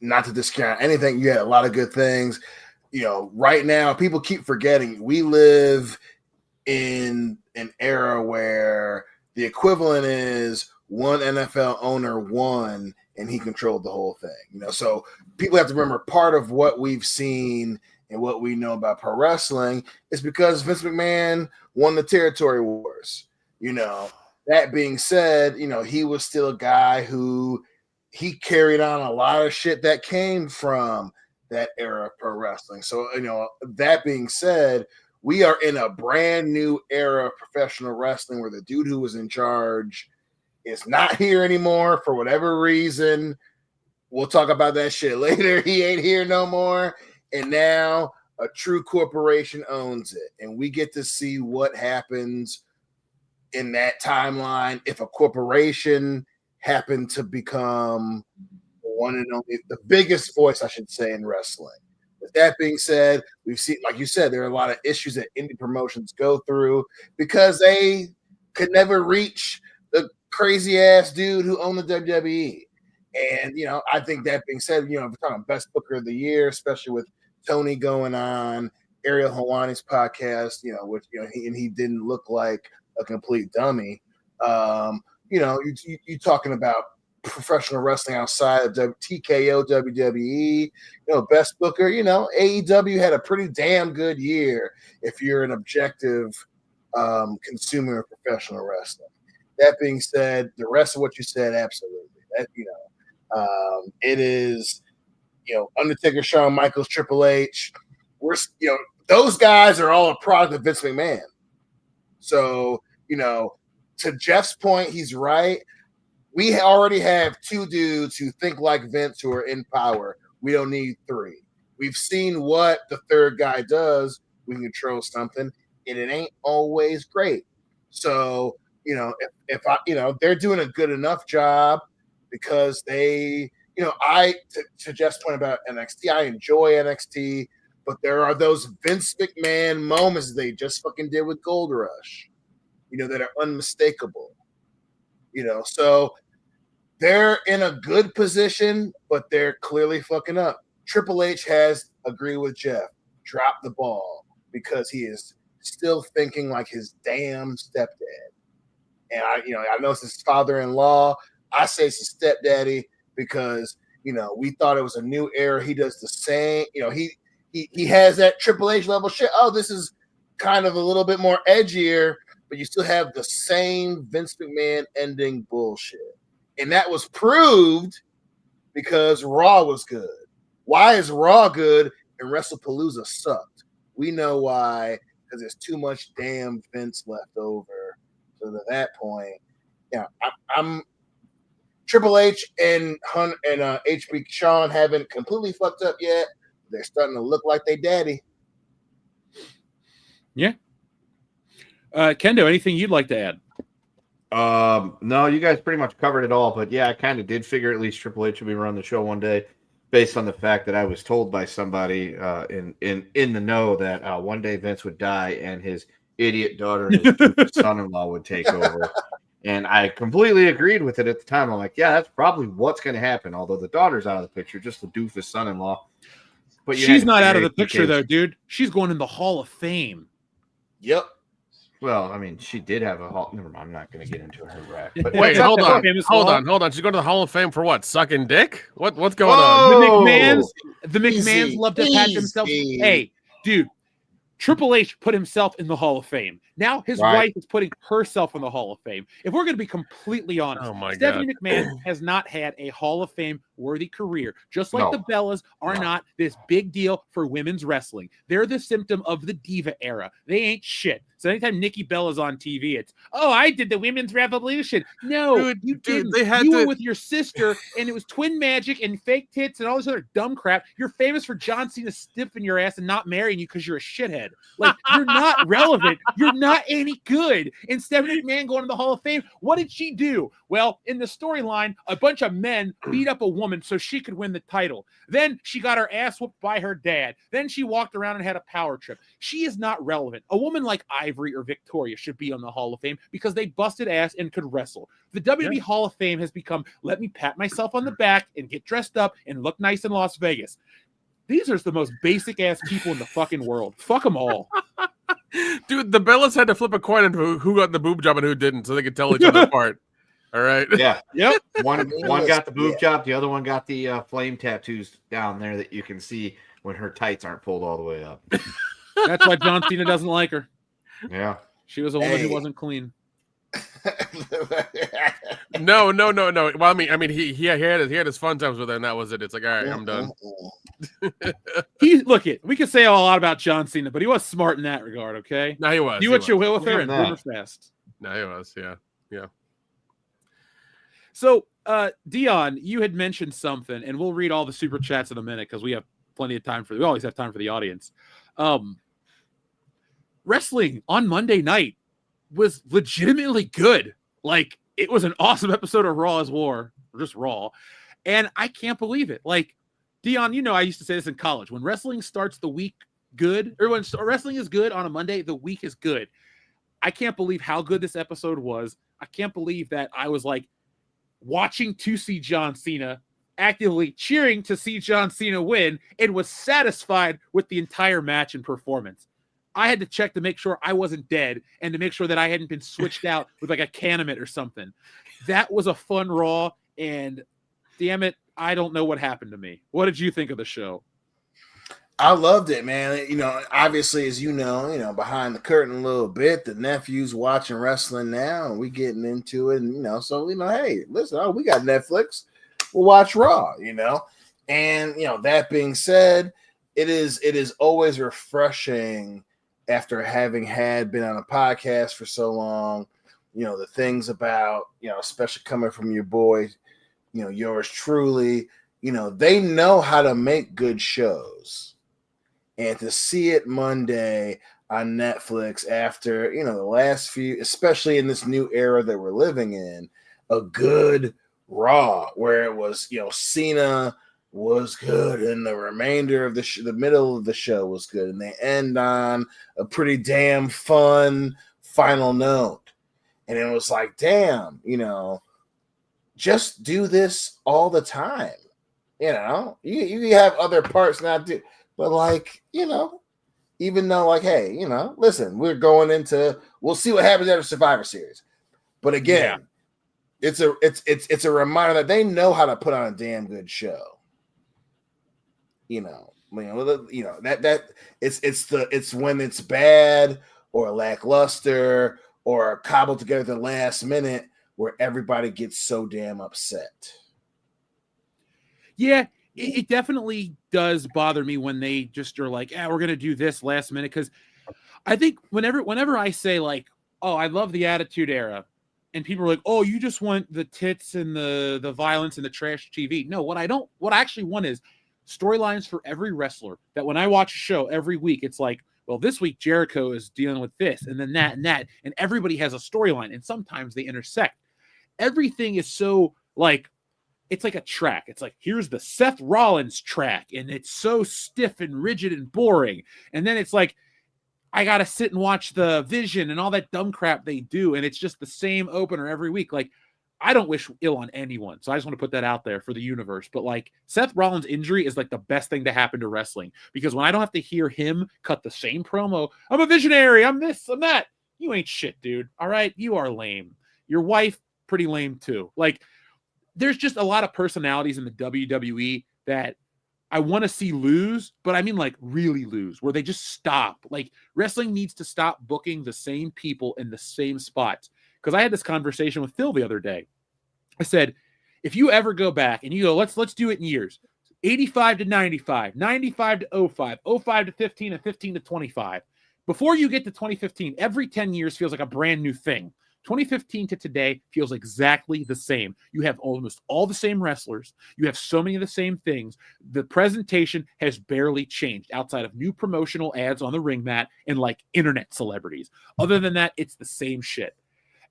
B: Not to discount anything. You had a lot of good things. Right now, people keep forgetting we live in an era where the equivalent is one NFL owner won and he controlled the whole thing. So people have to remember part of what we've seen and what we know about pro wrestling is because Vince McMahon won the territory wars. That being said, he was still a guy who he carried on a lot of shit that came from that era of pro wrestling. So, that being said, we are in a brand new era of professional wrestling where the dude who was in charge is not here anymore for whatever reason. We'll talk about that shit later. He ain't here no more. And now a true corporation owns it. And we get to see what happens in that timeline if a corporation happened to become one and only, the biggest voice, I should say, in wrestling. With that being said, we've seen, like you said, there are a lot of issues that indie promotions go through because they could never reach the crazy ass dude who owned the WWE. And, I think that being said, if we're talking best booker of the year, especially with Tony going on Ariel Helwani's podcast, which, he didn't look like a complete dummy. You talking about professional wrestling outside of TKO, WWE, best booker, AEW had a pretty damn good year if you're an objective consumer of professional wrestling. That being said, the rest of what you said, absolutely. That, it is, Undertaker, Shawn Michaels, Triple H. Those guys are all a product of Vince McMahon. So, to Jeff's point, he's right. We already have two dudes who think like Vince who are in power. We don't need three. We've seen what the third guy does. We can control something, and it ain't always great. So, if they're doing a good enough job because they, to Jeff's point about NXT, I enjoy NXT, but there are those Vince McMahon moments they just fucking did with Gold Rush, that are unmistakable. So they're in a good position, but they're clearly fucking up. Triple H has, agree with Jeff, dropped the ball because he is still thinking like his damn stepdad. And I know it's his father-in-law. I say it's his stepdaddy because, we thought it was a new era. He does the same, he has that Triple H level shit. Oh, this is kind of a little bit more edgier, but you still have the same Vince McMahon ending bullshit. And that was proved because Raw was good. Why is Raw good and WrestlePalooza sucked? We know why, because there's too much damn Vince left over. So to that point, I'm Triple H and HB Sean haven't completely fucked up yet. They're starting to look like they daddy.
C: Yeah. Kendo, anything you'd like to add?
E: No, you guys pretty much covered it all. But yeah, I kind of did figure at least Triple H would be running the show one day, based on the fact that I was told by somebody in the know that one day Vince would die and his idiot daughter and his son-in-law would take over. And I completely agreed with it at the time. I'm like, yeah, that's probably what's going to happen. Although the daughter's out of the picture, just the doofus son-in-law. But
C: she's not out of the picture, though, dude. She's going in the Hall of Fame.
B: Yep.
E: Well, I mean, she did have a hall. Never mind. I'm not going to get into her rap. But
D: wait, hold on. She's going to the Hall of Fame for what? Sucking dick? What's going
C: on? The McMahons love to pat themselves. Hey, dude. Triple H put himself in the Hall of Fame. Now his wife is putting herself in the Hall of Fame. If we're going to be completely honest, Stephanie McMahon has not had a Hall of Fame worthy career. Just like
E: No.
C: the Bellas are not this big deal for women's wrestling. They're the symptom of the diva era. They ain't shit. So anytime Nikki Bella's on TV, it's, oh, I did the women's revolution. No, you didn't.
D: they had
C: you
D: to-
C: were with your sister, and it was twin magic and fake tits and all this other dumb crap. You're famous for John Cena stiffing your ass and not marrying you because you're a shithead. Like, you're not relevant. You're not any good. And Stephanie McMahon going to the Hall of Fame, what did she do? Well, in the storyline, a bunch of men beat up a woman so she could win the title. Then she got her ass whooped by her dad. Then she walked around and had a power trip. She is not relevant. A woman like Ivory or Victoria should be on the Hall of Fame because they busted ass and could wrestle. The WWE Hall of Fame has become, let me pat myself on the back and get dressed up and look nice in Las Vegas. These are the most basic ass people in the fucking world. Fuck them all.
D: Dude, the Bellas had to flip a coin into who got the boob job and who didn't, so they could tell each other apart. All right.
E: Yeah.
C: Yep.
E: One got the boob job. The other one got the flame tattoos down there that you can see when her tights aren't pulled all the way up.
C: That's why John Cena doesn't like her.
E: Yeah.
C: She was a woman who wasn't clean.
D: No. Well, I mean, he had his fun times with her, and that was it. It's like, all right, I'm done.
C: We could say a lot about John Cena, but he was smart in that regard. Okay.
D: No, he was.
C: Do what you will with her and boom her fast.
D: No, he was. Yeah.
C: So, Dion, you had mentioned something, and we'll read all the super chats in a minute because we have plenty of time we always have time for the audience. Wrestling on Monday night was legitimately good. Like, it was an awesome episode of Raw as War, or just Raw. And I can't believe it. Like, Dion, you know, I used to say this in college. When wrestling starts the week good, or when wrestling is good on a Monday, the week is good. I can't believe how good this episode was. I can't believe that I was like watching to see John Cena, actively cheering to see John Cena win, and was satisfied with the entire match and performance. I had to check to make sure I wasn't dead and to make sure that I hadn't been switched out with like a Canamit or something. That was a fun Raw, and damn it, I don't know what happened to me. What did you think of the show?
B: I loved it, man. You know, obviously, as you know, behind the curtain a little bit, the nephew's watching wrestling now, and we getting into it, and so hey, listen, we got Netflix, we'll watch Raw, and that being said, it is always refreshing after having been on a podcast for so long, the things about, especially coming from your boy, yours truly, they know how to make good shows. And to see it Monday on Netflix after, the last few, especially in this new era that we're living in, a good Raw where it was, Cena was good and the remainder of the middle of the show was good. And they end on a pretty damn fun final note. And it was like, damn, just do this all the time. You have other parts not do. But even though hey, listen, we'll see what happens after Survivor Series. But again, it's a reminder that they know how to put on a damn good show. That it's when it's bad or lackluster or cobbled together at the last minute where everybody gets so damn upset.
C: Yeah. It definitely does bother me when they just are like, we're going to do this last minute. Because I think whenever I say like, oh, I love the Attitude Era, and people are like, oh, you just want the tits and the violence and the trash TV. No, what I actually want is storylines for every wrestler, that when I watch a show every week, it's like, well, this week Jericho is dealing with this and then that and that. And everybody has a storyline, and sometimes they intersect. Everything is so like, it's like a track. It's like, here's the Seth Rollins track, and it's so stiff and rigid and boring. And then it's like, I got to sit and watch the Vision and all that dumb crap they do, and it's just the same opener every week. Like, I don't wish ill on anyone, so I just want to put that out there for the universe. But like, Seth Rollins' injury is like the best thing to happen to wrestling, because when I don't have to hear him cut the same promo, I'm a visionary, I'm this, I'm that. You ain't shit, dude. All right, you are lame. Your wife, pretty lame too. Like, there's just a lot of personalities in the WWE that I want to see lose, but I mean like really lose, where they just stop. Like, wrestling needs to stop booking the same people in the same spots. Because I had this conversation with Phil the other day. I said, if you ever go back and you go, let's do it in years. 85 to 95, 95 to 05, 05 to 15, and 15 to 25. Before you get to 2015, every 10 years feels like a brand new thing. 2015 to today feels exactly the same. You have almost all the same wrestlers. You have so many of the same things. The presentation has barely changed outside of new promotional ads on the ring mat and like internet celebrities. Other than that, it's the same shit.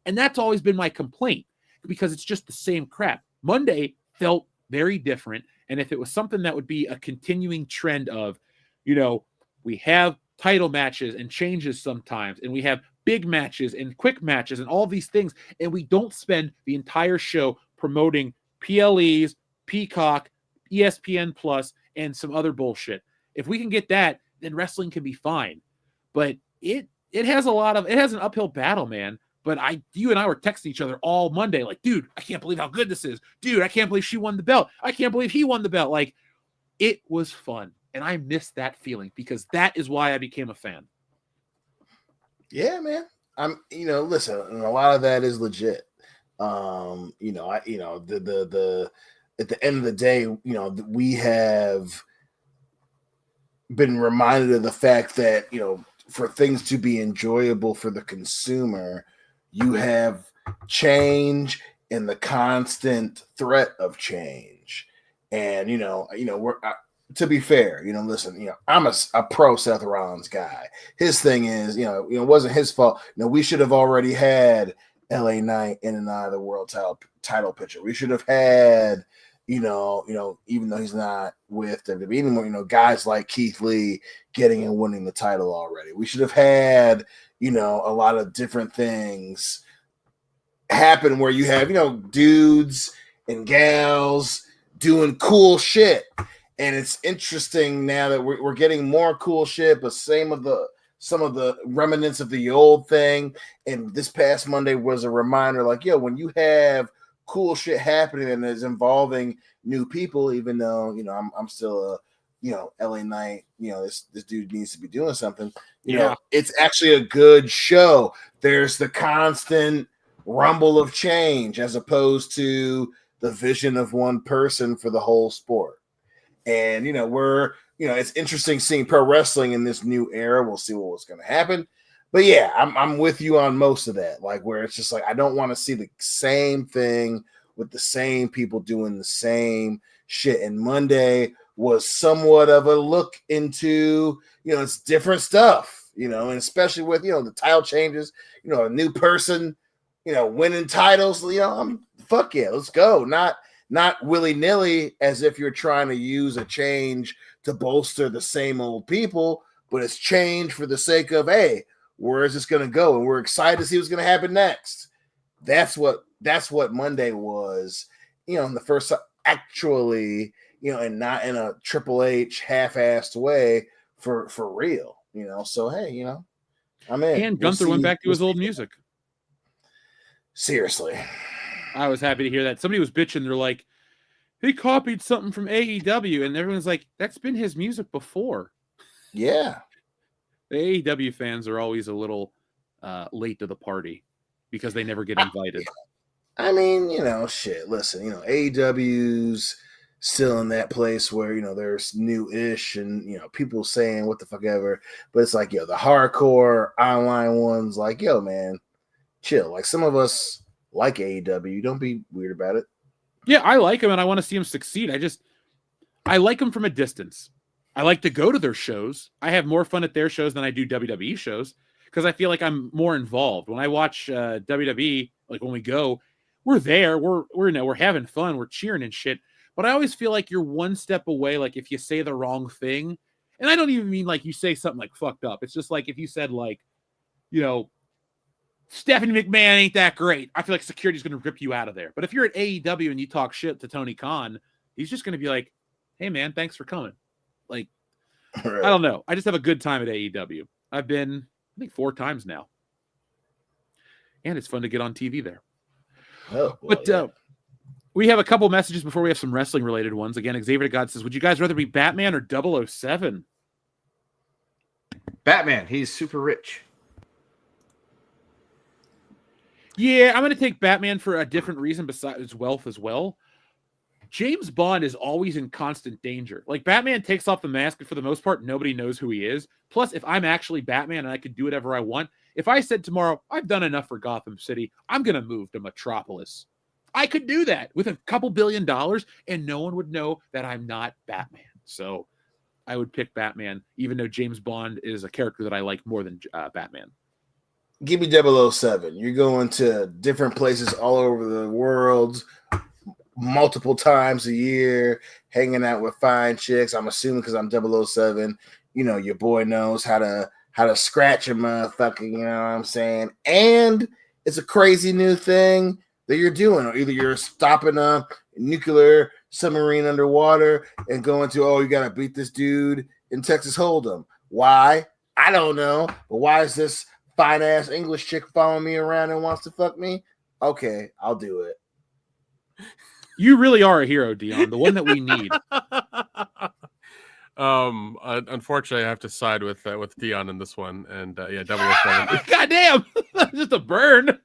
C: And that's always been my complaint because it's just the same crap. Monday felt very different. And if it was something that would be a continuing trend of, we have title matches and changes sometimes, and we have big matches and quick matches and all these things, and we don't spend the entire show promoting PLEs, Peacock, ESPN Plus, and some other bullshit. If we can get that, then wrestling can be fine. But it has an uphill battle, man. But you and I were texting each other all Monday, like, dude, I can't believe how good this is. Dude, I can't believe she won the belt. I can't believe he won the belt. Like, it was fun. And I miss that feeling because that is why I became a fan.
B: Yeah, man. Listen, and a lot of that is legit. At the end of the day, we have been reminded of the fact that, for things to be enjoyable for the consumer, you have change and the constant threat of change. And, to be fair, listen, I'm a pro Seth Rollins guy. His thing is, it wasn't his fault. We should have already had LA Knight in and out of the world title picture. We should have had, even though he's not with WWE anymore, guys like Keith Lee getting and winning the title already. We should have had, a lot of different things happen where you have, dudes and gals doing cool shit. And it's interesting now that we're getting more cool shit, but some of the remnants of the old thing. And this past Monday was a reminder, like, when you have cool shit happening and is involving new people, even though, I'm still LA Knight, this dude needs to be doing something. It's actually a good show. There's the constant rumble of change as opposed to the vision of one person for the whole sport. And, it's interesting seeing pro wrestling in this new era. We'll see what's going to happen. But yeah, I'm with you on most of that. Like, where it's just like, I don't want to see the same thing with the same people doing the same shit. And Monday was somewhat of a look into, it's different stuff, and especially with, the title changes, a new person, winning titles, fuck yeah, let's go. Not willy-nilly as if you're trying to use a change to bolster the same old people, but it's change for the sake of, hey, where is this going to go? And we're excited to see what's going to happen next. That's what Monday was, in the first actually, and not in a Triple H half-assed way for real, So, hey, I'm in.
C: And Gunther went back to his old music.
B: Seriously.
C: I was happy to hear that. Somebody was bitching. They're like, he copied something from AEW. And everyone's like, that's been his music before.
B: Yeah.
C: The AEW fans are always a little late to the party because they never get invited.
B: I mean, shit. Listen, AEW's still in that place where, there's new-ish and, people saying what the fuck ever. But it's like, the hardcore online ones, like, man, chill. Like, some of us like AEW. Don't be weird about it.
C: Yeah, I like him and I want to see him succeed. I like him from a distance. I like to go to their shows. I have more fun at their shows than I do WWE shows because I feel like I'm more involved. When I watch WWE, like when we go, we're there, we're having fun, we're cheering and shit. But I always feel like you're one step away. Like if you say the wrong thing, and I don't even mean like you say something like fucked up. It's just like if you said like, Stephanie McMahon ain't that great, I feel like security's going to rip you out of there. But if you're at AEW and you talk shit to Tony Khan, he's just going to be like, hey, man, thanks for coming. Like, right. I don't know. I just have a good time at AEW. I've been, I think, 4 times now. And it's fun to get on TV there.
B: Oh, well,
C: but we have a couple messages before we have some wrestling-related ones. Again, Xavier God says, would you guys rather be Batman or 007?
E: Batman. He's super rich.
C: Yeah, I'm going to take Batman for a different reason besides wealth as well. James Bond is always in constant danger. Like Batman takes off the mask, and for the most part, nobody knows who he is. Plus, if I'm actually Batman and I can do whatever I want, if I said tomorrow, I've done enough for Gotham City, I'm going to move to Metropolis. I could do that with a couple $1 billion and no one would know that I'm not Batman. So I would pick Batman, even though James Bond is a character that I like more than Batman.
B: Give me 007. You're going to different places all over the world multiple times a year, hanging out with fine chicks. I'm assuming because I'm 007, you know, your boy knows how to scratch a motherfucker, you know what I'm saying? And it's a crazy new thing that you're doing. Or either you're stopping a nuclear submarine underwater and going to, oh, you got to beat this dude in Texas Hold'em. Why? I don't know. But why is this fine-ass English chick following me around and wants to fuck me? Okay, I'll do it.
C: You really are a hero, Dion, the one that we need.
D: Unfortunately, I have to side with Dion in this one, and yeah, 007.
C: Goddamn, just a burn.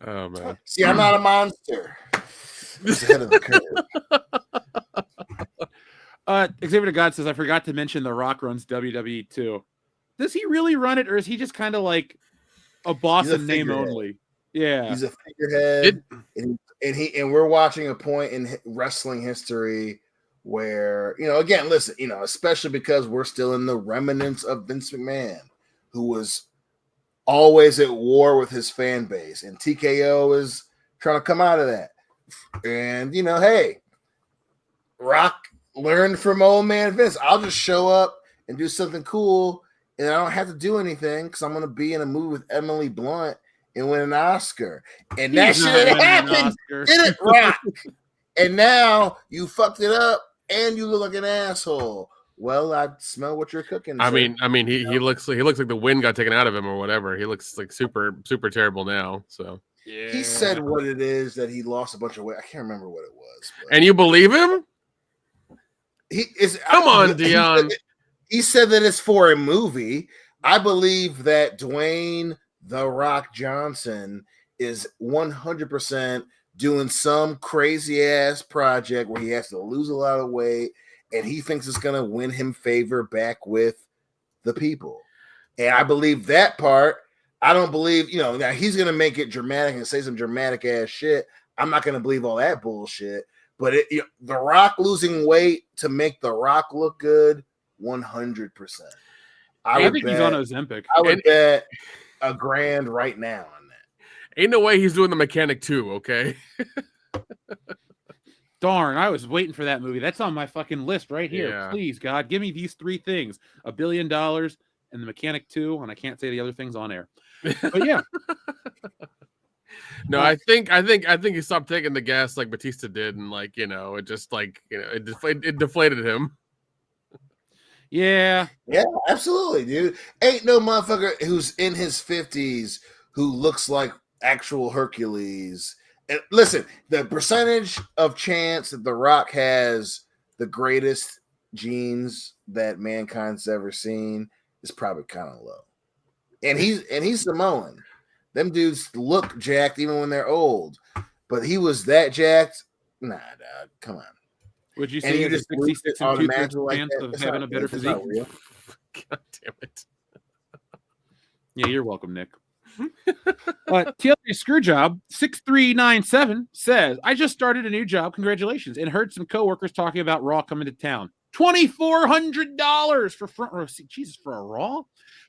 D: Oh man.
B: See, I'm not a monster. It's ahead of the curve.
C: Xavier God says, I forgot to mention The Rock runs WWE too. Does he really run it, or is he just kind of like a boss in name only? Yeah,
B: he's a figurehead, and we're watching a point in wrestling history where, you know, again, listen, you know, especially because we're still in the remnants of Vince McMahon, who was always at war with his fan base, and TKO is trying to come out of that. And you know, hey, Rock learned from old man Vince. I'll just show up and do something cool, and I don't have to do anything because I'm going to be in a movie with Emily Blunt and win an Oscar. And that shit happened. Did it, Rock? And now you fucked it up, and you look like an asshole. Well, I smell what you're cooking.
D: I mean, he looks like the wind got taken out of him or whatever. He looks like super terrible now. So
C: yeah.
B: He said what it is that he lost a bunch of weight. I can't remember what it was.
D: And you believe him?
B: He is.
D: Come on, Dion.
B: He said that it's for a movie. I believe that Dwayne The Rock Johnson is 100% doing some crazy ass project where he has to lose a lot of weight, and he thinks it's going to win him favor back with the people. And I believe that part. I don't believe, you know, now he's going to make it dramatic and say some dramatic ass shit. I'm not going to believe all that bullshit. But The Rock losing weight to make The Rock look good, 100%.
C: I think he's on Ozempic.
B: I would bet $1,000 right now on that.
D: Ain't no way he's doing The Mechanic too, okay?
C: Darn, I was waiting for that movie. That's on my fucking list right here.
D: Yeah.
C: Please, God, give me these three things: $1 billion and The Mechanic 2, and I can't say the other things on air. But yeah.
D: No, I think he stopped taking the gas like Batista did, and like, you know, it just like, you know, it deflated him.
C: Yeah,
B: absolutely, dude. Ain't no motherfucker who's in his 50s who looks like actual Hercules. And listen, the percentage of chance that The Rock has the greatest genes that mankind's ever seen is probably kind of low. And he's Samoan. Them dudes look jacked even when they're old, but he was that jacked. Nah, dog, come on.
C: Would you say the 66 and 2/3 chance of having a better physique?
D: God damn it.
C: Yeah, you're welcome, Nick. TLA Screwjob 6397 says, I just started a new job. Congratulations. And heard some coworkers talking about Raw coming to town. $2,400 for front row seat. Jesus, for a Raw?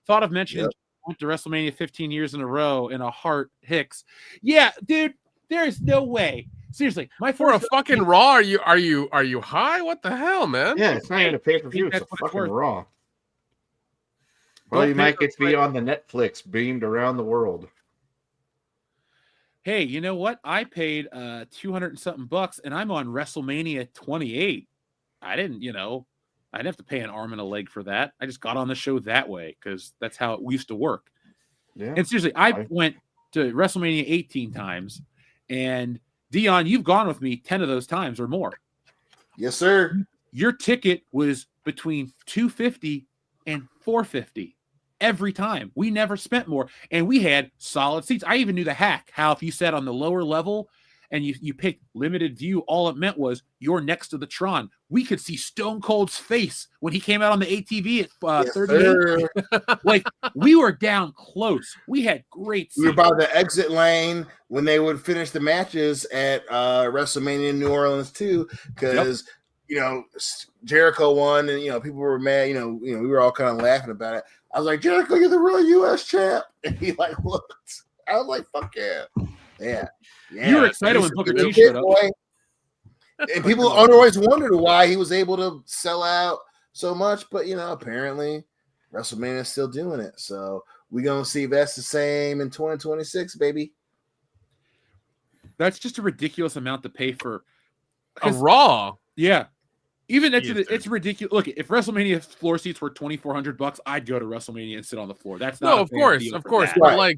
C: Thought of mentioning went to WrestleMania 15 years in a row in a Hart Hicks. Yeah, dude, there is no way. Seriously,
D: for a fucking Raw, are you high? What the hell, man?
E: Yeah, it's not even a pay-per-view, it's a fucking Raw. Well, you might get to be on the Netflix beamed around the world.
C: Hey, you know what? I paid $200 and something bucks, and I'm on WrestleMania 28. I didn't have to pay an arm and a leg for that. I just got on the show that way because that's how it used to work. Yeah. And seriously, I went to WrestleMania 18 times, and Dion, you've gone with me 10 of those times or more.
B: Yes, sir.
C: Your ticket was between $250 and $450 every time. We never spent more, and we had solid seats. I even knew the hack, how if you sat on the lower level and you picked limited view, all it meant was you're next to the Tron. We could see Stone Cold's face when he came out on the ATV at 38. Like, we were down close. We had great seats.
B: We were by the exit lane when they would finish the matches at WrestleMania in New Orleans too, because Jericho won, and people were mad. We were all kind of laughing about it. I was like, Jericho, you're the real U.S. champ, and he like looked. I was like, fuck yeah.
C: You were excited when Booker T showed up.
B: And people always wondered why he was able to sell out so much, but apparently WrestleMania is still doing it. So we're gonna see if that's the same in 2026, baby.
C: That's just a ridiculous amount to pay for
D: a Raw.
C: Yeah. Even it's ridiculous. Look, if WrestleMania floor seats were $2,400, I'd go to WrestleMania and sit on the floor. That's not
D: of course.
B: Right.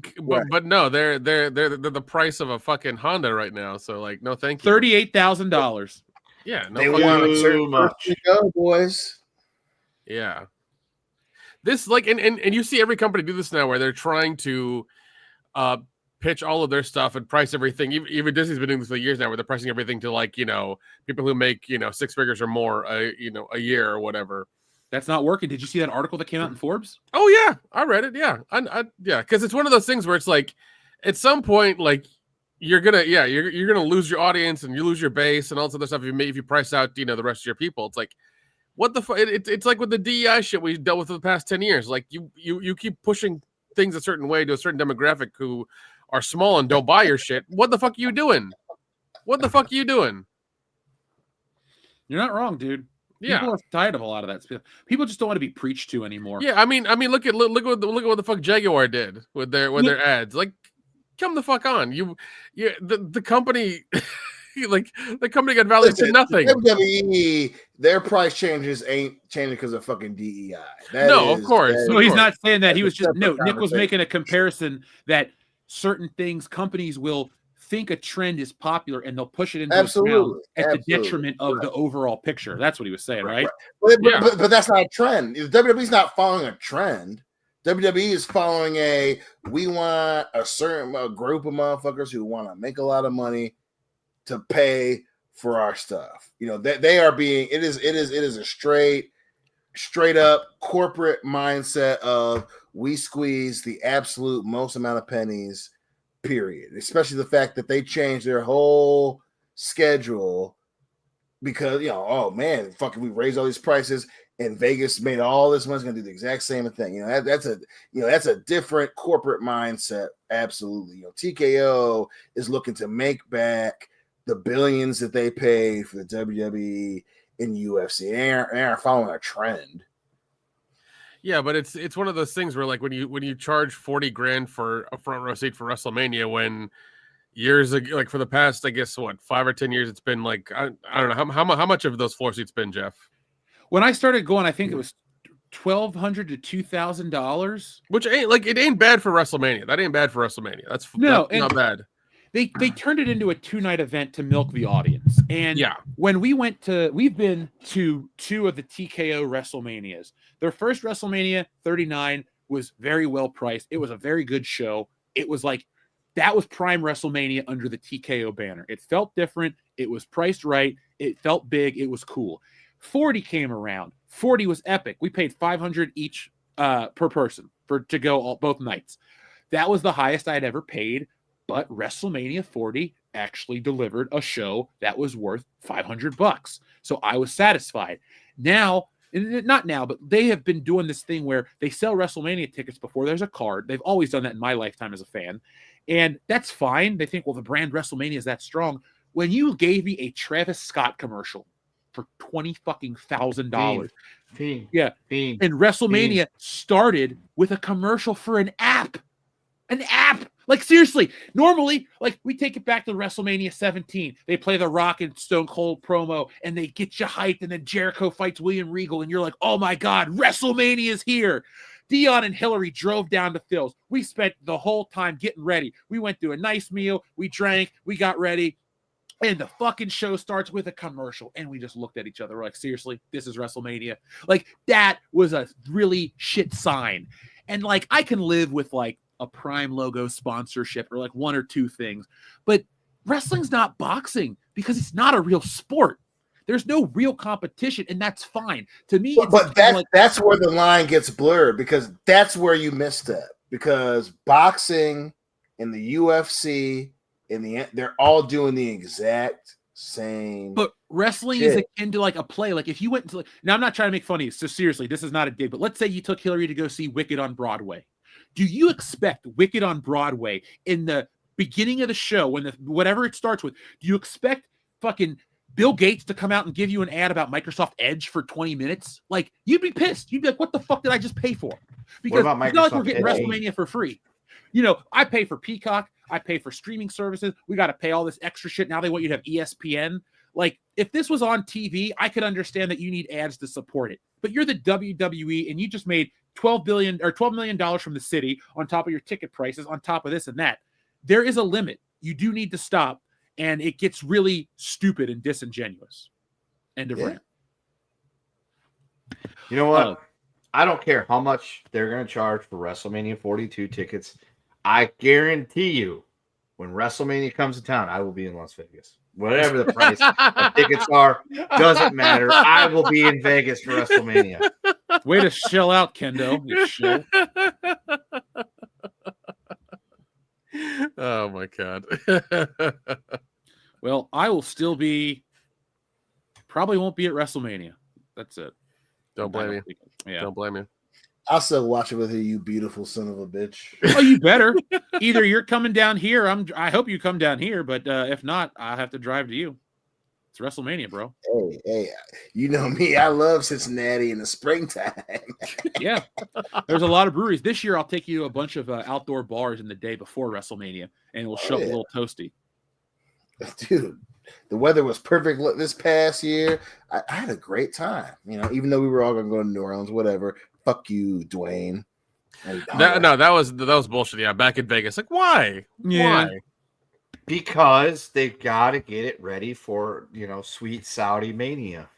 D: But no, they're the price of a fucking Honda right now. So like, no, thank you.
C: $38,000.
D: Yeah, no,
B: they want a certain much. Go, boys.
D: Yeah, this and you see every company do this now, where they're trying to pitch all of their stuff and price everything. Even Disney's been doing this for years now, where they're pricing everything to people who make 6 figures or more a year or whatever.
C: That's not working. Did you see that article that came out in Forbes?
D: Oh yeah, I read it. Yeah, yeah, because it's one of those things where it's like, at some point, like you're gonna lose your audience and you lose your base and all this other stuff if you price out the rest of your people. It's like, what the fuck? It's like with the DEI shit we dealt with for the past 10 years. Like you keep pushing things a certain way to a certain demographic who are small and don't buy your shit. What the fuck are you doing?
C: You're not wrong, dude.
D: Yeah.
C: People are tired of a lot of that stuff. People just don't want to be preached to anymore.
D: Yeah, I mean, look at what the fuck Jaguar did with their ads. Like, come the fuck on. The company like the company got valued to nothing.
B: WWE, their price changes ain't changing because of fucking DEI.
D: Of course.
C: No, he's not saying that. He was just Nick was making a comparison that certain things companies will think a trend is popular and they'll push it into the detriment of the overall picture. That's what he was saying, right?
B: But that's not a trend. WWE's not following a trend. WWE is following we want a certain group of motherfuckers who want to make a lot of money to pay for our stuff. They are being it is a straight up corporate mindset of we squeeze the absolute most amount of pennies, period. Especially the fact that they changed their whole schedule because oh man, fucking we raised all these prices and Vegas made all this money. It's gonna do the exact same thing. That's a different corporate mindset. Absolutely. TKO is looking to make back the billions that they paid for the WWE and UFC. They aren't following a trend.
D: Yeah, but it's one of those things where like when you charge $40,000 for a front row seat for WrestleMania, when years ago, like for the past, I guess 5 or 10 years, it's been like I don't know how much of those floor seats been, Jeff.
C: When I started going, I think it was $1,200 to $2,000,
D: which it ain't bad for WrestleMania. That ain't bad for WrestleMania. That's not bad.
C: They turned it into a 2-night event to milk the audience. And when we've been to 2 of the TKO WrestleManias. Their first WrestleMania 39 was very well priced. It was a very good show. It was like, that was prime WrestleMania under the TKO banner. It felt different. It was priced right. It felt big. It was cool. 40 came around. 40 was epic. We paid $500 each per person to go both nights. That was the highest I'd ever paid. But WrestleMania 40 actually delivered a show that was worth $500. So I was satisfied. Now, not now, but they have been doing this thing where they sell WrestleMania tickets before there's a card. They've always done that in my lifetime as a fan. And that's fine. They think, well, the brand WrestleMania is that strong. When you gave me a Travis Scott commercial for $20,000. Yeah. And WrestleMania started with a commercial for an app. An app. Like, seriously, normally, like, we take it back to WrestleMania 17. They play the Rock and Stone Cold promo, and they get you hyped, and then Jericho fights William Regal, and you're like, oh, my God, WrestleMania is here. Dion and Hillary drove down to Phil's. We spent the whole time getting ready. We went through a nice meal. We drank. We got ready. And the fucking show starts with a commercial, and we just looked at each other. We're like, seriously, this is WrestleMania? Like, that was a really shit sign. And like, I can live with like a Prime logo sponsorship or like one or two things, but wrestling's not boxing because it's not a real sport. There's no real competition, and that's fine. To me,
B: but that's where the line gets blurred, because that's where you missed it. Because boxing and the UFC they're all doing the exact same.
C: But wrestling is akin to like a play. Like if you went to now, I'm not trying to make fun of you. So seriously, this is not a dig. But let's say you took Hillary to go see Wicked on Broadway. Do you expect Wicked on Broadway in the beginning of the show, when whatever it starts with, do you expect fucking Bill Gates to come out and give you an ad about Microsoft Edge for 20 minutes? Like, you'd be pissed. You'd be like, what the fuck did I just pay for? Because it's not like we're getting WrestleMania for free. You know, I pay for Peacock. I pay for streaming services. We got to pay all this extra shit. Now they want you to have ESPN. Like, if this was on TV, I could understand that you need ads to support it. But you're the WWE, and you just made $12 million from the city on top of your ticket prices, on top of this and that. There is a limit. You do need to stop, and it gets really stupid and disingenuous. End of rant.
E: You know what? I don't care how much they're going to charge for WrestleMania 42 tickets. I guarantee you, when WrestleMania comes to town, I will be in Las Vegas. Whatever the price of tickets are, doesn't matter. I will be in Vegas for WrestleMania.
C: Way to shell out, Kendo. You shill.
D: Oh my God.
C: Well, I will still be, probably won't be at WrestleMania. That's it.
D: Don't blame you.
C: Yeah.
D: Don't blame you.
B: I'll still watch it with you, you beautiful son of a bitch.
C: Oh, you better. Either you're coming down here. I hope you come down here, but if not, I'll have to drive to you. It's WrestleMania, bro.
B: Hey, you know me. I love Cincinnati in the springtime.
C: Yeah. There's a lot of breweries. This year, I'll take you to a bunch of outdoor bars in the day before WrestleMania, and we'll show up a little toasty.
B: Dude, the weather was perfect this past year. I had a great time. You know, even though we were all going to go to New Orleans, whatever. Fuck you, Dwayne.
D: That was bullshit. Yeah, back in Vegas. Like, why?
C: Yeah.
D: Why?
E: Because they've got to get it ready for, sweet Saudi mania.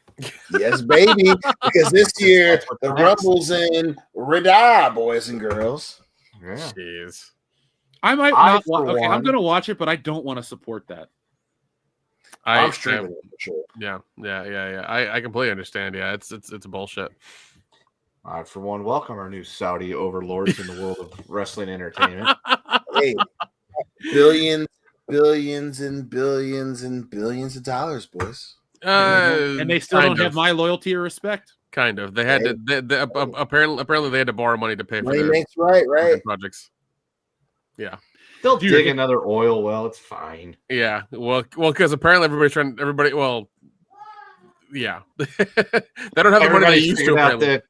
B: Yes, baby. Because this year, the Rumble's in Riyadh, boys and girls.
E: Yeah.
D: Jeez.
C: I might not. Okay, I'm going to watch it, but I don't want to support that.
B: I'm streaming it for sure.
D: Yeah. I completely understand. Yeah, it's bullshit.
E: I, for one, welcome our new Saudi overlords in the world of wrestling entertainment.
B: Hey, billions and billions and billions of dollars, boys.
C: And they still don't have my loyalty or respect.
D: Kind of. They had to. Apparently, they had to borrow money to pay for their
B: right
D: projects. Yeah.
E: They'll dig another oil well. It's fine.
D: Yeah. Well, because apparently everybody. Well, yeah. They don't have the money they used to.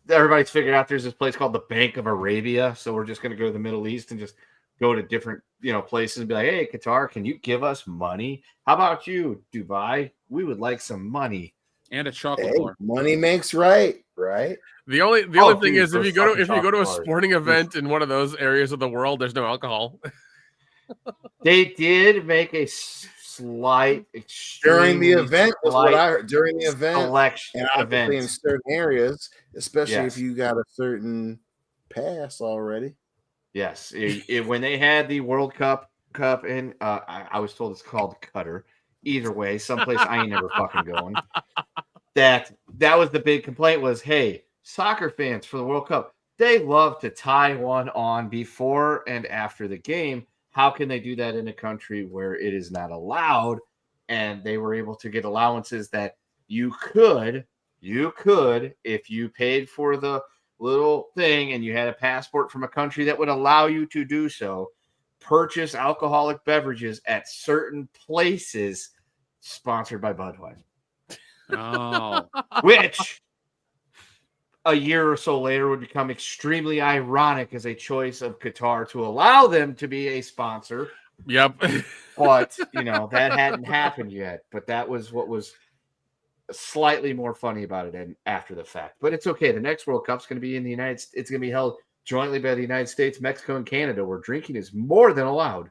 E: Everybody's figured out there's this place called the Bank of Arabia, so we're just going to go to the Middle East and just go to different, places and be like, "Hey, Qatar, can you give us money? How about you, Dubai? We would like some money
C: and a chocolate bar.
B: Money makes right.
D: The only thing is if you go to a sporting event in one of those areas of the world, there's no alcohol.
E: They did make a slight
B: during the event was what I heard. During the event,
E: selection
B: and obviously in certain areas, especially if you got a certain pass already.
E: Yes, when they had the World Cup, and I was told it's called Qatar. Either way, someplace I ain't never fucking going. That was the big complaint was, hey, soccer fans for the World Cup, they love to tie one on before and after the game. How can they do that in a country where it is not allowed? And they were able to get allowances that you could, if you paid for the little thing and you had a passport from a country that would allow you to do so, purchase alcoholic beverages at certain places sponsored by Budweiser.
C: Oh.
E: Which a year or so later would become extremely ironic as a choice of Qatar to allow them to be a sponsor.
D: Yep.
E: But, that hadn't happened yet. But that was what was slightly more funny about it after the fact. But it's okay. The next World Cup's going to be in the United States. It's going to be held jointly by the United States, Mexico, and Canada, where drinking is more than allowed.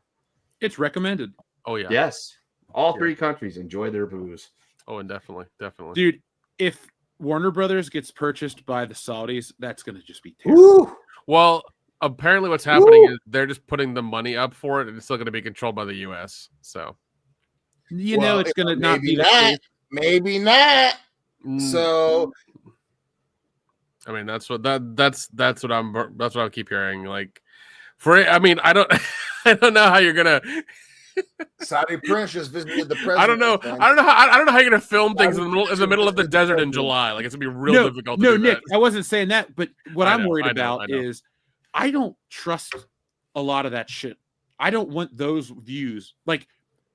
C: It's recommended.
D: Oh, yeah.
E: Yes. All three countries enjoy their booze.
D: Oh, and definitely.
C: Dude, if Warner Brothers gets purchased by the Saudis, that's going to just be terrible.
D: Well, apparently what's happening is they're just putting the money up for it, and it's still going to be controlled by the U.S. So,
C: It's going to not be
B: maybe
C: the
B: not.
C: case.
B: Maybe not. So,
D: I mean, that's what I keep hearing. Like, I don't I don't know how you're gonna.
B: Saudi Prince just visited the president.
D: I don't know.
B: Man.
D: I don't know how you're gonna film things in the middle of the desert in July. Like, it's gonna be real difficult. To do
C: Nick,
D: that.
C: I wasn't saying that. But what I'm worried
D: I
C: about
D: know.
C: is I don't trust a lot of that shit. I don't want those views. Like,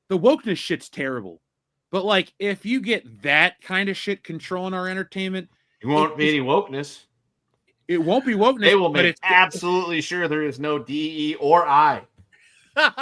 C: the wokeness shit's terrible. But like, if you get that kind of shit controlling our entertainment,
E: it won't be any wokeness.
C: It won't be wokeness.
E: They will make absolutely sure there is no DE or I.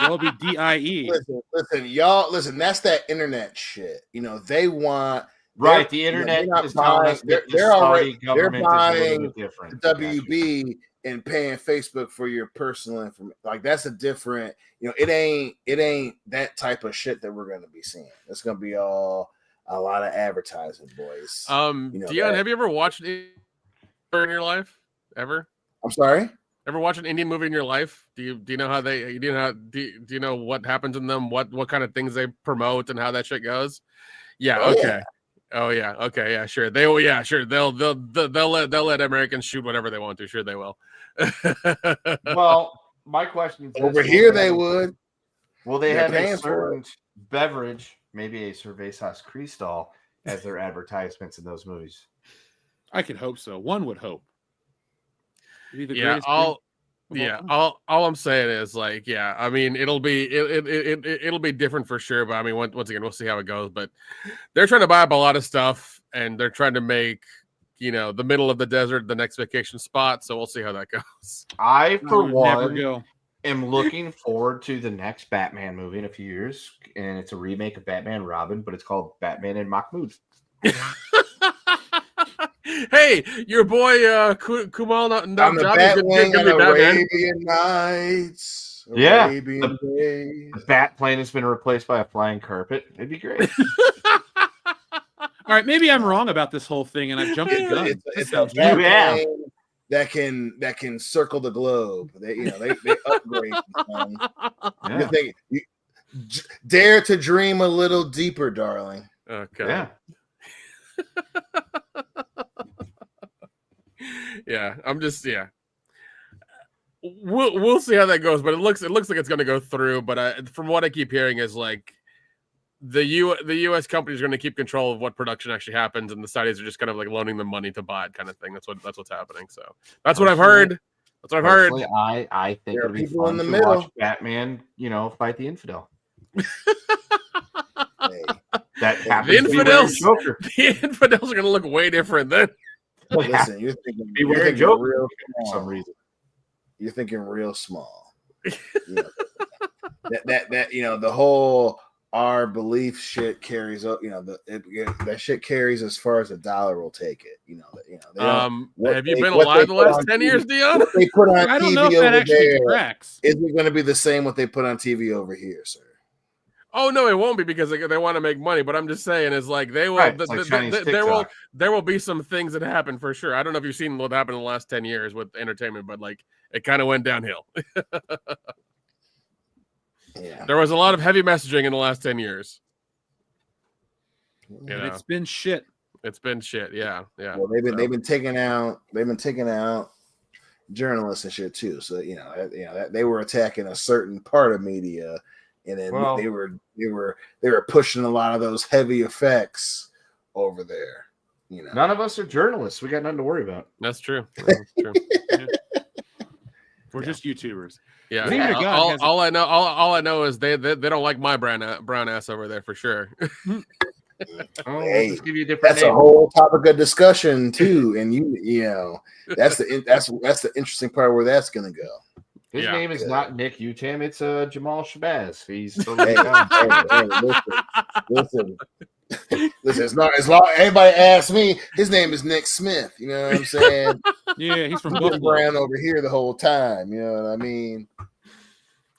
C: It'll be DIE.
B: Listen, y'all. Listen, that's that internet shit. They want
E: the internet is telling us that
B: they're already
E: government
B: buying
E: different.
B: The WB and paying Facebook for your personal information. Like, that's a different. It ain't that type of shit that we're gonna be seeing. It's gonna be all a lot of advertising, boys.
D: Dion, have you ever watched it in your life? Ever?
B: I'm sorry.
D: Ever watch an Indian movie in your life? Do you know how do you know what happens in them? What kind of things they promote and how that shit goes? Yeah.
B: Oh,
D: okay.
B: yeah.
D: Oh yeah. Okay. Yeah. Sure. They will. Yeah. Sure. They'll let Americans shoot whatever they want to. Sure, they will.
E: Well, my question is
B: over here they would.
E: Will they have a certain beverage, maybe a Cervezas Cristal, as their advertisements in those movies?
C: I could hope so. One would hope.
D: Yeah, all I'm saying is, like, yeah, I mean, it'll be different for sure, but I mean, once again, we'll see how it goes. But they're trying to buy up a lot of stuff, and they're trying to make the middle of the desert the next vacation spot. So we'll see how that goes.
E: I, for one, am looking forward to the next Batman movie in a few years, and it's a remake of Batman Robin, but it's called Batman and Mahmoud.
D: Hey, your boy Kumal
B: on the Batwing on Arabian Nights.
E: Arabian Days. The Bat plane has been replaced by a flying carpet. It'd be great.
C: All right, maybe I'm wrong about this whole thing, and I've jumped the gun.
B: It's a Batman that can circle the globe. They upgrade. Yeah. Dare to dream a little deeper, darling.
D: Okay.
E: Yeah.
D: Yeah, I'm just We'll see how that goes, but it looks like it's going to go through. But from what I keep hearing is, like, the U.S. company is going to keep control of what production actually happens, and the Saudis are just kind of like loaning them money to buy it, kind of thing. That's what's happening. So that's what I've heard. That's what I've heard.
E: I think it'll be fun
B: in the
E: to
B: middle.
E: watch Batman, fight the infidel. That
D: the infidels are going to look way different then.
B: Listen, you're thinking real small. For some reason. You're thinking real small. The whole our belief shit carries up. That shit carries as far as the dollar will take it.
D: Have you been alive the last 10 years, Dion?
B: What they put on
C: I don't
B: TV
C: know if that
B: over
C: actually
B: there,
C: tracks.
B: is it going to be the same what they put on TV over here, sir?
D: Oh no, it won't be, because they want to make money. But I'm just saying, is like they will. There will be some things that happen for sure. I don't know if you've seen what happened in the last 10 years with entertainment, but like it kind of went downhill.
B: Yeah.
D: There was a lot of heavy messaging in the last 10 years.
C: It's been shit.
D: It's been shit. Yeah.
B: Well, they've been taking out journalists and shit too. So they were attacking a certain part of media. And then they were pushing a lot of those heavy effects over there.
E: None of us are journalists. We got nothing to worry about.
D: That's true. That's true.
C: We're just YouTubers.
D: Yeah. All I know is they don't like my brown ass over there for sure.
B: Hey,
E: just give you a different
B: that's
E: name.
B: a whole topic of discussion too, and that's the interesting part where that's gonna go.
E: His name is not Nick Utam. It's Jamal Shabazz. He's
B: listen. It's not as long. Anybody asks me, his name is Nick Smith. You know what I'm saying?
C: Yeah, he's from
B: Buffalo. Brown over here the whole time. You know what I mean?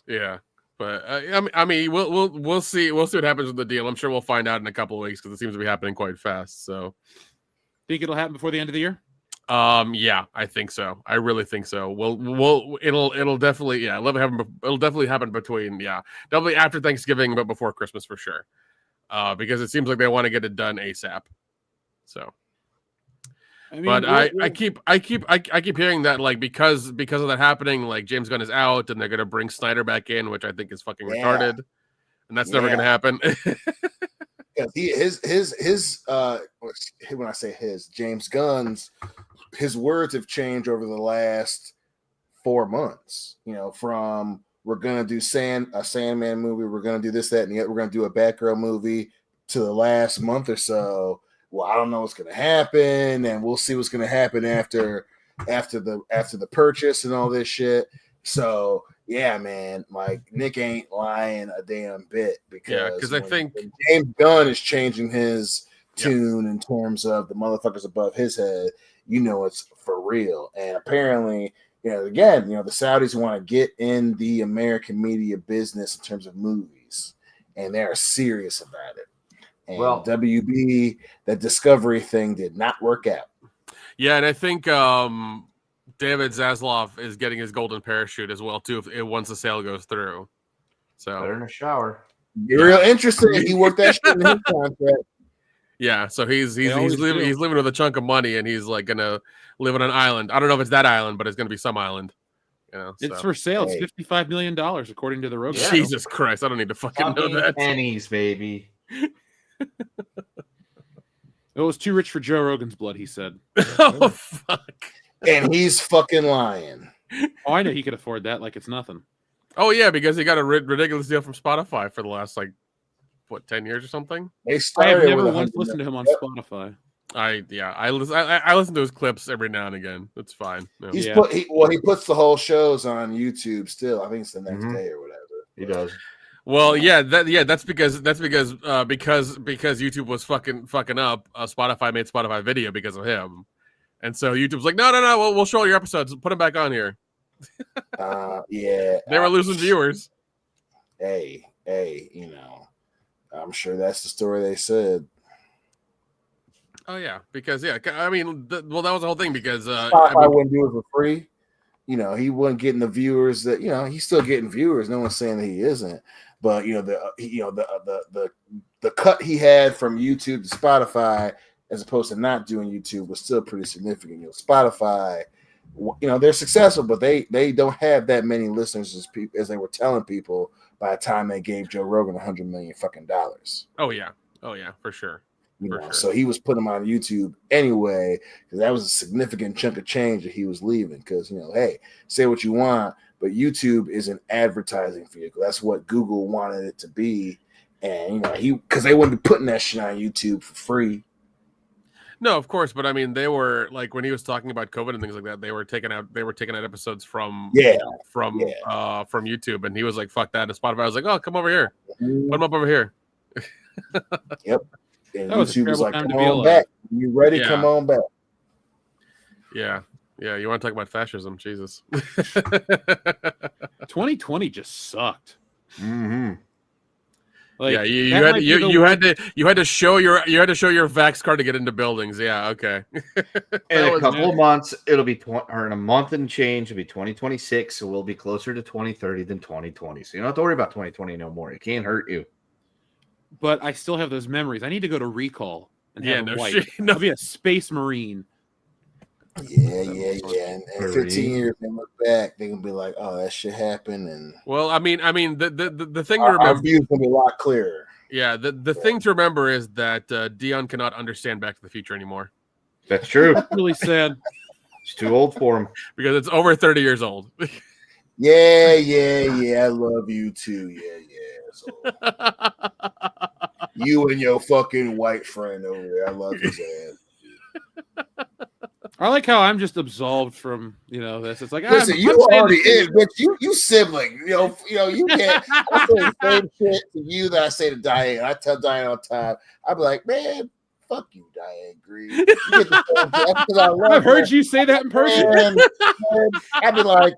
D: Yeah, but I mean, we'll see what happens with the deal. I'm sure we'll find out in a couple of weeks because it seems to be happening quite fast. So,
C: think it'll happen before the end of the year?
D: Yeah, I think so. I really think so. It'll definitely, yeah, it'll definitely happen between, definitely after Thanksgiving, but before Christmas for sure. Because it seems like they want to get it done ASAP. So,
C: I mean,
D: but I keep hearing that like because of that happening, like James Gunn is out and they're gonna bring Snyder back in, which I think is fucking retarded, and that's never gonna happen.
B: When I say James Gunn's, his words have changed over the last 4 months. From we're gonna do a Sandman movie, we're gonna do this, that, and the other, we're gonna do a Batgirl movie, to the last month or so. Well, I don't know what's gonna happen, and we'll see what's gonna happen after the purchase and all this shit. So yeah, man, like Nick ain't lying a damn bit, because
D: I think
B: when James Gunn is changing his tune in terms of the motherfuckers above his head, it's for real. And apparently, again, the Saudis want to get in the American media business in terms of movies, and they are serious about it. And WB, that Discovery thing did not work out.
D: Yeah, and I think David Zaslav is getting his golden parachute as well too once the sale goes through. So
E: better in a shower.
B: Real interesting. He worked that shit in his contract.
D: Yeah, so he's living with a chunk of money, and he's like gonna live on an island. I don't know if it's that island, but it's gonna be some island.
C: It's for sale. It's $55 million according to the Rogan.
D: Jesus Christ, I don't need to fucking know that.
E: Pennies, baby.
C: It was too rich for Joe Rogan's blood, he said.
D: Oh fuck!
B: And he's fucking lying.
C: Oh, I know he could afford that like it's nothing.
D: Oh yeah, because he got a ridiculous deal from Spotify for the last 10 years or something.
C: I have never once listened to him on Spotify.
D: I listen to his clips every now and again. It's fine. No.
B: He puts the whole shows on YouTube still. I think it's the next day or whatever.
E: He does.
D: Well, that's because YouTube was fucking up. Spotify made Spotify Video because of him, and so YouTube's like, no, we'll show all your episodes. Put them back on here. They were losing viewers.
B: Hey, I'm sure that's the story they said.
D: Oh yeah, because I mean, that was the whole thing because
B: Spotify wouldn't do it for free. He wasn't getting the viewers that he's still getting viewers. No one's saying that he isn't, but the cut he had from YouTube to Spotify as opposed to not doing YouTube was still pretty significant. Spotify, they're successful, but they don't have that many listeners as they were telling people by the time they gave Joe Rogan $100 million fucking dollars.
D: Oh yeah, for sure.
B: So he was putting them on YouTube anyway, because that was a significant chunk of change that he was leaving. Because hey, say what you want, but YouTube is an advertising vehicle. That's what Google wanted it to be, and because they wouldn't be putting that shit on YouTube for free.
D: No, of course, but I mean, they were like when he was talking about COVID and things like that, they were taking out episodes from YouTube, and he was like, "Fuck that!" And Spotify was like, "Oh, come over here, put them up over here."
B: Yep. And
C: that was
B: YouTube was like, "Come on back, you ready? Come on back."
D: Yeah. You want to talk about fascism? Jesus.
C: 2020 just sucked.
D: Mm-hmm. You had to show your vax card to get into buildings. Yeah, okay.
E: In a couple of months, it'll be or in a month and change, it'll be 2026. So we'll be closer to 2030 than 2020. So you don't have to worry about 2020 no more. It can't hurt you.
C: But I still have those memories. I need to go to Recall and have
D: no
C: white.
D: shit.
C: No, be a space marine.
B: Yeah. And 15 years, they look back, they can be like, "Oh, that shit happened." And
D: well, I mean, the thing to
B: our
D: remember,
B: view's gonna be a lot clearer.
D: Yeah, the thing to remember is that Dion cannot understand Back to the Future anymore.
E: That's true.
C: That's really sad.
E: It's too old for him
D: because it's over 30 years old.
B: Yeah. I love you too. Yeah. So, you and your fucking white friend over there, I love his ass.
C: I like how I'm just absolved from this. It's like
B: listen, you already in, but you sibling. You can't. I say the same shit to you that I say to Diane. I tell Diane all the time. I be like, man, fuck you, Diane Green. You get the
C: I've heard you say that in person.
B: And I'd be like,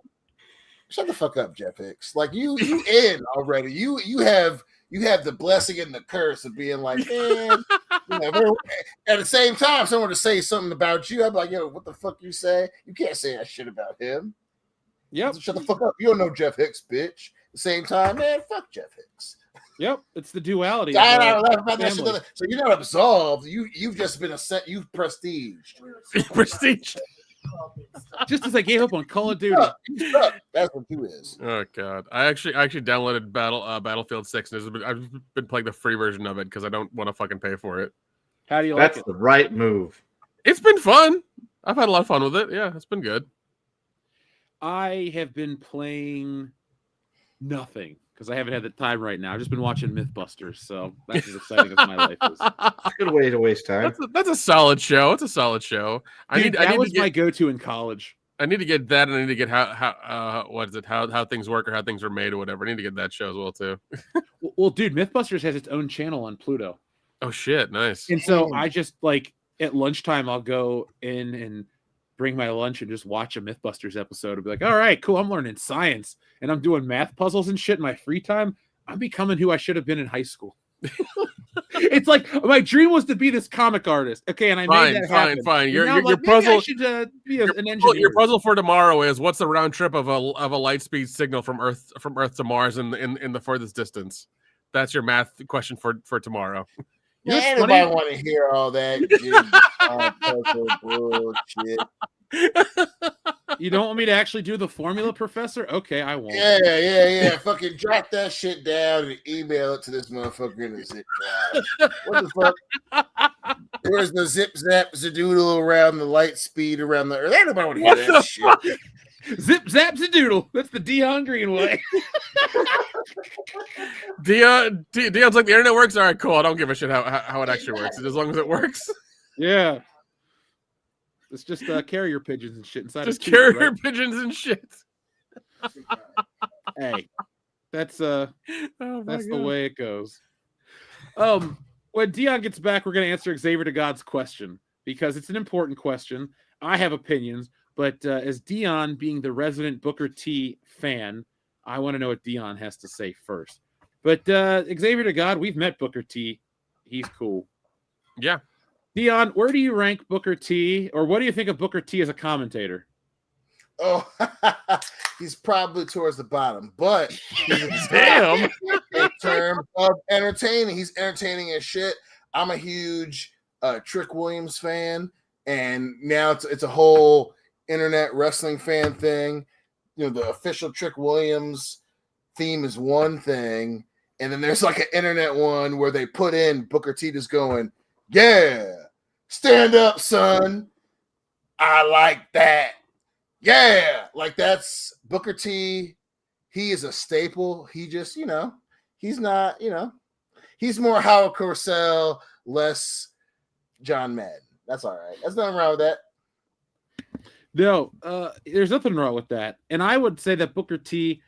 B: shut the fuck up, Jeff Hicks. Like you in already. You have the blessing and the curse of being like, man, At the same time, someone to say something about you, I'd be like, yo, what the fuck you say? You can't say that shit about him.
C: Yep.
B: Shut the fuck up. You don't know Jeff Hicks, bitch. At the same time, man, fuck Jeff Hicks.
C: Yep. It's the duality.
B: I laugh about that shit. So you're not absolved. You've just been you've prestiged.
D: Prestige.
C: Just as I gave up on Call of Duty.
B: That's what you is.
D: Oh god, I actually downloaded Battlefield 6, and I've been playing the free version of it because I don't want to fucking pay for it.
C: How do you like it?
E: That's the right move.
D: It's been fun. I've had a lot of fun with it. Yeah, it's been good.
C: I have been playing nothing because I haven't had the time right now. I've just been watching Mythbusters, so that's as exciting as my life is.
E: Good way to waste time.
D: That's a solid show. It's a solid show.
C: That was my go-to in college.
D: I need to get that, and I need to get how things work or how things are made or whatever. I need to get that show as well too.
C: Well, dude, Mythbusters has its own channel on Pluto.
D: Oh shit, nice.
C: And so I just at lunchtime I'll go in and bring my lunch and just watch a Mythbusters episode and be like, all right, cool, I'm learning science and I'm doing math puzzles and shit in my free time. I'm becoming who I should have been in high school. It's like my dream was to be this comic artist. Okay, and I made that happen.
D: Fine. Your
C: puzzle. I should be an engineer.
D: Your puzzle for tomorrow is what's the round trip of a light speed signal from Earth to Mars in the furthest distance. That's your math question for tomorrow.
B: Yeah, anybody want to hear all that bullshit?
C: You don't want me to actually do the formula, Professor? Okay, I won't.
B: Yeah. Fucking jot that shit down and email it to this motherfucker in the zip drive. What the fuck? Where's the zip zap zadoodle around the light speed around the earth? Ain't nobody want to hear that shit.
C: Zip zap zadoodle. That's the Dion Greenway.
D: Dion's like, the internet works. All right, cool. I don't give a shit how it actually works, as long as it works.
C: Yeah. It's just carrier pigeons and shit inside.
D: Just carrier pigeons and shit.
C: Hey, that's
D: the
C: way it goes. When Dion gets back, we're going to answer Xavier to God's question because it's an important question. I have opinions, but as Dion being the resident Booker T fan, I want to know what Dion has to say first. But Xavier to God, we've met Booker T. He's cool.
D: Yeah.
C: Dion, where do you rank Booker T, or what do you think of Booker T as a commentator?
B: Oh, he's probably towards the bottom, but
D: damn.
B: In terms of entertaining, he's entertaining as shit. I'm a huge Trick Williams fan, and now it's a whole internet wrestling fan thing. You know, the official Trick Williams theme is one thing, and then there's like an internet one where they put in Booker T just going, yeah, stand up, son. I like that. Yeah, like that's Booker T. He is a staple. He just, he's not, he's more Howard Cosell, less John Madden. That's all right. There's nothing wrong with that.
C: No, there's nothing wrong with that. And I would say that Booker T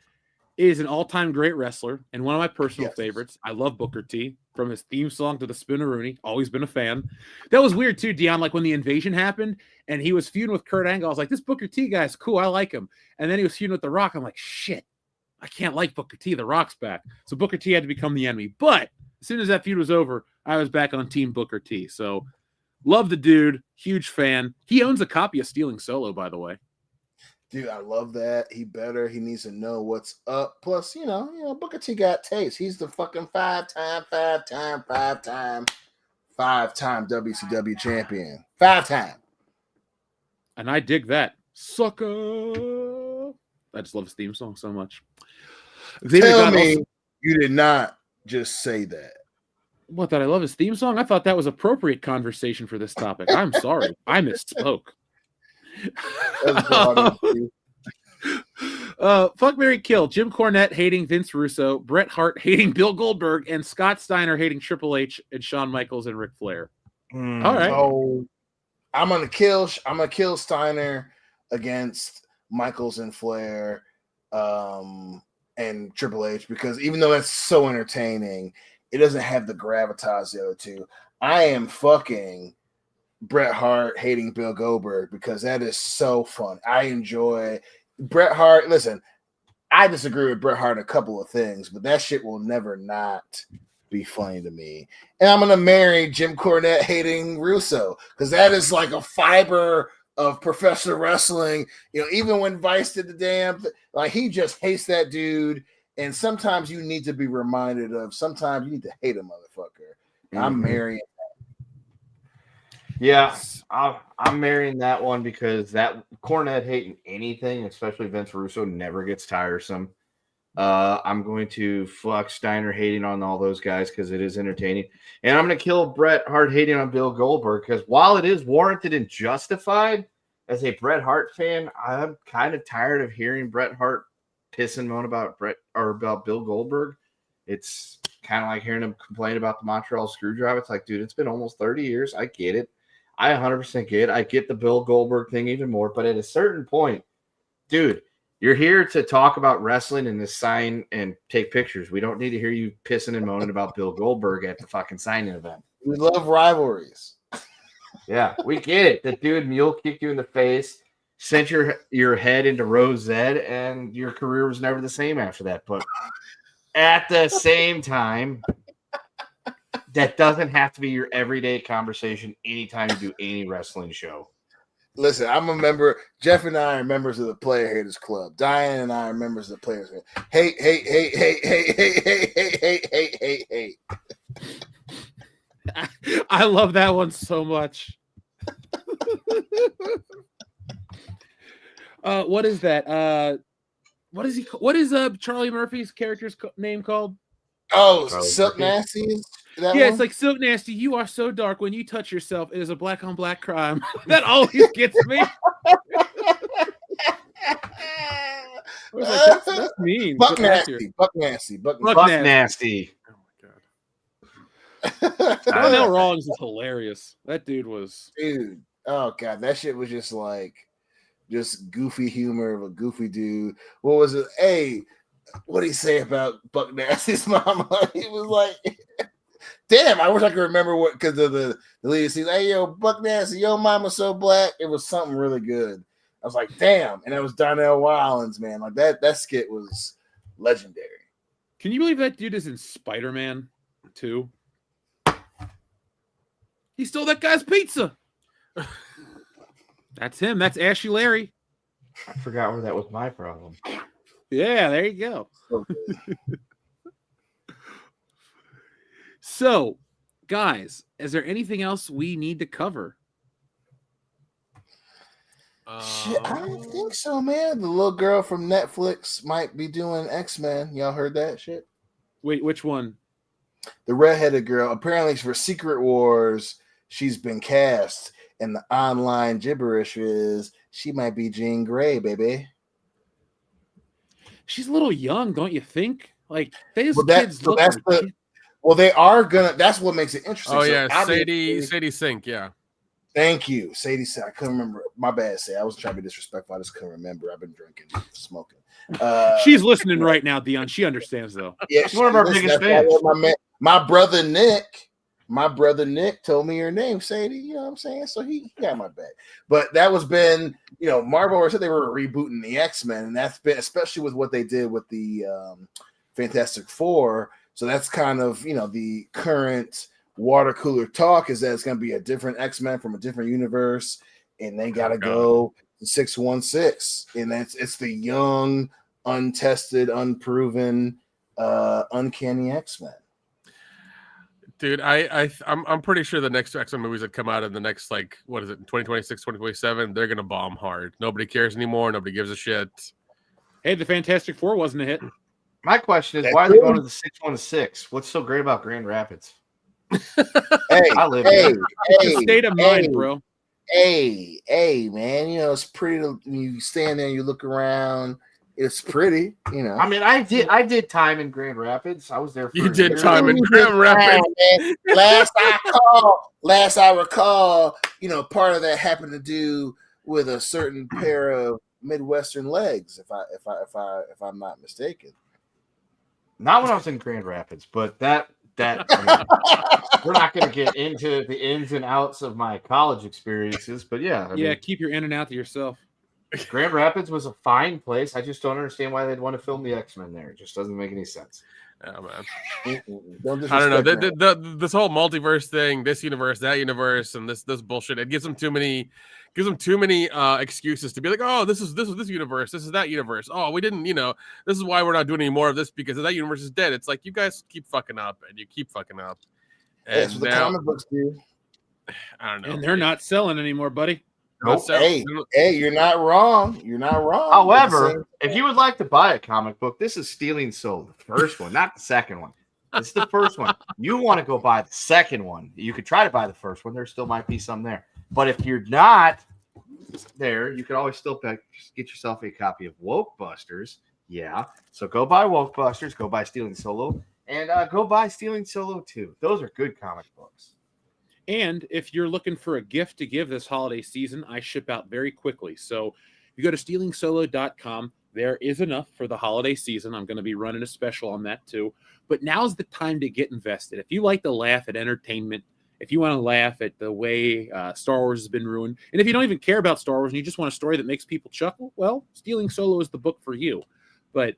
C: is an all-time great wrestler and one of my personal favorites. I love Booker T. From his theme song to the Spinneroonie. Always been a fan. That was weird too, Dion. Like when the invasion happened and he was feuding with Kurt Angle, I was like, this Booker T guy's cool. I like him. And then he was feuding with The Rock. I'm like, shit, I can't like Booker T. The Rock's back. So Booker T had to become the enemy. But as soon as that feud was over, I was back on Team Booker T. So love the dude. Huge fan. He owns a copy of Stealing Solo, by the way.
B: Dude, I love that. He needs to know what's up. Plus, Booker T got taste. He's the fucking five-time WCW champion. 5-time.
C: And I dig that. Sucker. I just love his theme song so much.
B: Tell me you did not just say that.
C: What, that I love his theme song? I thought that was appropriate conversation for this topic. I'm sorry. I misspoke. Fuck, Marry, Kill. Jim Cornette hating Vince Russo, Bret Hart hating Bill Goldberg, and Scott Steiner hating Triple H and Shawn Michaels and Ric Flair. All right.
B: Oh, I'm gonna kill Steiner against Michaels and Flair, and Triple H, because even though that's so entertaining, it doesn't have the gravitas the other two. I am fucking Bret Hart hating Bill Goldberg because that is so fun. I enjoy Bret Hart. Listen, I disagree with Bret Hart a couple of things, but that shit will never not be funny to me. And I'm gonna marry Jim Cornette hating Russo because that is like a fiber of professional wrestling. Even when Vice did the damn like he just hates that dude. And sometimes you need to be reminded of. Sometimes you need to hate a motherfucker. I'm marrying.
E: Yeah, I'm marrying that one because that Cornette hating anything, especially Vince Russo, never gets tiresome. I'm going to fuck Steiner hating on all those guys because it is entertaining. And I'm going to kill Bret Hart hating on Bill Goldberg because while it is warranted and justified, as a Bret Hart fan, I'm kind of tired of hearing Bret Hart piss and moan about Bill Goldberg. It's kind of like hearing him complain about the Montreal Screwdriver. It's like, dude, it's been almost 30 years. I get it. I 100% get it. I get the Bill Goldberg thing even more. But at a certain point, dude, you're here to talk about wrestling and to sign and take pictures. We don't need to hear you pissing and moaning about Bill Goldberg at the fucking signing event.
B: We love rivalries.
E: Yeah, we get it. The dude mule kicked you in the face, sent your head into Rosette, and your career was never the same after that. But at the same time, that doesn't have to be your everyday conversation anytime you do any wrestling show.
B: Listen, I'm a member. Jeff and I are members of the Player Haters Club. Diane and I are members of the Players. Hate.
C: I love that one so much. What is that? What is he? What is Charlie Murphy's character's name called?
B: Oh, Silk Nasty.
C: Yeah, it's like Silk Nasty. You are so dark when you touch yourself. It is a black on black crime. That always gets me. I was like, that's mean.
B: Buck Nasty.
C: Buck Nasty. Darnell Rawlings is hilarious. That dude was.
B: Dude. Oh god, that shit was just like goofy humor of a goofy dude. What was it? Hey, what did he say about Buck Nasty's mama? He was like, damn, I wish I could remember what because of the lead scene. Hey, yo, Buck Nasty, your mama's so black. It was something really good. I was like, damn, and that was Darnell Rawlings, man. Like that skit was legendary.
C: Can you believe that dude is in Spider-Man 2? He stole that guy's pizza. That's him. That's Ashy Larry.
E: I forgot where that was my problem.
C: Yeah, there you go. So, guys, is there anything else we need to cover?
B: Shit, I don't think so, man. The little girl from Netflix might be doing X-Men. Y'all heard that shit?
C: Wait, which one?
B: The redheaded girl. Apparently, for Secret Wars, she's been cast. And the online gibberish is she might be Jean Grey, baby.
C: She's a little young, don't you think? Like these kids look.
B: Well, they are gonna. That's what makes it interesting.
D: Oh yeah, Sadie Sink. Yeah.
B: Thank you, Sadie. I couldn't remember. My bad. Say I was trying to be disrespectful. I just couldn't remember. I've been drinking, smoking.
C: She's listening right now, Dion. She understands though.
B: Yeah, she's one of our biggest fans. My brother Nick told me your name, Sadie. You know what I'm saying? So he got my back. But that was been, Marvel said they were rebooting the X-Men, and that's been especially with what they did with the Fantastic Four. So that's kind of the current water cooler talk is that it's going to be a different X-Men from a different universe, and they got to go to 616, and it's the young, untested, unproven, uncanny X-Men.
D: Dude, I'm pretty sure the next X-Men movies that come out in the next 2026, 2027, they're gonna bomb hard. Nobody cares anymore. Nobody gives a shit.
C: Hey, the Fantastic Four wasn't a hit.
E: My question is, why are they going to the 616? What's so great about Grand Rapids?
B: I live
C: here. It's a state of mind, bro.
B: Hey, man, it's pretty when you stand there and you look around. It's pretty,
E: I mean, I did time in Grand Rapids. I was there for
D: You did time in Grand Rapids.
B: Last I recall, part of that happened to do with a certain pair of Midwestern legs, if I'm not mistaken.
E: Not when I was in Grand Rapids, but that we're not going to get into the ins and outs of my college experiences, but yeah. I mean,
C: keep your in and out to yourself.
E: Grand Rapids was a fine place. I just don't understand why they'd want to film the X-Men there. It just doesn't make any sense.
D: Yeah, man.
B: Don't
D: I don't know.
B: disrespect me.
D: This whole multiverse thing, this universe, that universe, and this bullshit. It gives them too many excuses to be like, oh, this is this universe, this is that universe. Oh, we didn't, this is why we're not doing any more of this because that universe is dead. It's like you guys keep fucking up and you keep fucking up. And
B: That's what the comic books do.
D: I don't know.
C: And they're not selling anymore, buddy.
B: Nope. Hey, you're not wrong. You're not wrong.
E: However, if you would like to buy a comic book, this is Stealing Soul, the first one, not the second one. This is the first one. You want to go buy the second one. You could try to buy the first one. There still might be some there. But if you're not there, you can always still get yourself a copy of Woke Busters. Yeah. So go buy Woke Busters, go buy Stealing Solo, and go buy Stealing Solo 2. Those are good comic books.
C: And if you're looking for a gift to give this holiday season, I ship out very quickly. So if you go to stealingsolo.com, there is enough for the holiday season. I'm going to be running a special on that too. But now's the time to get invested. If you like to laugh at entertainment, if you want to laugh at the way Star Wars has been ruined, and if you don't even care about Star Wars and you just want a story that makes people chuckle, well, Stealing Solo is the book for you. But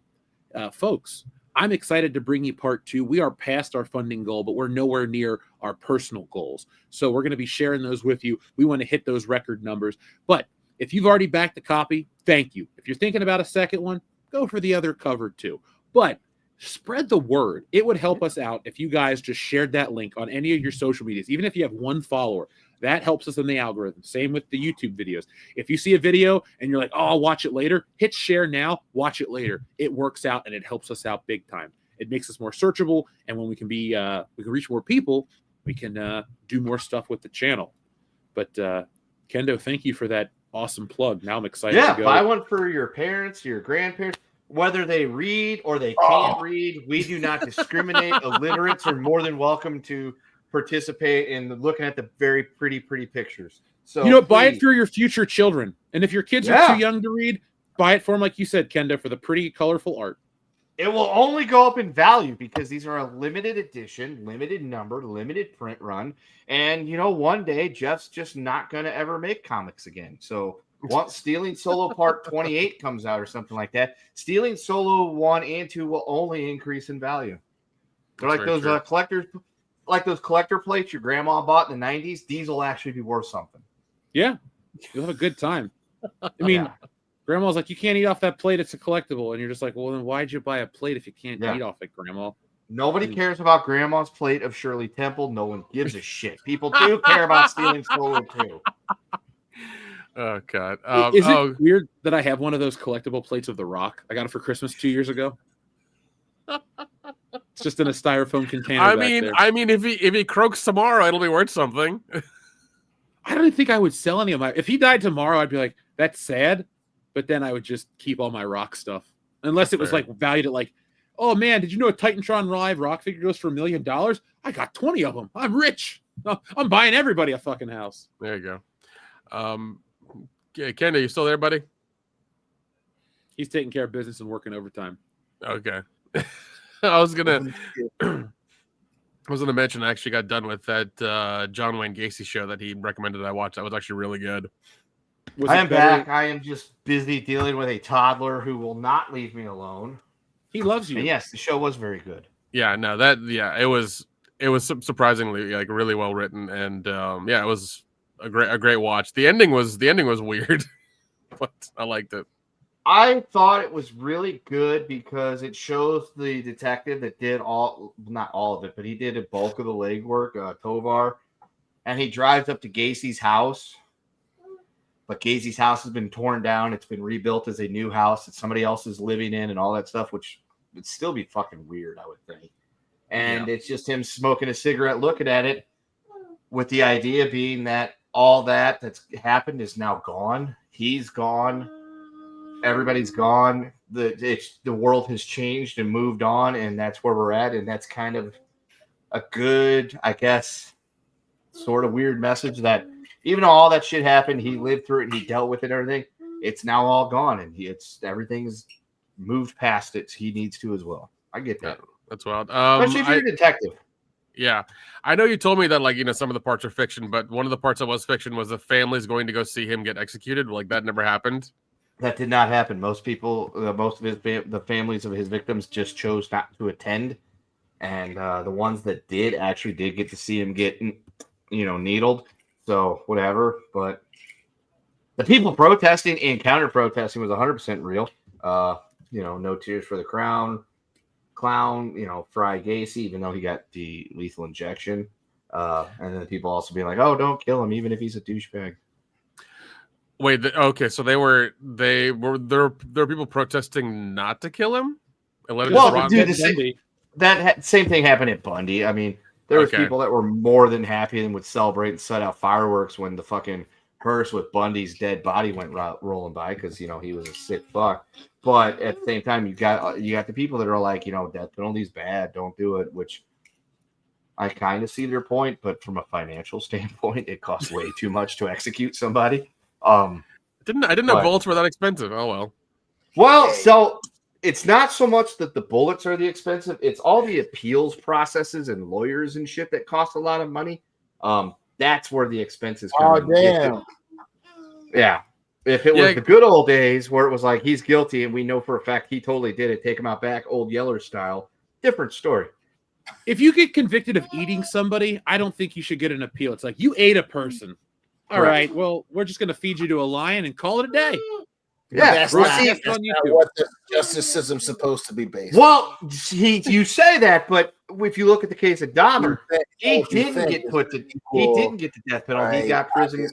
C: folks, I'm excited to bring you part 2. We are past our funding goal, but we're nowhere near our personal goals. So we're going to be sharing those with you. We want to hit those record numbers. But if you've already backed a copy, thank you. If you're thinking about a second one, go for the other cover too. But spread the word. It would help us out if you guys just shared that link on any of your social medias, even if you have one follower. That helps us in the algorithm. Same with the YouTube videos. If you see a video and you're like, oh, I'll watch it later, hit share now, watch it later. It works out and it helps us out big time. It makes us more searchable. And when we can reach more people, we can do more stuff with the channel. But Kendo, thank you for that awesome plug. Now I'm excited to go.
E: Buy one for your parents, your grandparents, whether they read or they can't read. We do not discriminate. Illiterates are more than welcome to participate in looking at the very pretty pictures. So
C: buy it for your future children. And if your kids are too young to read, buy it for them, like you said, Kendo, for the pretty, colorful art.
E: It will only go up in value because these are a limited edition, limited number, limited print run. And, one day Jeff's just not going to ever make comics again. So once Stealing Solo Part 28 comes out or something like that, Stealing Solo 1 and 2 will only increase in value. They're like those collectors. Like those collector plates your grandma bought in the 90s, these will actually be worth something.
C: Yeah. You'll have a good time. I mean, Grandma's like, you can't eat off that plate. It's a collectible. And you're just like, well, then why'd you buy a plate if you can't eat off it, Grandma?
E: Nobody cares about Grandma's plate of Shirley Temple. No one gives a shit. People do care about Stealing Solo too.
D: Oh, God.
C: Is it weird that I have one of those collectible plates of The Rock? I got it for Christmas 2 years ago. It's just in a styrofoam container.
D: I mean, if he croaks tomorrow, it'll be worth something.
C: I don't think I would sell any of my. If he died tomorrow, I'd be like, that's sad. But then I would just keep all my Rock stuff, unless it was like valued at like, oh man, did you know a Titantron Live Rock figure goes for $1 million? I got 20 of them. I'm rich. I'm buying everybody a fucking house.
D: There you go. Ken, are you still there, buddy?
C: He's taking care of business and working overtime.
D: Okay. I was gonna mention I actually got done with that John Wayne Gacy show that he recommended I watch. That was actually really good.
E: I am back. I am just busy dealing with a toddler who will not leave me alone.
C: He loves you.
E: And yes, the show was very good.
D: Yeah, no, it was surprisingly like really well written, and it was a great watch. The ending was weird, but I liked it.
E: I thought it was really good because it shows the detective that did not all of it, but he did a bulk of the legwork, Tovar, and he drives up to Gacy's house. But Gacy's house has been torn down. It's been rebuilt as a new house that somebody else is living in and all that stuff, which would still be fucking weird, I would think. And it's just him smoking a cigarette, looking at it, with the idea being that all that's happened is now gone. He's gone. Everybody's gone. The world has changed and moved on, and that's where we're at. And that's kind of a good, I guess, sort of weird message that even though all that shit happened, he lived through it, and he dealt with it and everything. It's now all gone, and everything's moved past it. So he needs to as well. I get that.
D: That's wild.
E: Especially if you're a detective.
D: Yeah. I know you told me that, some of the parts are fiction, but one of the parts that was fiction was the family's going to go see him get executed. Like, that never happened.
E: That did not happen. Most people, the families of his victims just chose not to attend and the ones that did get to see him get, needled. So whatever, but the people protesting and counter protesting was 100% real. No tears for the clown, Fry Gacy, even though he got the lethal injection. And then the people also being like, "Oh, don't kill him, even if he's a douchebag."
D: Wait, okay, so there were people protesting not to kill him. And let him just rot?
E: Dude, same thing happened at Bundy. I mean, there was people that were more than happy and would celebrate and set out fireworks when the fucking hearse with Bundy's dead body went rolling by because he was a sick fuck. But at the same time, you got the people that are like, death penalty's bad, don't do it. Which I kind of see their point, but from a financial standpoint, it costs way too much to execute somebody. I
D: didn't know bullets were that expensive. Oh well.
E: Well, so it's not so much that the bullets are the expensive; it's all the appeals processes and lawyers and shit that cost a lot of money. That's where the expenses come.
B: Oh damn!
E: Yeah, if it was the good old days where it was like he's guilty and we know for a fact he totally did it, take him out back, old Yeller style, different story.
C: If you get convicted of eating somebody, I don't think you should get an appeal. It's like you ate a person. All right, well, we're just going to feed you to a lion and call it a day.
B: Yeah, that's not what the justice system's supposed to be based.
E: Well, you say that, but if you look at the case of Dahmer, he didn't get the death penalty. Right. He got prison,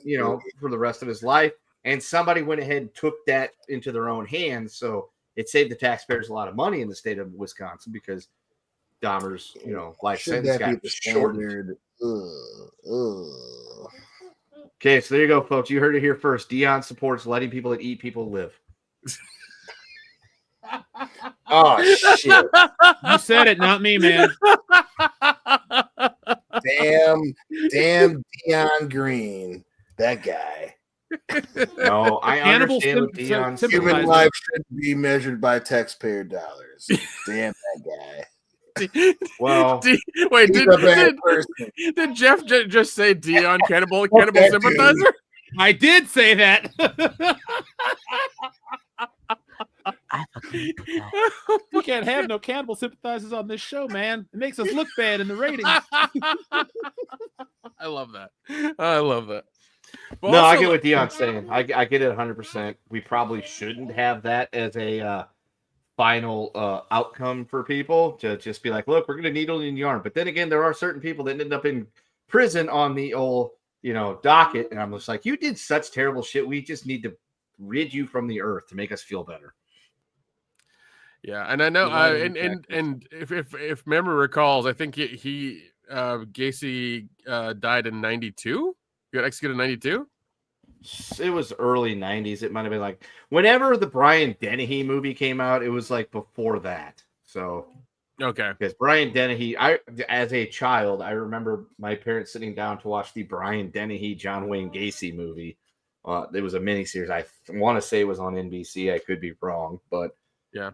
E: for the rest of his life. And somebody went ahead and took that into their own hands. So it saved the taxpayers a lot of money in the state of Wisconsin because Dahmer's, life sentence got shortened. Okay, so there you go, folks. You heard it here first. Dion supports letting people that eat people live.
B: Oh, shit.
C: You said it, not me, man.
B: Damn Dion Green. That guy.
E: No, I understand what Dion's
B: human life should be measured by taxpayer dollars. Damn that guy.
E: Well,
D: did Jeff just say Dion cannibal sympathizer?
C: I did say that. We can't have no cannibal sympathizers on this show, man. It makes us look bad in the ratings.
D: I love that. But
E: no, I get what Dion's saying. I get it 100%. We probably shouldn't have that as a final outcome for people to just be like, look, we're going to needle in the arm. But then again, there are certain people that end up in prison on the old, docket. And I'm just like, you did such terrible shit. We just need to rid you from the earth to make us feel better.
D: Yeah. And I know, and if memory recalls, I think he Gacy died in 92. He got executed in 92.
E: It was early 90s. It might have been like whenever the Brian Dennehy movie came out, it was like before that. So,
D: okay.
E: Because Brian Dennehy, as a child, I remember my parents sitting down to watch the Brian Dennehy, John Wayne Gacy movie. It was a miniseries. I want to say it was on NBC. I could be wrong, but
D: yeah.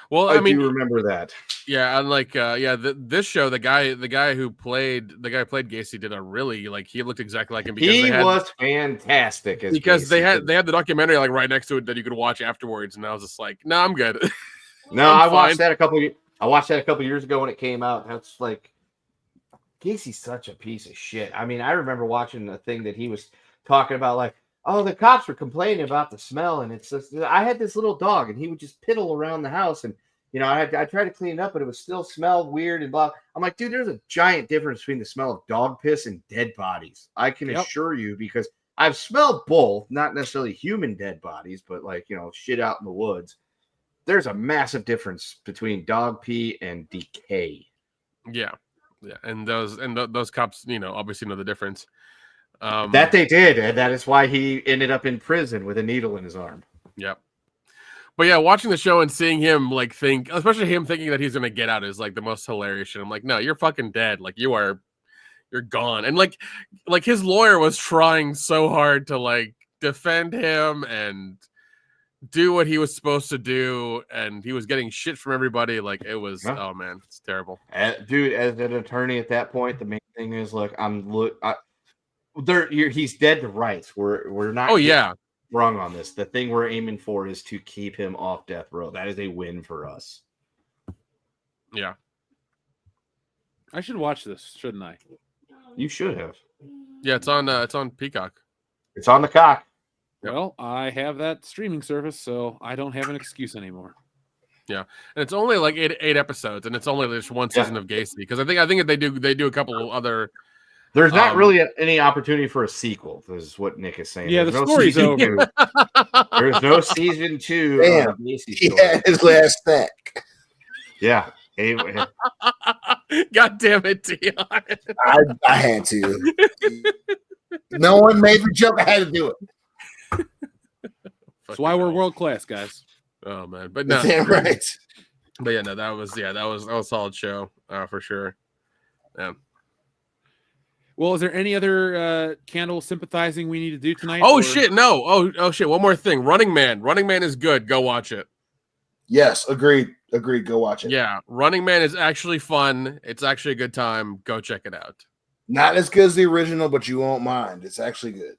D: Well,
E: I do remember that.
D: Yeah, and this show, the guy who played Gacy did a really he looked exactly like him because
E: he was fantastic
D: because
E: Gacy.
D: they had the documentary right next to it that you could watch afterwards, and I was just like, no, I'm good.
E: No, I watched that a couple years ago when it came out. That's like Gacy's such a piece of shit. I mean, I remember watching a thing that he was talking about oh, the cops were complaining about the smell, and it's just, I had this little dog, and he would just piddle around the house, and I tried to clean it up, but it was still smelled weird and blah. I'm like, dude, there's a giant difference between the smell of dog piss and dead bodies. I can assure you because I've smelled both, not necessarily human dead bodies, but shit out in the woods. There's a massive difference between dog pee and decay.
D: Yeah, and those cops, obviously know the difference.
E: That they did, and that is why he ended up in prison with a needle in his arm.
D: Yep. But yeah, watching the show and seeing him especially him thinking that he's gonna get out is the most hilarious shit. I'm like, no, you're fucking dead. You're gone. And his lawyer was trying so hard to defend him and do what he was supposed to do, and he was getting shit from everybody. It was oh man, it's terrible.
E: Dude, as an attorney at that point, the main thing is he's dead to rights. We're not.
D: Oh yeah.
E: Wrong on this. The thing we're aiming for is to keep him off death row. That is a win for us.
D: Yeah.
C: I should watch this, shouldn't I?
E: You should have.
D: Yeah, it's on Peacock.
E: It's on the cock.
D: Yep.
C: Well, I have that streaming service, so I don't have an excuse anymore.
D: Yeah, and it's only like eight episodes, and it's only just one season of Gacy because I think they do a couple other.
E: There's not really any opportunity for a sequel. This is what Nick is saying.
C: Yeah,
E: There's
C: the story's
E: season
C: over.
E: 2. There's no season 2.
B: Damn,
E: of Gacy
B: he
E: story.
B: had his last snack.
E: Yeah.
D: God damn it, Dion.
B: I had to. No one made the jump. I had to do it.
C: That's why we're world class, guys.
D: Oh man, but no,
B: Damn right.
D: But yeah, no, that was a solid show for sure. Yeah.
C: Well, is there any other candle sympathizing we need to do tonight?
D: Oh shit, no. Oh shit. One more thing. Running Man. Running Man is good. Go watch it.
B: Yes, agreed. Go watch it.
D: Yeah, Running Man is actually fun. It's actually a good time. Go check it out.
B: Not as good as the original, but you won't mind. It's actually good.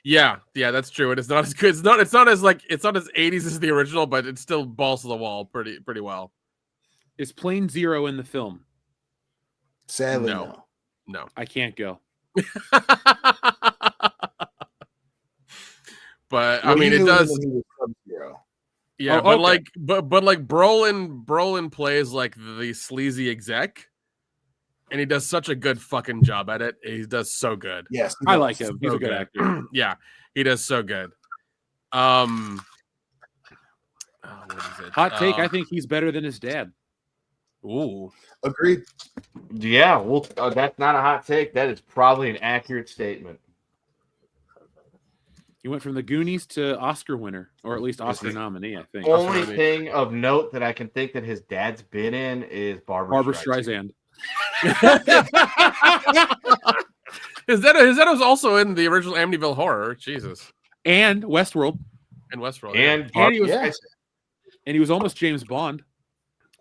D: Yeah, that's true. And it's not as good. It's not as 80s as the original, but it's still balls to the wall pretty well.
C: Is Plane Zero in the film?
B: Sadly,
D: no.
C: I can't go.
D: But I mean, it does. Yeah,
C: Oh,
D: but
C: okay.
D: like Brolin plays like the sleazy exec, and he does such a good fucking job at it. He does so good.
B: Yes,
C: I like him. He's a good actor.
D: Yeah, he does so good. What is it?
C: Hot take: I think he's better than his dad.
D: Ooh,
B: agreed.
E: Yeah, well, that's not a hot take. That is probably an accurate statement.
C: He went from the Goonies to Oscar winner, or at least Oscar nominee, I think.
E: Only thing of note that I can think that his dad's been in is Barbra
C: Streisand.
D: His dad was also in the original Amityville Horror. Jesus.
C: And Westworld.
D: And Westworld.
E: And
C: he was almost James Bond.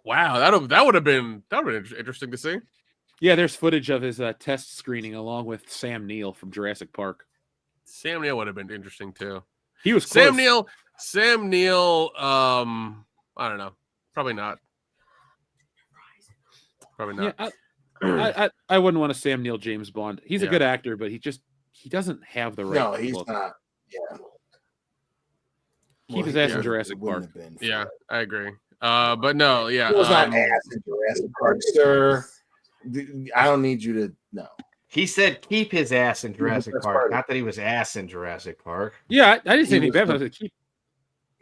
D: Wow, that would have been interesting to see.
C: Yeah, there's footage of his test screening along with Sam Neill from Jurassic Park.
D: Sam Neill would have been interesting too.
C: He was close.
D: Sam Neill. I don't know. Probably not.
C: Yeah, I wouldn't want to Sam Neill James Bond. He's a good actor, but he doesn't have the right.
B: No, he's
C: look.
B: not. Yeah.
C: Keep his ass in Jurassic Park.
D: Yeah, I agree. But no, yeah.
B: He was not ass in Jurassic Park, sir. I don't need you to know.
E: He said keep his ass in Jurassic Park, not that he was ass in Jurassic Park.
C: Yeah, I didn't say anything bad. I said keep.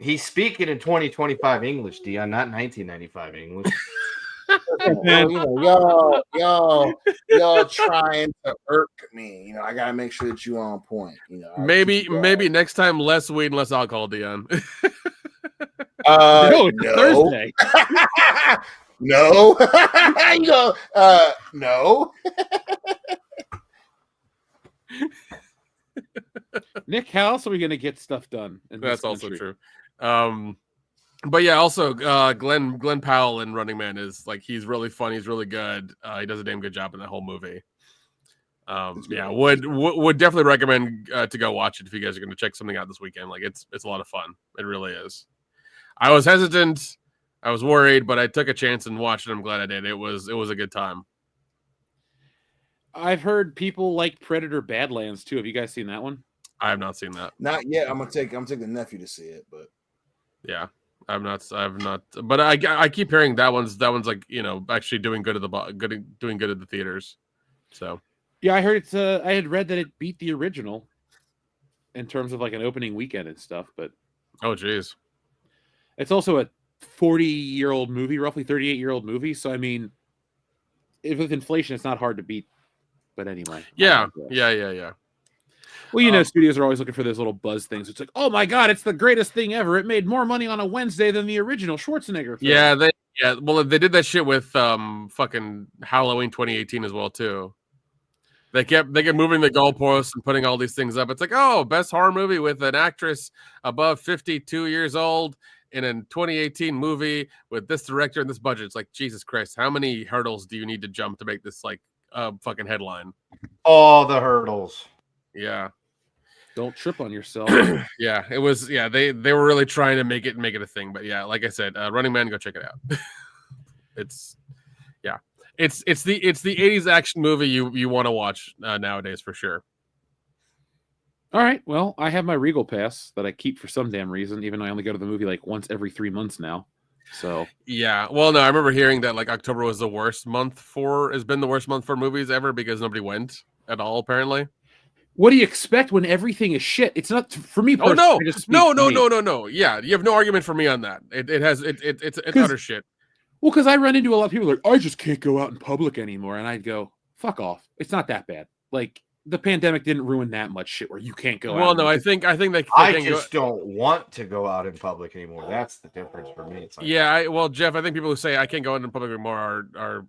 E: He's speaking in 2025 English, Dion, not 1995 English.
B: Y'all trying to irk me. I gotta make sure that you on point.
D: Maybe next time less weed and less alcohol, Dion.
C: No, it's Thursday.
B: No. No.
C: Nick, how else are we gonna get stuff done?
D: That's also true. But yeah, also Glenn Powell in Running Man is like he's really fun. He's really good. He does a damn good job in that whole movie. Yeah, would definitely recommend to go watch it if you guys are going to check something out this weekend. Like it's a lot of fun. It really is. I was hesitant. I was worried, but I took a chance and watched it. I'm glad I did. It was a good time.
C: I've heard people like Predator Badlands too. Have you guys seen that one?
D: I have not seen that.
B: Not yet. I'm gonna take the nephew to see it, but
D: yeah, I've not. But I keep hearing that one's like actually doing good at the theaters. So
C: yeah, I heard it's. I had read that it beat the original in terms of like an opening weekend and stuff. But
D: oh geez,
C: it's also a 40-year-old movie, roughly 38-year-old movie. So I mean, with inflation, it's not hard to beat. But anyway,
D: yeah.
C: Well, studios are always looking for those little buzz things. It's like, oh my god, it's the greatest thing ever. It made more money on a Wednesday than the original Schwarzenegger film.
D: Yeah, well, they did that shit with fucking Halloween 2018 as well too. They kept moving the goalposts and putting all these things up. It's like, oh, best horror movie with an actress above 52 years old in a 2018 movie with this director and this budget. It's like, Jesus Christ, how many hurdles do you need to jump to make this like fucking headline?
E: All the hurdles.
D: Yeah.
C: Don't trip on yourself.
D: Yeah, it was. Yeah, they were really trying to make it a thing. But yeah, like I said, Running Man, go check it out. It's the 80s action movie you want to watch nowadays for sure.
C: All right. Well, I have my Regal pass that I keep for some damn reason, even though I only go to the movie like once every 3 months now. So
D: yeah. Well, no, I remember hearing that like October was the worst month has been the worst month for movies ever because nobody went at all, apparently.
C: What do you expect when everything is shit? It's not for me personally.
D: Oh no.
C: No.
D: No. Yeah, you have no argument for me on that. It's utter shit.
C: Well, because I run into a lot of people like, I just can't go out in public anymore. And I'd go, fuck off. It's not that bad. Like, the pandemic didn't ruin that much shit where you can't go out.
D: Well, no, I think they
E: I just don't want to go out in public anymore. That's the difference for me. It's like,
D: yeah, well, Jeff, I think people who say I can't go out in public anymore are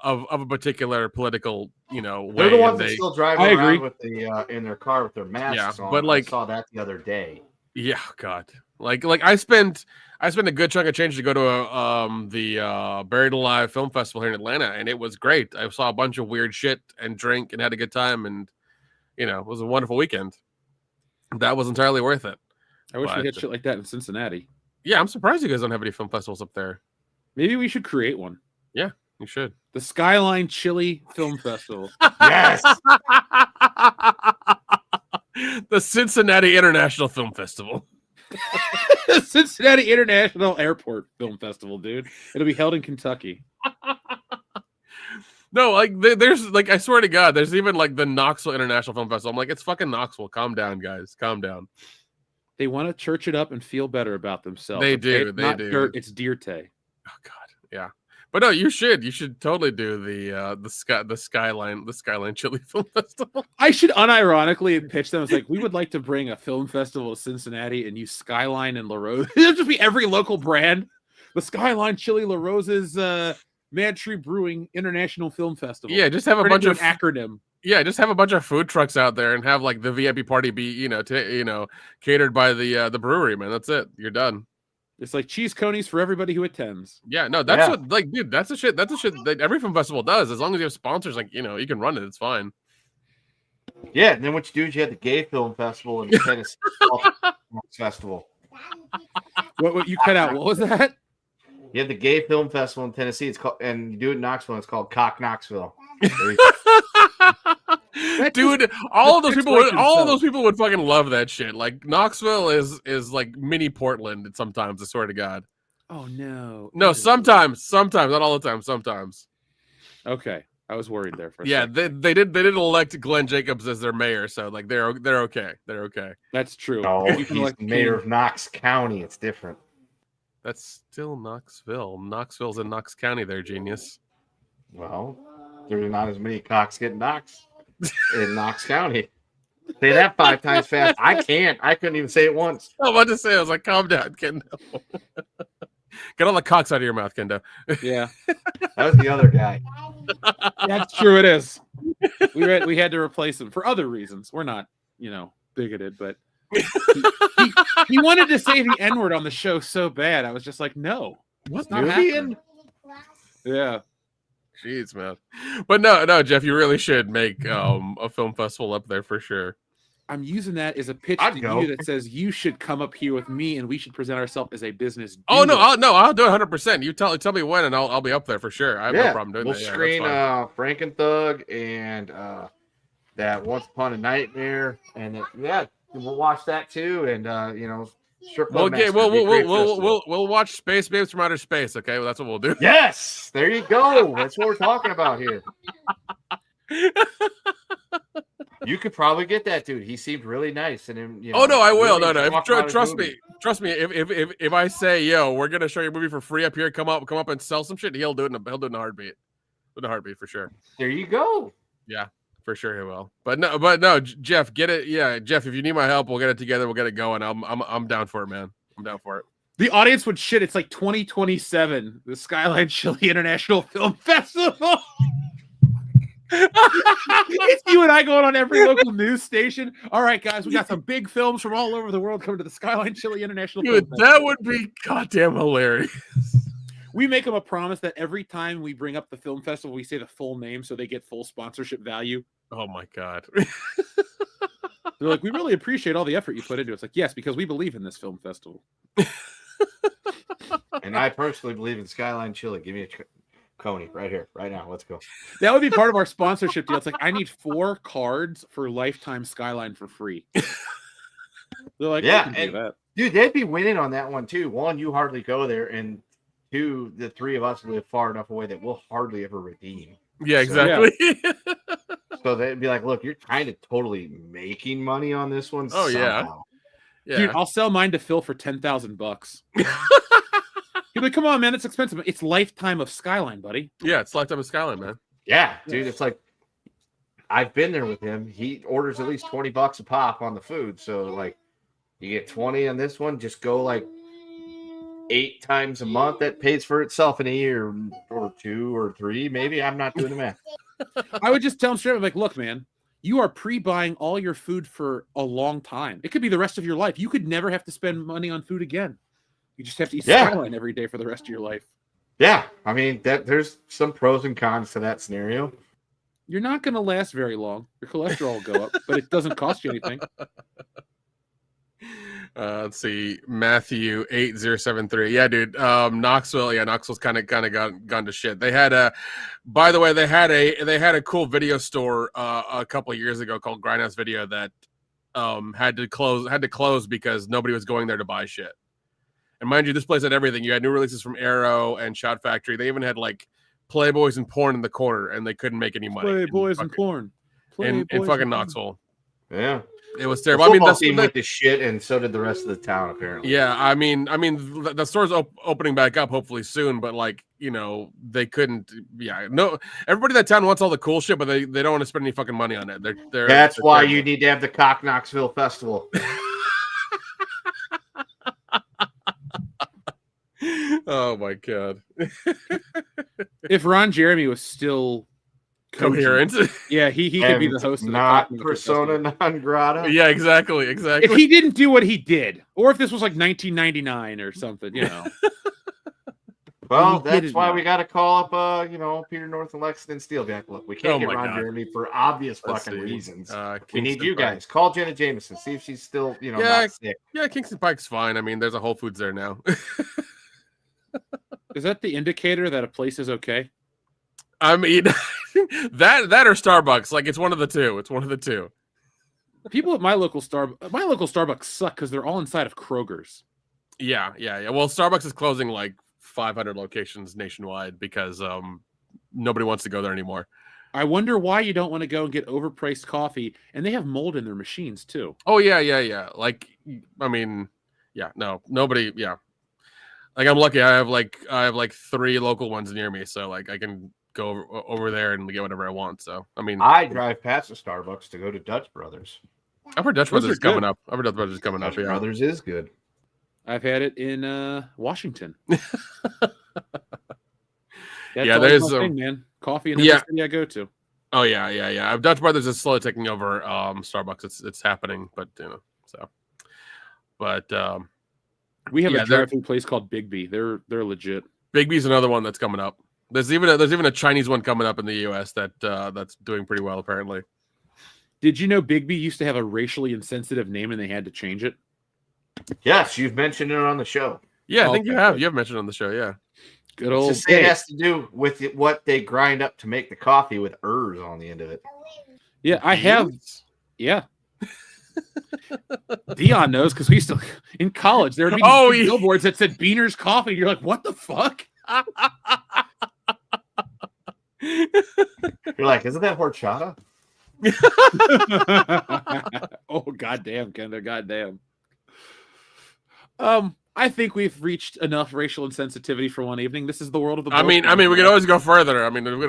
D: of a particular political, way.
E: They're the ones that still drive
C: I
E: around
C: agree.
E: with the in their car with their masks on.
D: But like,
E: I saw that the other day.
D: Yeah, God. Like I spent a good chunk of change to go to the Buried Alive Film Festival here in Atlanta, and it was great. I saw a bunch of weird shit and drank and had a good time, and it was a wonderful weekend. That was entirely worth it.
C: I wish we had shit like that in Cincinnati.
D: Yeah, I'm surprised you guys don't have any film festivals up there.
C: Maybe we should create one.
D: Yeah, you should.
C: The Skyline Chili Film Festival.
E: Yes.
D: The Cincinnati International Film Festival.
C: Cincinnati International Airport Film Festival, dude. It'll be held in Kentucky.
D: No, like there's like I swear to God, there's even like the Knoxville International Film Festival. I'm like, it's fucking Knoxville. Calm down, guys. Calm down.
C: They want to church it up and feel better about themselves.
D: They do.
C: It's
D: they
C: not
D: do.
C: dirt, it's Deerte.
D: Oh God, yeah. But no, you should totally do the Skyline Chili Film Festival.
C: I should unironically pitch them. It's like, we would like to bring a film festival to Cincinnati and use Skyline and La Rose. It'll just be every local brand. The Skyline Chili La Rose's Mad Tree Brewing International Film Festival.
D: Yeah, just have a
C: Turn
D: bunch
C: it
D: of
C: into an acronym.
D: Yeah, just have a bunch of food trucks out there and have like the VIP party be catered by the brewery, man. That's it. You're done.
C: It's like cheese conies for everybody who attends.
D: Yeah, no, that's what, like, dude, that's the shit that every film festival does. As long as you have sponsors, like, you can run it. It's fine.
E: Yeah, and then what you do is you have the Gay Film Festival in Tennessee Festival.
C: What you cut out? What was that?
E: You have the Gay Film Festival in Tennessee. It's called, and you do it in Knoxville. And it's called Cock Knoxville.
D: Dude, all of those people would fucking love that shit. Like Knoxville is like mini Portland sometimes, I swear to God.
C: Oh no.
D: No, sometimes, not all the time, sometimes.
C: Okay. I was worried there for a
D: second. They did elect Glenn Jacobs as their mayor, so like they're okay. They're okay.
C: That's true.
E: No, he's mayor of Knox County. It's different.
D: That's still Knoxville. Knoxville's in Knox County there, genius.
E: Well, there's not as many cocks getting Knox in Knox County. Say that 5 times fast. I can't. I couldn't even say it once.
D: I was about to say, I was like, calm down, Kendo. Get all the cocks out of your mouth, Kendo.
C: Yeah.
E: That was the other guy.
C: That's true, it is. We had to replace him for other reasons. We're not, bigoted, but he wanted to say the N-word on the show so bad. I was just like, no.
E: What's
C: not happening? Yeah.
D: Jeez, man. But no, Jeff, you really should make a film festival up there for sure.
C: I'm using that as a pitch to you that says you should come up here with me and we should present ourselves as a business.
D: Oh no, I'll do it 100%. You tell me when and I'll be up there for sure. I have no problem doing that.
E: We'll screen Frankenthug and that Once Upon a Nightmare, and we'll watch that too. And
D: we'll watch Space Babes from Outer Space. Okay, well, that's what we'll do.
E: Yes, there you go. That's what we're talking about here. You could probably get that dude. He seemed really nice, and
D: oh no, I will. Really no. Trust me. If I say, yo, we're gonna show you a movie for free up here, come up and sell some shit, he'll do it in a heartbeat. In a heartbeat for sure.
E: There you go.
D: Yeah, for sure he will. But no, Jeff, get it. Yeah, Jeff, if you need my help, we'll get it together. We'll get it going. I'm down for it, man. I'm down for it.
C: The audience would shit. It's like 2027, the Skyline Chili International Film Festival. It's you and I going on every local news station. All right, guys, we got some big films from all over the world coming to the Skyline Chili International Film Festival.
D: That would be goddamn hilarious.
C: We make them a promise that every time we bring up the film festival, we say the full name so they get full sponsorship value.
D: Oh my God.
C: They're like, we really appreciate all the effort you put into it. It's like, yes, because we believe in this film festival.
E: And I personally believe in Skyline Chili. Give me a Coney right here, right now. Let's go.
C: That would be part of our sponsorship deal. It's like, I need 4 cards for lifetime Skyline for free. They're like,
E: Yeah,
C: we can do that.
E: Dude, they'd be winning on that one too. One, you hardly go there, and 2, the 3 of us live far enough away that we'll hardly ever redeem.
D: Yeah, exactly.
E: So they'd be like, look, you're kind of totally making money on this one.
D: Oh, yeah.
E: somehow.
D: Yeah.
C: Dude, I'll sell mine to Phil for $10,000. He'd be like, come on, man, it's expensive. It's lifetime of Skyline, buddy.
D: Yeah, it's lifetime of Skyline, man.
E: Yeah, dude, it's like I've been there with him. He orders at least $20 a pop on the food. So like you get 20 on this one, just go like 8 times a month. That pays for itself in a year or 2 or 3, maybe. I'm not doing the math.
C: I would just tell him straight up, like, look, man, you are pre-buying all your food for a long time. It could be the rest of your life. You could never have to spend money on food again. You just have to eat Skyline every day for the rest of your life.
E: Yeah, I mean there's some pros and cons to that scenario.
C: You're not going to last very long. Your cholesterol will go up, but it doesn't cost you anything.
D: Let's see, Matthew 8073. Yeah, dude. Knoxville. Yeah, Knoxville's kind of gone to shit. They had by the way, they had a cool video store a couple of years ago called Grindhouse Video that had to close because nobody was going there to buy shit. And mind you, this place had everything. You had new releases from Arrow and Shot Factory. They even had like Playboys and porn in the corner, and they couldn't make any money.
C: Playboys and porn.
D: In fucking Knoxville.
E: Yeah.
D: It was terrible.
E: The
D: I mean,
E: football team went to shit, and so did the rest of the town, apparently.
D: Yeah, I mean, the store's opening back up hopefully soon, but like, you know, they couldn't. Yeah, no, everybody in that town wants all the cool shit, but they don't want to spend any fucking money on it.
E: That's why you need to have the Cock Knoxville Festival.
D: Oh my god!
C: If Ron Jeremy was still
D: coherent,
C: yeah, he could be the host of
E: not persona non grata.
D: Yeah, exactly.
C: If he didn't do what he did, or if this was like 1999 or something, you know.
E: Well, that's why we got to call up, Peter North and Lexington Steelback. Look, we can't get Ron Jeremy for obvious fucking reasons. We need you guys. Call Jenna Jameson. See if she's still, not sick.
D: Yeah, Kingston Pike's fine. I mean, there's a Whole Foods there now.
C: Is that the indicator that a place is okay?
D: I mean, that or Starbucks. Like, it's one of the two. It's one of the two.
C: People at my local Starbucks suck because they're all inside of Kroger's.
D: Yeah. Well, Starbucks is closing like 500 locations nationwide because nobody wants to go there anymore.
C: I wonder why you don't want to go and get overpriced coffee, and they have mold in their machines too.
D: Oh yeah. Like, I mean, yeah, no, nobody, yeah. Like, I'm lucky. I have like 3 local ones near me, so like I can go over there and get whatever I want. So I mean,
E: I drive past the Starbucks to go to Dutch Brothers.
D: I've heard Dutch Brothers is coming up. Dutch
E: Brothers is good.
C: I've had it in Washington.
D: Yeah, there's
C: thing, man. Coffee in every city I go to.
D: Oh yeah. Dutch Brothers is slowly taking over Starbucks. It's happening, but
C: we have a drive-through place called Big B. They're legit.
D: Big B's another one that's coming up. There's even a Chinese one coming up in the U.S. that's doing pretty well apparently.
C: Did you know Big B used to have a racially insensitive name and they had to change it?
E: Yes, you've mentioned it on the show.
D: Yeah, I think you have. You have mentioned it on the show. Yeah.
C: Good old.
E: It has to do with what they grind up to make the coffee with ers on the end of it.
C: Yeah, I have. Yeah. Dion knows because we still in college. There would be billboards that said Beaner's Coffee. You're like, what the fuck?
E: You're like, isn't that horchata?
C: Oh, goddamn, Kendra, goddamn. I think we've reached enough racial insensitivity for one evening. This is the world of the.
D: I mean, we can always go further. I mean, we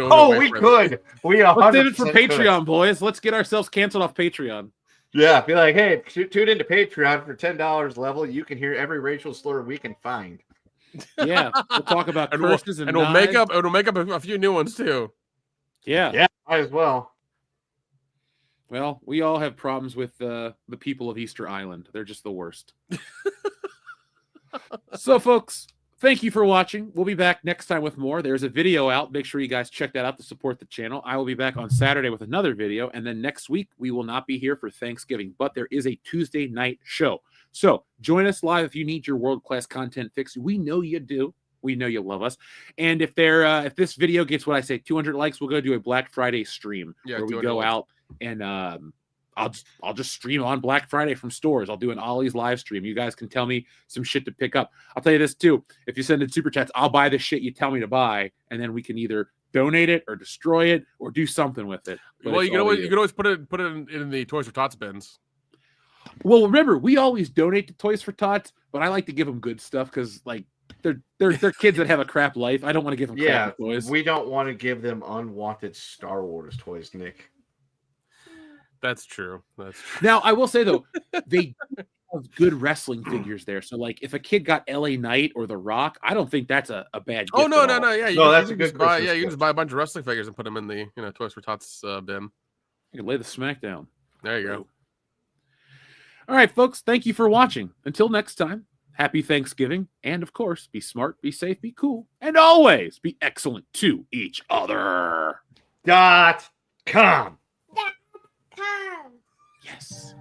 E: could.
C: Let's save it for Patreon, boys. Let's get ourselves canceled off Patreon.
E: Yeah, be like, hey, tune into Patreon for $10 level. You can hear every racial slur we can find.
C: Yeah, we'll talk about curses and
D: we'll make up a few new ones too.
C: Yeah,
E: might as well.
C: Well, we all have problems with the people of Easter Island. They're just the worst. So, folks, thank you for watching. We'll be back next time with more. There's a video out. Make sure you guys check that out to support the channel. I will be back on Saturday with another video. And then next week, we will not be here for Thanksgiving, but there is a Tuesday night show. So join us live if you need your world-class content fix. We know you do. We know you love us. And if this video gets what I say, 200 likes, we'll go do a Black Friday stream where we go out and I'll just stream on Black Friday from stores. I'll do an Ollie's live stream. You guys can tell me some shit to pick up. I'll tell you this too. If you send in super chats, I'll buy the shit you tell me to buy, and then we can either donate it or destroy it or do something with it. But
D: well, you can always put it in the Toys for Tots bins.
C: Well, remember, we always donate to Toys for Tots, but I like to give them good stuff because like they're kids that have a crap life. I don't want to give them crap toys.
E: We don't want to give them unwanted Star Wars toys, Nick.
D: That's true.
C: Now, I will say though, they have good wrestling figures there. So, like, if a kid got LA Knight or The Rock, I don't think that's a bad gift.
D: Oh no. Yeah,
E: that's a good
D: buy. Yeah, you can just buy a bunch of wrestling figures and put them in the Toys for Tots bin.
C: You can lay the smack down.
D: There you go.
C: All right, folks. Thank you for watching. Until next time, happy Thanksgiving, and of course, be smart, be safe, be cool, and always be excellent to each other.
E: .com.
C: Yes.